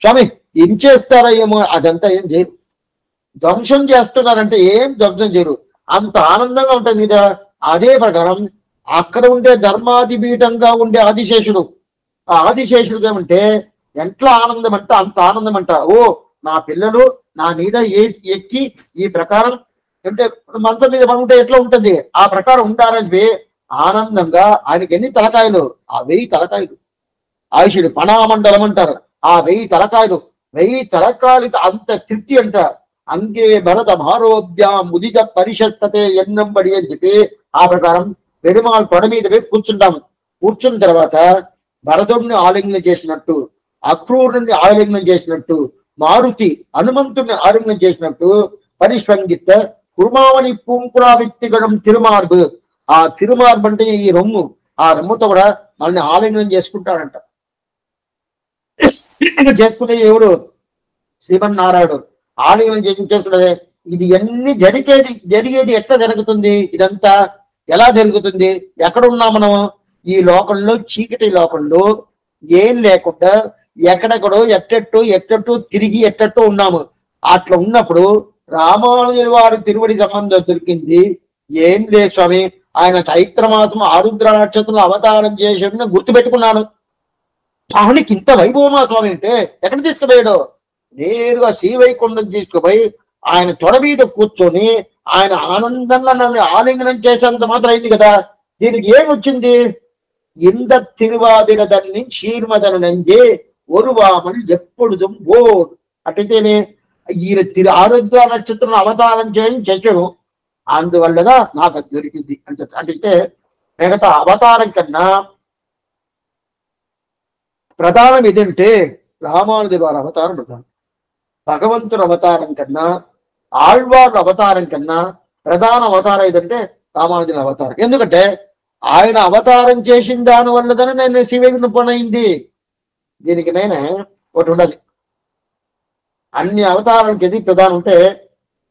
స్వామి ఏం చేస్తారా ఏమో, అదంతా ఏం చేయరు. ధ్వంసం చేస్తున్నారంటే ఏం ధ్వంసం చేయరు, అంత ఆనందంగా ఉంటుంది కదా. అదే ప్రకారం అక్కడ ఉండే ధర్మాధిపీఠంగా ఉండే ఆదిశేషుడు, ఆ ఆదిశేషుడు ఏమంటే ఎట్లా ఆనందం అంట అంత ఆనందం అంట. నా పిల్లలు నా మీద ఎక్కి ఈ ప్రకారం అంటే మంచం మీద పడుకుంటే ఎట్లా ఉంటుంది ఆ ప్రకారం ఉంటారని ఆనందంగా. ఆయనకి ఎన్ని తలకాయలు? ఆ 1000 తలకాయలు. ఆయుషుడు పణామండలం అంటారు. ఆ 1000 తలకాయలు అంత తృప్తి అంట. అంగే భరత మారోభ్యా ముదిత పరిషత్తతే ఎన్నంబడి అని చెప్పి ఆ ప్రకారం పెరుమాళ్ తొడ మీద కూర్చుంటాము. కూర్చున్న తర్వాత భరతుడిని ఆలింగనం చేసినట్టు, అక్రూరుని ఆలింగనం చేసినట్టు, మారుతి హనుమంతుడిని ఆలింగనం చేసినట్టు పరిష్వంగిత కుర్మావని పూంకురా వ్యక్తిగడం తిరుమార్బు. ఆ తిరుమార్బు అంటే ఈ రొమ్ము. ఆ రొమ్ముతో కూడా మనల్ని ఆలింగనం చేసుకుంటాడంట. చేసుకునే ఎవరు? శ్రీమన్నారాయణుడు ఆలింగనం చేసుకున్నదే. ఇది అన్ని జరిగేది ఎట్లా జరుగుతుంది? ఇదంతా ఎలా జరుగుతుంది? ఎక్కడున్నాం మనం? ఈ లోకంలో, చీకటి లోకంలో ఏం లేకుండా ఎక్కడెక్కడో ఎట్టట్టు తిరిగి ఎట్టట్టు ఉన్నాము. అట్లా ఉన్నప్పుడు రామానుజుల వారి తిరువడి సంబంధం దొరికింది. ఏం లేదు స్వామి, ఆయన చైత్రమాసం ఆరుద్ర నక్షత్రంలో అవతారం చేసి గుర్తుపెట్టుకున్నాను. ఆయనకి ఇంత వైభవమా స్వామి అంటే ఎక్కడ తీసుకుపోయాడు? నేరుగా శ్రీవైకుంఠం తీసుకుపోయి ఆయన తొడ మీద కూర్చొని ఆయన ఆనందంగా నన్ను ఆలింగనం చేసేంత మాత్రం అయింది కదా. దీనికి ఏమొచ్చింది? ఇంద తిరువాదిరదన్ని క్షీర్మదను నంజే ఒరువామని ఎప్పుడు ఓ. అటైతేనే ఈయన ఆరుద్ర నక్షత్రం అవతారం చేయని చర్చను, అందువల్లగా నాకు అది దొరికింది అంటే. అంటే మిగతా అవతారం కన్నా ప్రధానం ఏదంటే రామానుజుల వారి అవతారం ప్రధానం. భగవంతుని అవతారం కన్నా, ఆళ్వారు అవతారం కన్నా ప్రధాన అవతారం ఏదంటే రామానుజుల అవతారం. ఎందుకంటే ఆయన అవతారం చేసిన దాని వల్లదనే నేను శివైకుంఠం పని అయింది. దీనికి నేను ఒకటి ఉండదు. అన్ని అవతారానికి ఎది ప్రధానం అంటే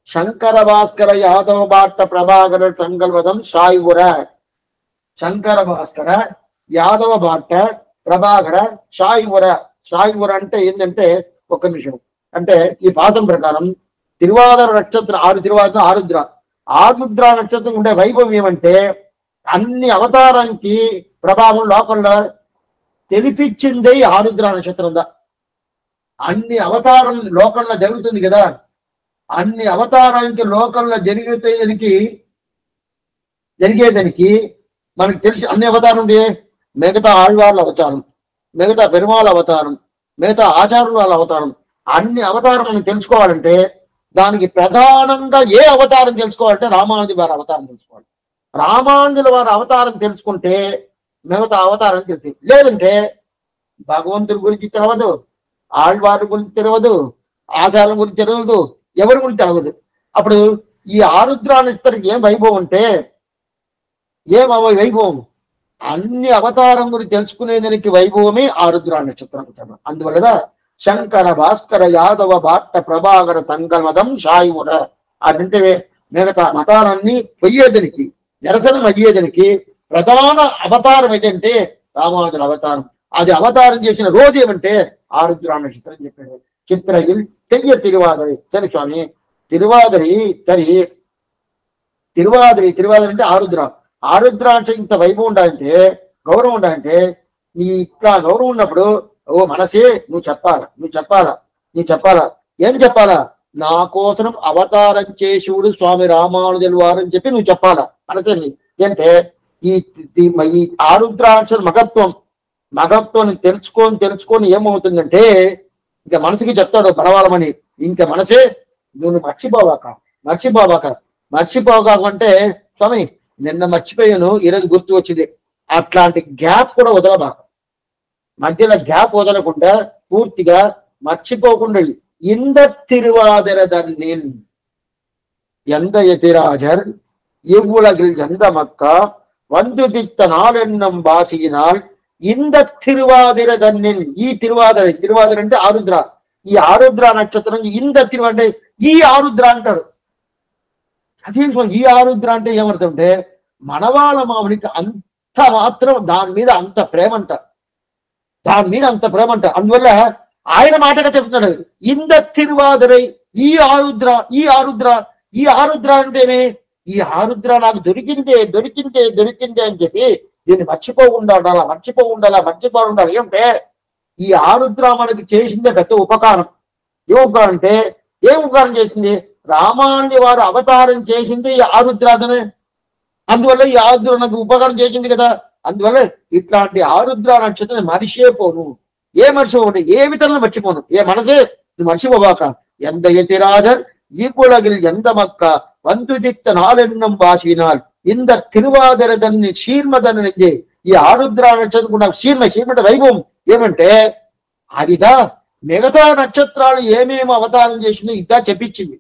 శంకర భాస్కర యాదవ బాట ప్రభాకర సంకల్పదం సాయిగుర. శంకర భాస్కర యాదవ బాట ప్రభాకర సాయిగుర. సాయిగుర అంటే ఏంటంటే ఒక్క నిమిషం, అంటే ఈ పాదం ప్రకారం తిరువాదర నక్షత్రం 6 తిరువాదర ఆరుద్ర. ఆరుద్ర నక్షత్రం ఉండే వైభవం ఏమంటే అన్ని అవతారానికి ప్రభావం లోకంలో తెలిపించిందే ఆరుద్ర నక్షత్రం దా. అన్ని అవతారం లోకంలో జరుగుతుంది కదా, అన్ని అవతారానికి లోకంలో జరిగేదానికి మనకు తెలిసి అన్ని అవతారం ఉండే మిగతా ఆళ్వార్ల అవతారం, మిగతా పెరుమాళ అవతారం, మిగతా ఆచార్యుల వాళ్ళ అవతారం, అన్ని అవతారం మనం తెలుసుకోవాలంటే దానికి ప్రధానంగా ఏ అవతారం తెలుసుకోవాలంటే రామానుజుల వారి అవతారం తెలుసుకోవాలి. రామానుజుల వారి అవతారం తెలుసుకుంటే మిగతా అవతారం తెలుసు. లేదంటే భగవంతుడి గురించి తెలియదు, ఆళ్వారి గురించి తెలియదు, ఆచారం గురించి తెలియదు, ఎవరి గురించి తెలియదు. అప్పుడు ఈ ఆరుద్రానికి ఏం వైభవం అంటే ఏం వైభవం, అన్ని అవతారం గురించి తెలుసుకునేదానికి వైభవమే ఆరుద్ర నక్షత్రం. అందువల్ల శంకర భాస్కర యాదవ బాట ప్రభాకర తంగమదం సాయిముర అంటే మిగతా మతాలన్నీ పొయ్యేదానికి నిరసనం అయ్యేదానికి ప్రధాన అవతారం ఏదంటే రామానుజుల అవతారం. అది అవతారం చేసిన రోజు ఏమంటే ఆరుద్ర నక్షత్రం చెప్పాడు. చిత్రయిల్ తెయ్య తిరువాదరి. సరే స్వామి, తిరువాదరి అంటే ఆరుద్ర. ఆరుద్ర అంటే ఇంత వైభవం ఉండాలంటే, గౌరవం ఉండాలంటే, నీ ఇట్లా గౌరవం ఉన్నప్పుడు ఓ మనసే నువ్వు చెప్పాలా. ఏం చెప్పాలా? నా కోసం అవతారం చేశివుడు స్వామి రామానుజుల వారు అని చెప్పి నువ్వు చెప్పాలా మనసే. అంటే ఈ ఆరుద్రాక్షర మగత్వం తెలుసుకొని ఏమవుతుందంటే ఇంకా మనసుకి చెప్తాడు బలవాలమని. ఇంకా మనసే నువ్వు మర్చిపోగాకంటే స్వామి నిన్న మర్చిపోయాను, ఈరోజు గుర్తు వచ్చింది. అట్లాంటి గ్యాప్ కూడా వదలబాక. మధ్యలో గ్యాప్ వదలకుండా పూర్తిగా మర్చిపోకుండా ఇంద తిరువాదిర దన్నిన్ ఎంత ఎతిరాజర్ ఇవ్వులగిల్ జంద మక్క వందు దిత్త నాలెన్నం బాసినాల్ ఇంద తిరువాదిర దన్నిన్. ఈ తిరువాదిర అంటే ఆరుద్ర. ఈ ఆరుద్ర నక్షత్రం ఇంద తిరువ అంటే ఈ ఆరుద్ర అంటాడు. అదే ఈ ఆరుద్ర అంటే ఏమర్థం అంటే మనవాళ్ళ మామూలికి అంత మాత్రం దాని మీద అంత ప్రేమ అంట. అందువల్ల ఆయన మాటగా చెప్తున్నాడు ఇంద తిరువాదిరై ఈ ఆరుద్ర అంటేనే ఈ ఆరుద్ర నాకు దొరికిందే అని చెప్పి దీన్ని మర్చిపోకుండా ఉండాలి. ఏమంటే ఈ ఆరుద్ర మనకి చేసిందే పెద్ద ఉపకారం. ఏం ఉపకారం చేసింది? రామానుజుల వారు అవతారం చేసింది ఈ ఆరుద్రాదనే. అందువల్ల ఈ ఆరుద్ర నాకు ఉపకారం చేసింది కదా. అందువల్ల ఇట్లాంటి ఆరుద్ర నక్షత్రం మర్చిపోను. ఏ విధంగా మర్చిపోను. ఏ మనసే నువ్వు మర్చిపోబాక. ఎంత ఎతిరాజర్ ఈపులగిల్ ఎంత మక్క వంతు దిక్త నాలెన్నం బాసినాల్ ఇంద తిరువాదిరదన్ని శీర్మదన్ని. ఈ ఆరుద్ర నక్షత్రం నాకు శీర్మ వైభవం ఏమంటే అదిదా మిగతా నక్షత్రాలు ఏమేమి అవతారం చేసిందో ఇదా చెప్పించింది.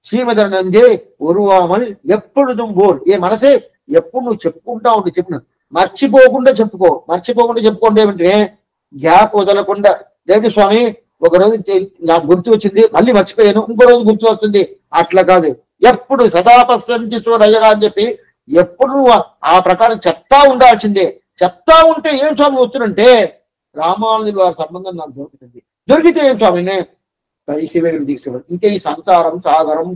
శ్రీమదనందే ఒరువామల్ ఎప్పుడు దుంబోర్. ఏ మనసే ఎప్పుడు నువ్వు చెప్పుకుంటా ఉండి చెప్పిన మర్చిపోకుండా చెప్పుకోండి. ఏమంటే గ్యాప్ వదలకుండా. లేదు స్వామి ఒకరోజు నాకు గుర్తు వచ్చింది మళ్ళీ మర్చిపోయాను, ఇంకో రోజు గుర్తు వస్తుంది, అట్లా కాదు. ఎప్పుడు సదాపస్యంతి సూరయ్యగా అని చెప్పి ఎప్పుడు నువ్వు ఆ ప్రకారం చెప్తా ఉండాల్సిందే. చెప్తా ఉంటే ఏం స్వామి వస్తుందంటే రామానుజుల వారి సంబంధం నాకు దొరికితే ఏం స్వామినే శివుడిని తీసుకున్నాడు. ఇంకా ఈ సంసారం సాగరం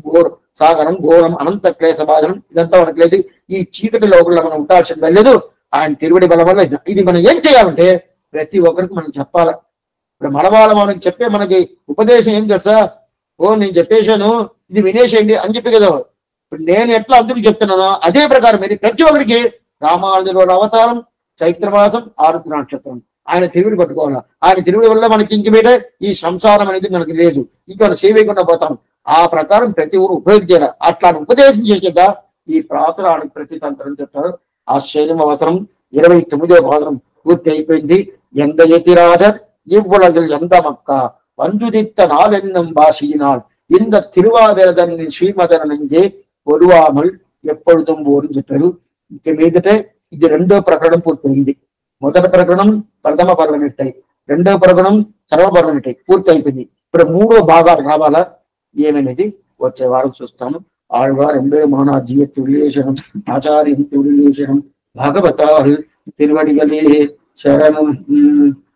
ఘోరం అనంత క్లేశ బాధనం ఇదంతా మనకు లేదు. ఈ చీకటి లోపల మనం ఉండాల్సిందే లేదు. ఆయన తిరువడి బలం వల్ల ఇది మనం ఏం చేయాలంటే ప్రతి ఒక్కరికి మనం చెప్పాల. ఇప్పుడు మనకి చెప్పే మనకి ఉపదేశం ఏం తెలుసా? నేను చెప్పేశాను ఇది వినేసేయండి అని చెప్పి కదా. ఇప్పుడు నేను ఎట్లా అందరికి చెప్తున్నానో అదే ప్రకారం మీరు ప్రతి ఒక్కరికి రామానుజుల అవతారం చైత్రమాసం ఆరుద్ర నక్షత్రం ఆయన తిరువిడి పట్టుకోవాలి. ఆయన తిరువిడి వల్ల మనకి ఇంకమేటే ఈ సంసారం అనేది మనకి లేదు, ఇంకా సేవేయకుండా పోతాం. ఆ ప్రకారం ప్రతి ఊరు ఉపయోగించాలి. అట్లా ఉపదేశం చేసేదా ఈ ప్రాసరానికి ప్రతి తంత్రం చెప్తారు. ఆశ్చర్యం అవసరం 29వ భాగం పూర్తి అయిపోయింది. ఎంత ఎతిరాజర్ ఇవ్వులగిల్ ఎంత మక్క వందుదిత్త నాలెన్నం బాసినాల్ ఇంద తిరువాదిరదన్ని శ్రీమదనంజే ఒరువామల్ ఎప్పుడు దుంబోరు అని చెప్పారు. ఇక మీదటే ఇది 2వ ప్రకరణం పూర్తయింది. మొదటి ప్రకరణం ప్రథమ పర్వనిట్టాయి. రెండో ప్రగుణం సర్వపర్మనెంట్ పూర్తి అయిపోయింది. ఇప్పుడు మూడో భాగాలు రావాలా ఏమనేది వచ్చే వారం చూస్తాను. ఆళ్వార్ ఎంబెరుమానార్ తుల్యేశనం ఆచార్యం తుల్యేశనం భాగవతారు తిరువడిగలే శరణం.